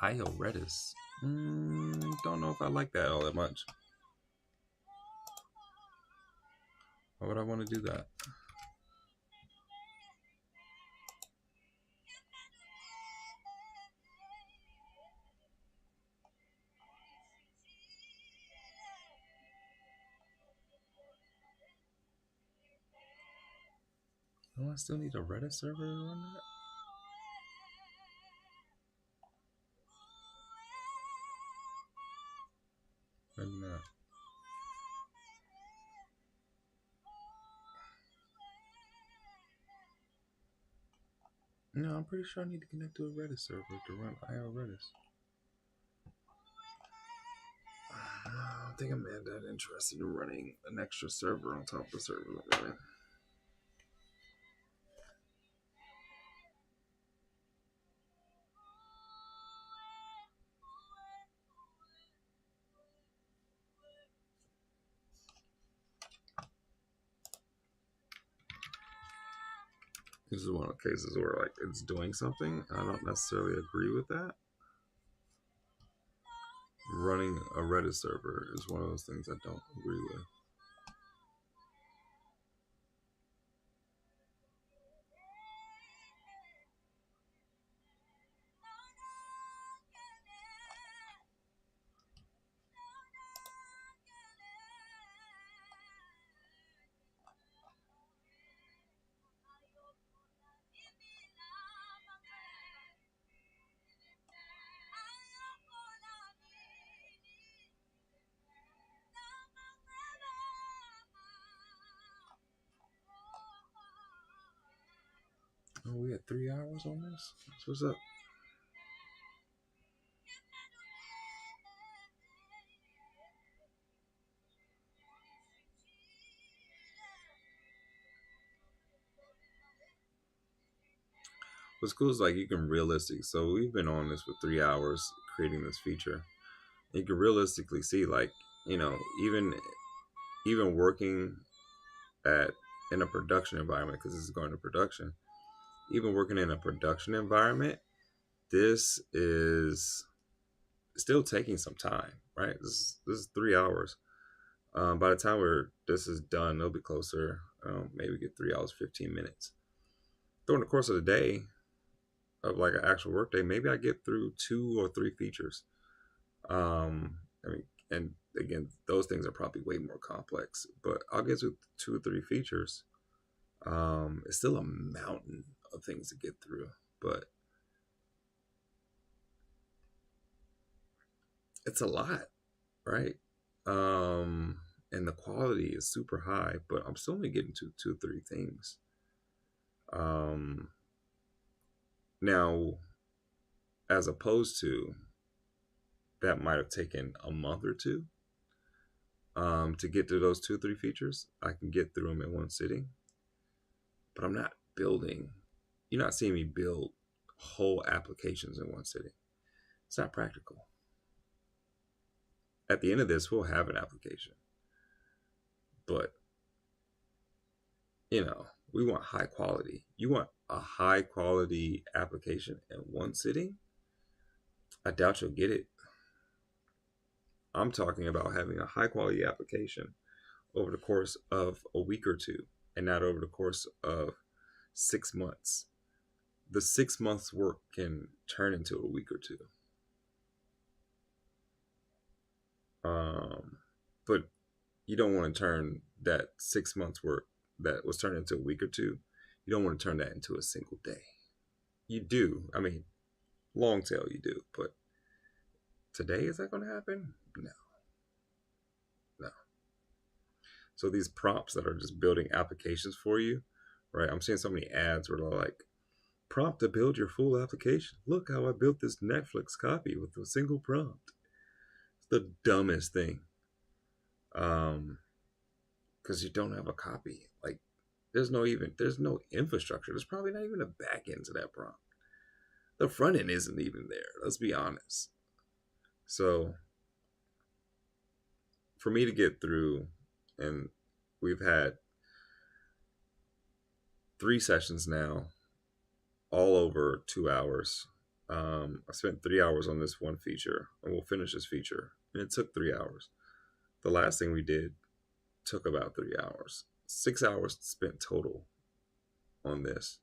IO Redis. Don't know if I like that all that much. Why would I want to do that? Oh, I still need a Redis server to run that? Maybe not. No, I'm pretty sure I need to connect to a Redis server to run IO Redis. I don't think I'm that interested in running an extra server on top of the server I'm running. This is one of the cases where like it's doing something. I don't necessarily agree with that. Running a Redis server is one of those things I don't agree with. Oh, we had 3 hours on this? What's up? What's cool is like you can realistic. So we've been on this for 3 hours creating this feature. You can realistically see like, even working at in a production environment, because this is going to production, even working in a production environment, this is still taking some time, right? This is 3 hours. By the time this is done, it'll be closer. Maybe get 3 hours 15 minutes during the course of the day of like an actual work day. Maybe I get through 2 or 3 features. I mean, and again, those things are probably way more complex, but I'll get to 2 or 3 features. It's still a mountain of things to get through, but it's a lot, right? And the quality is super high, but I'm still only getting to 2 or 3 things. Now, as opposed to that might have taken a month or two to get through those 2 or 3 features. I can get through them in one sitting, but I'm not building. You're not seeing me build whole applications in one sitting. It's not practical. At the end of this, we'll have an application, but we want high quality. You want a high quality application in one sitting? I doubt you'll get it. I'm talking about having a high quality application over the course of a week or two, and not over the course of 6 months. The 6 months work can turn into a week or two. But you don't want to turn that 6 months work that was turned into a week or two. You don't want to turn that into a single day. You do. I mean, long tail you do, but today, is that going to happen? No. So these prompts that are just building applications for you, right? I'm seeing so many ads where they're like, prompt to build your full application. Look how I built this Netflix copy with a single prompt. It's the dumbest thing. Because you don't have a copy. Like, there's no infrastructure. There's probably not even a back end to that prompt. The front end isn't even there. Let's be honest. So for me to get through, and we've had 3 sessions now, all over 2 hours. I spent 3 hours on this one feature, and we'll finish this feature, and it took 3 hours. The last thing we did took about 3 hours. 6 hours spent total on this.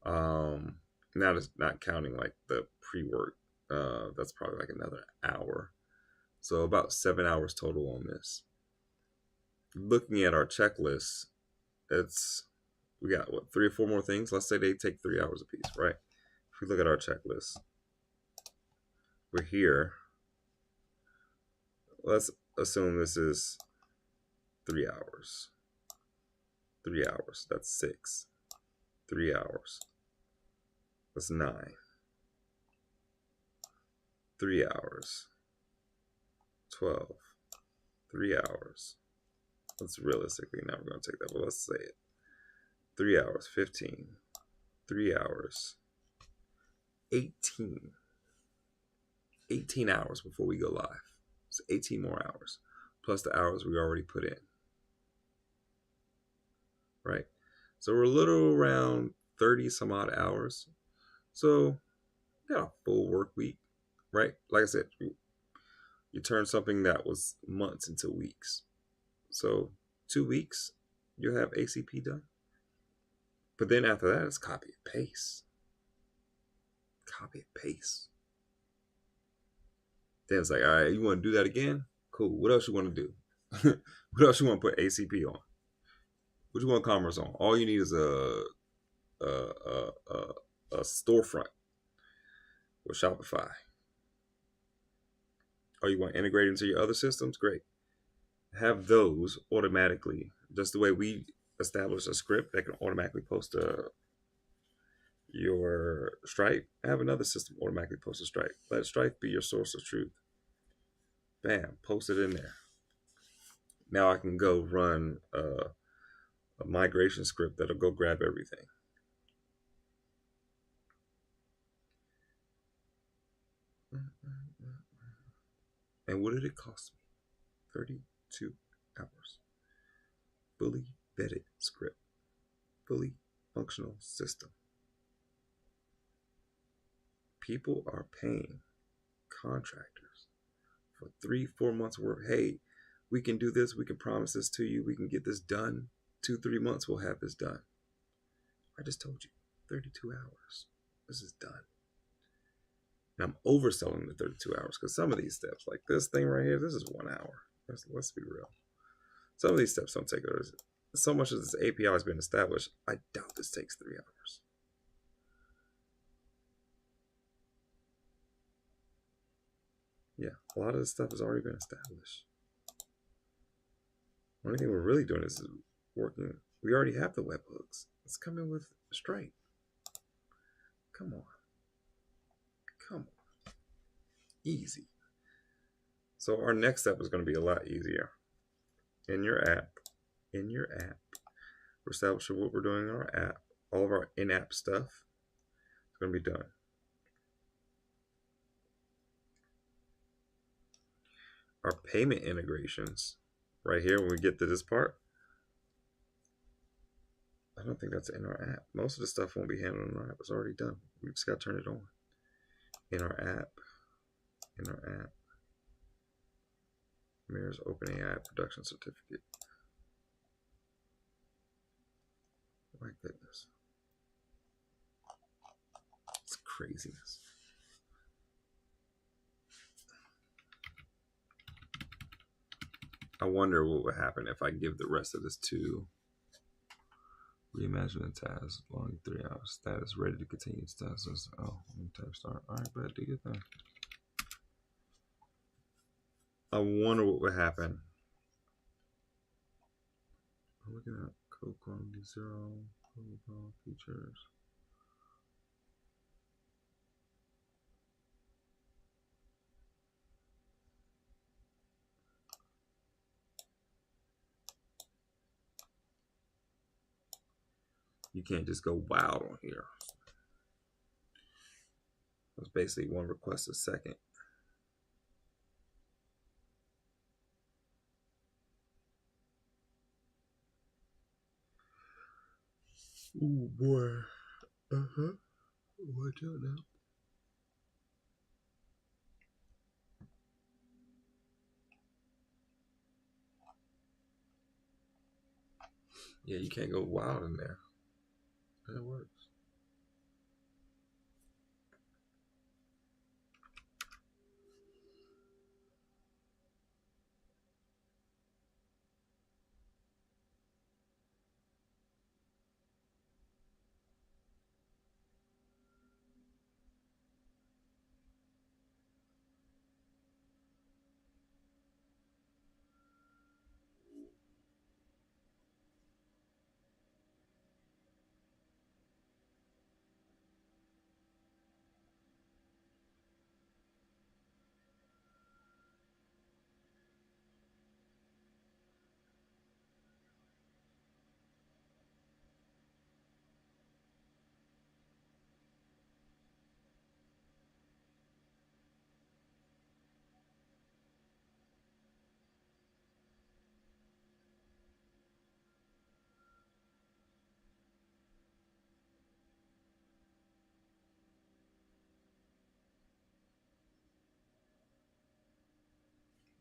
Not counting like the pre-work. That's probably like another hour. So about 7 hours total on this. Looking at our checklist, we got what, 3 or 4 more things. Let's say they take 3 hours a piece, right? If we look at our checklist, we're here. Let's assume this is 3 hours. 3 hours. That's 6. 3 hours. That's 9. 3 hours. 12. 3 hours. That's realistically never going to take that, but let's say it. 3 hours. 15. 3 hours. 18. 18 hours before we go live. So 18 more hours, plus the hours we already put in. Right? So we're a little around 30 some odd hours. So we got a full work week, right? Like I said, you turn something that was months into weeks. So 2 weeks, you'll have ACP done. But then after that, it's copy and paste. Copy and paste. Then it's like, all right, you want to do that again? Cool. What else you want to do? What else you want to put ACP on? What you want commerce on? All you need is a storefront with Shopify. Or you want to integrate into your other systems? Great. Have those automatically, just the way we establish a script that can automatically post your Stripe. Have another system automatically post a Stripe. Let Stripe be your source of truth. Bam, post it in there. Now I can go run a migration script that'll go grab everything. And what did it cost me? 32 hours. Fully vetted script. Fully functional system. People are paying contractors for 3-4 months work. Hey, we can do this. We can promise this to you. We can get this done. 2-3 months we'll have this done. I just told you, 32 hours. This is done. And I'm overselling the 32 hours because some of these steps, like this thing right here, this is 1 hour. Let's be real. Some of these steps don't take hours. So much as this API has been established, I doubt this takes 3 hours. Yeah, a lot of this stuff has already been established. The only thing we're really doing is working. We already have the webhooks. Let's come in with Stripe. Come on. Come on. Easy. So our next step is going to be a lot easier. In your app, we're establishing what we're doing in our app. All of our in-app stuff is going to be done. Our payment integrations, right here, when we get to this part, I don't think that's in our app. Most of the stuff won't be handled in our app. It's already done. We just got to turn it on. In our app. Mirrors OpenAI production certificate. My goodness. It's craziness. I wonder what would happen if I give the rest of this to reimagine the task. Long 3 hours. Status ready to continue. Status. Oh, let me type start. All right, but do your thing. I wonder what would happen. I'm looking at code quality 0, protocol features. You can't just go wild on here. It's basically one request a second. Oh boy. Watch out now. Yeah, you can't go wild in there. And it works.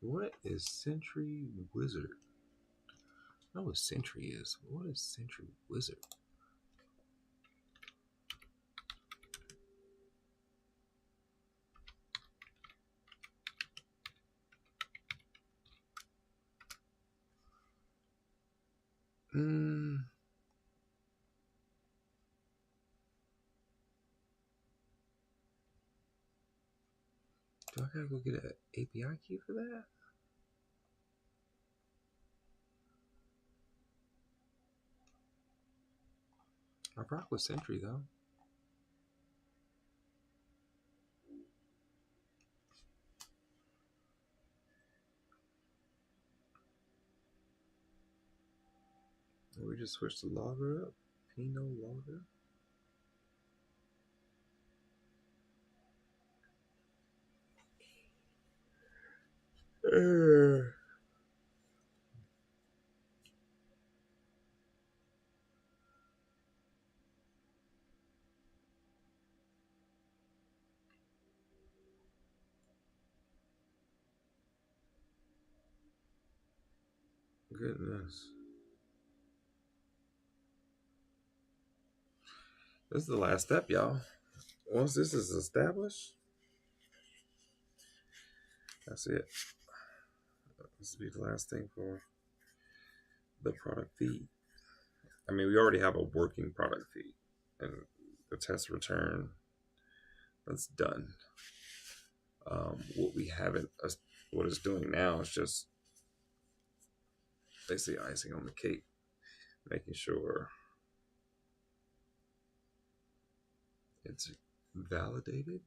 What is Sentry Wizard? I know what Sentry is. What is Sentry Wizard? Mm, do I gotta go get an API key for that? I rock with Sentry though. We just switched the logger up. Pinot logger. Goodness. This is the last step, y'all. Once this is established, that's it. This will be the last thing for the product feed. I mean, we already have a working product feed, and the test return, that's done. What we haven't, what it's doing now is just basically icing on the cake, making sure it's validated.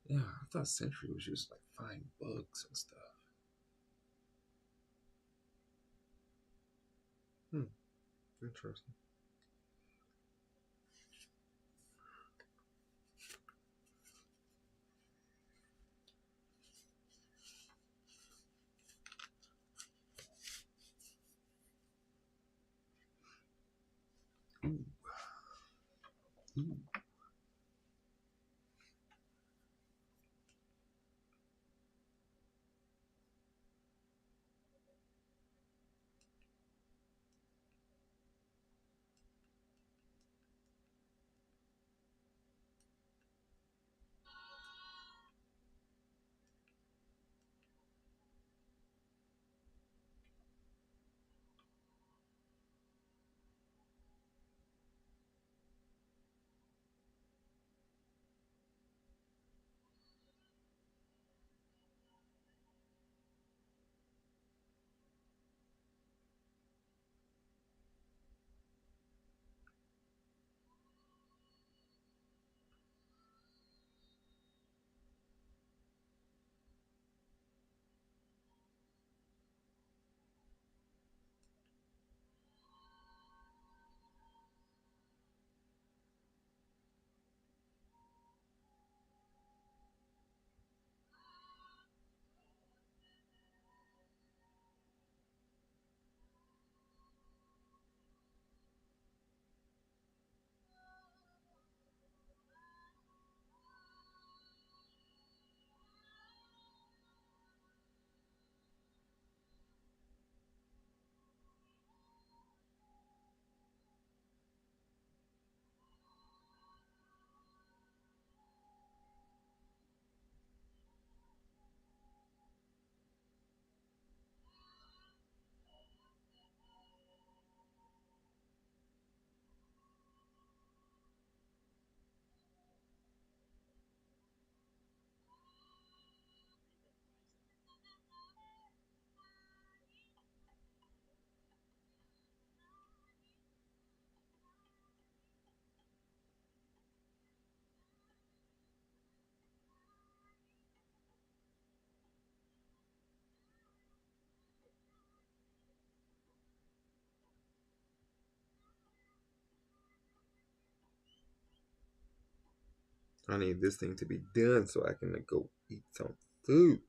Yeah, I thought Sentry was just like find bugs and stuff. Interesting. Ooh. Ooh. I need this thing to be done so I can go eat some food.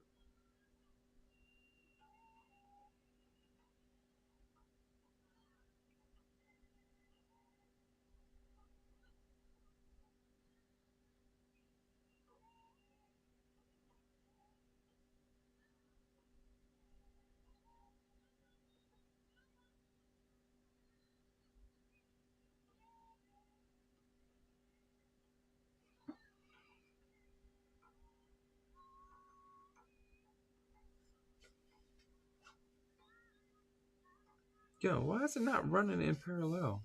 Yo, why is it not running in parallel?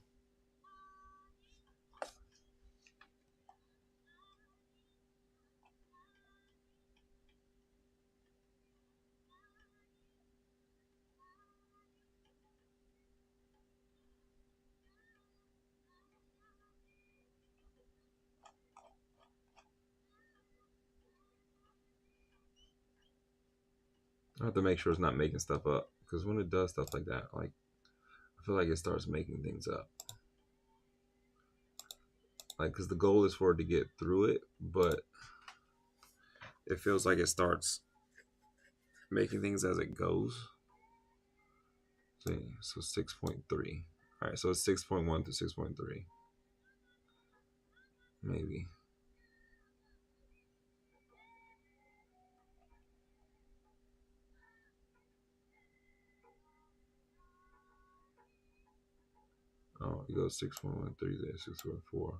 I have to make sure it's not making stuff up, because when it does stuff like that, like, I feel like it starts making things up. Like, because the goal is for it to get through it, but it feels like it starts making things as it goes. So 6.3. All right, so it's 6.1 to 6.3. Maybe. Oh, it goes 6.13 there, 6.4.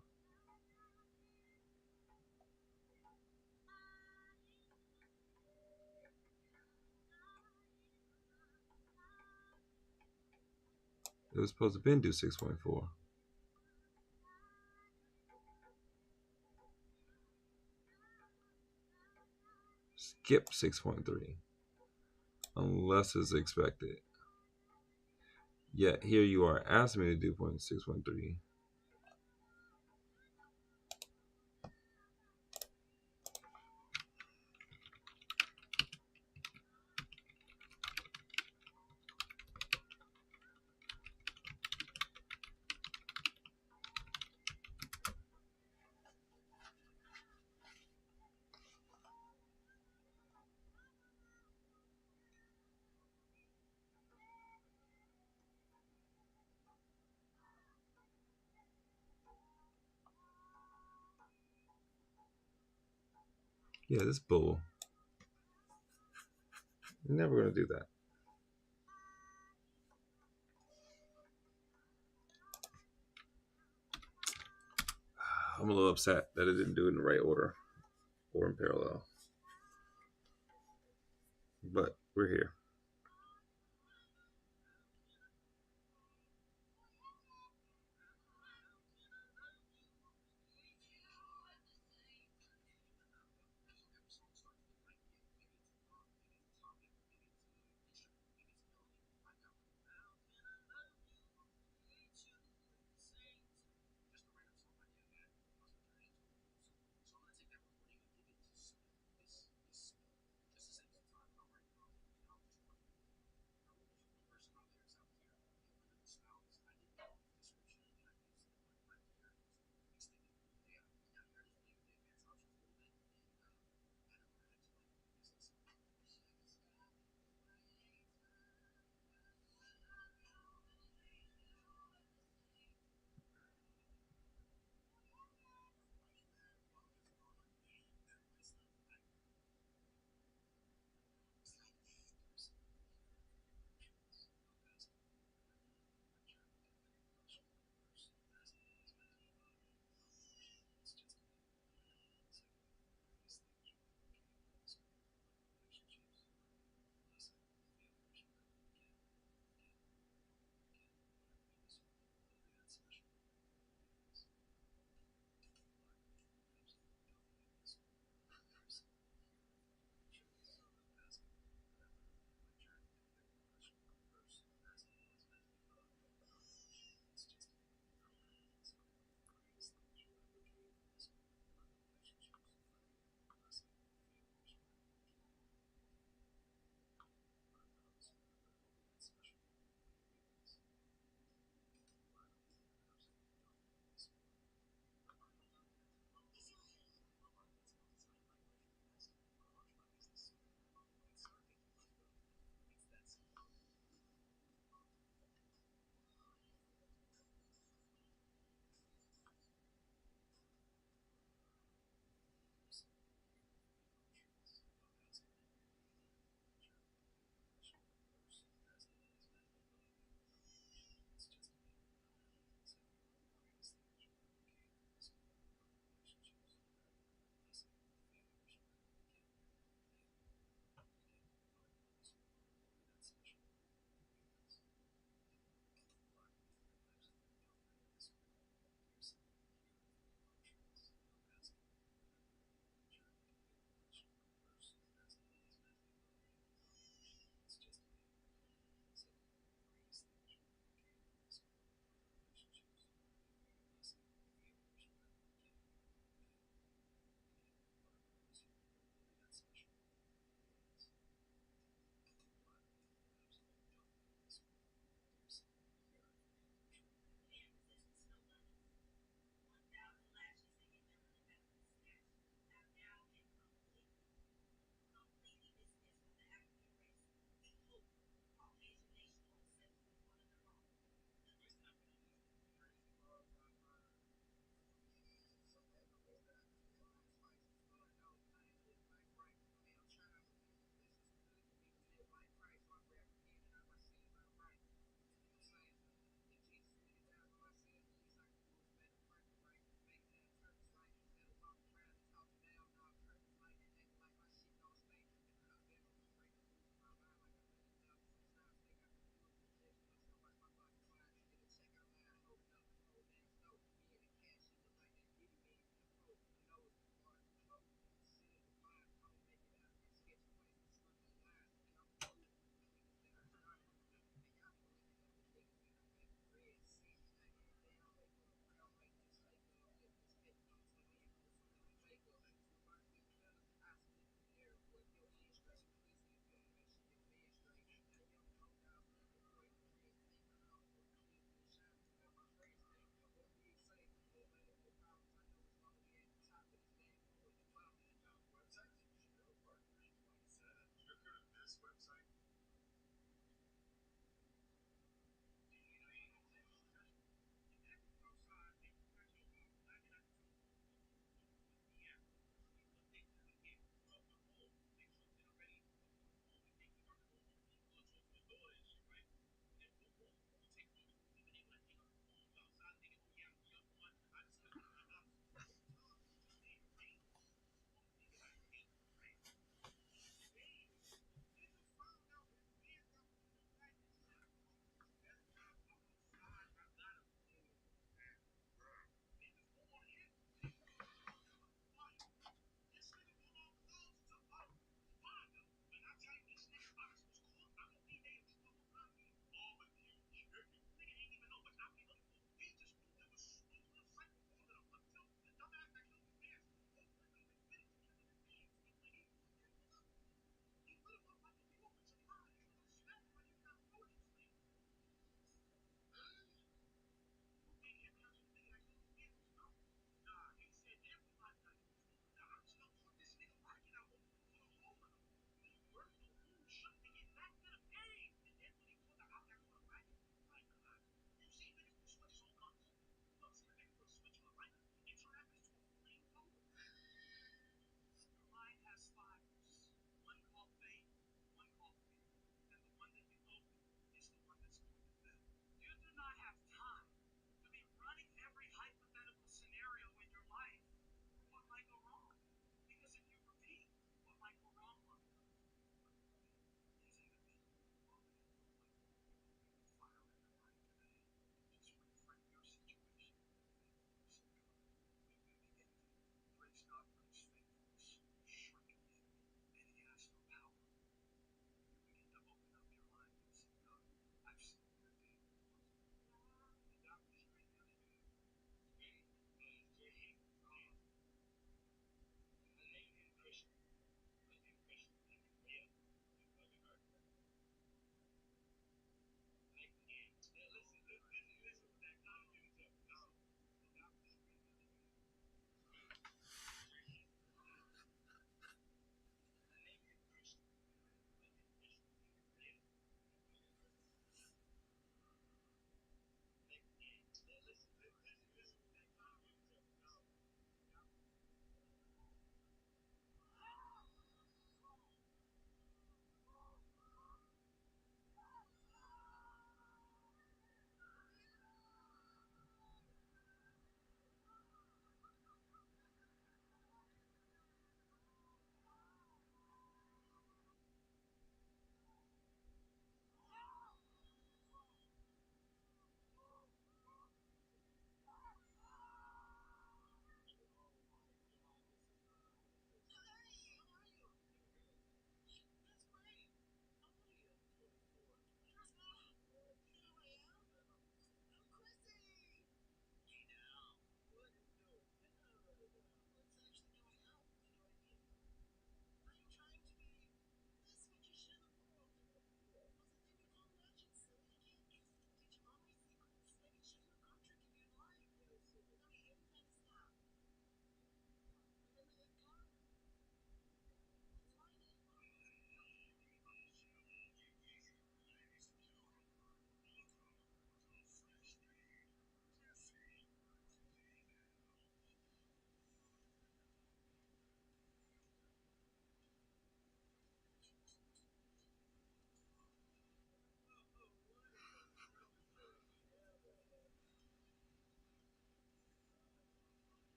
It was supposed to be do 6.4. Skip 6.3 unless it's expected. Yet here you are asking me to do 6.3. Yeah, this bull. You're never gonna do that. I'm a little upset that it didn't do it in the right order or in parallel. But we're here.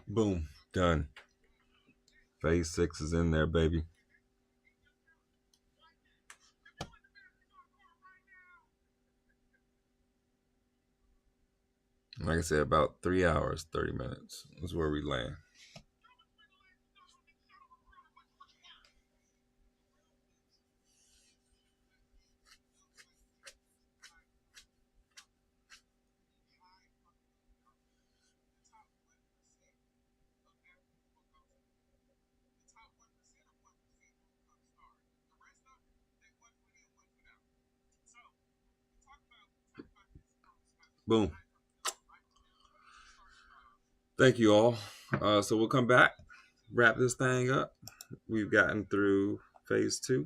Boom. Done. Phase 6 is in there, baby. Like I said, about 3 hours, 30 minutes is where we land. Boom. Thank you all. So we'll come back, wrap this thing up. We've gotten through phase 2,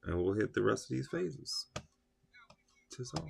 and we'll hit the rest of these phases. Tis all.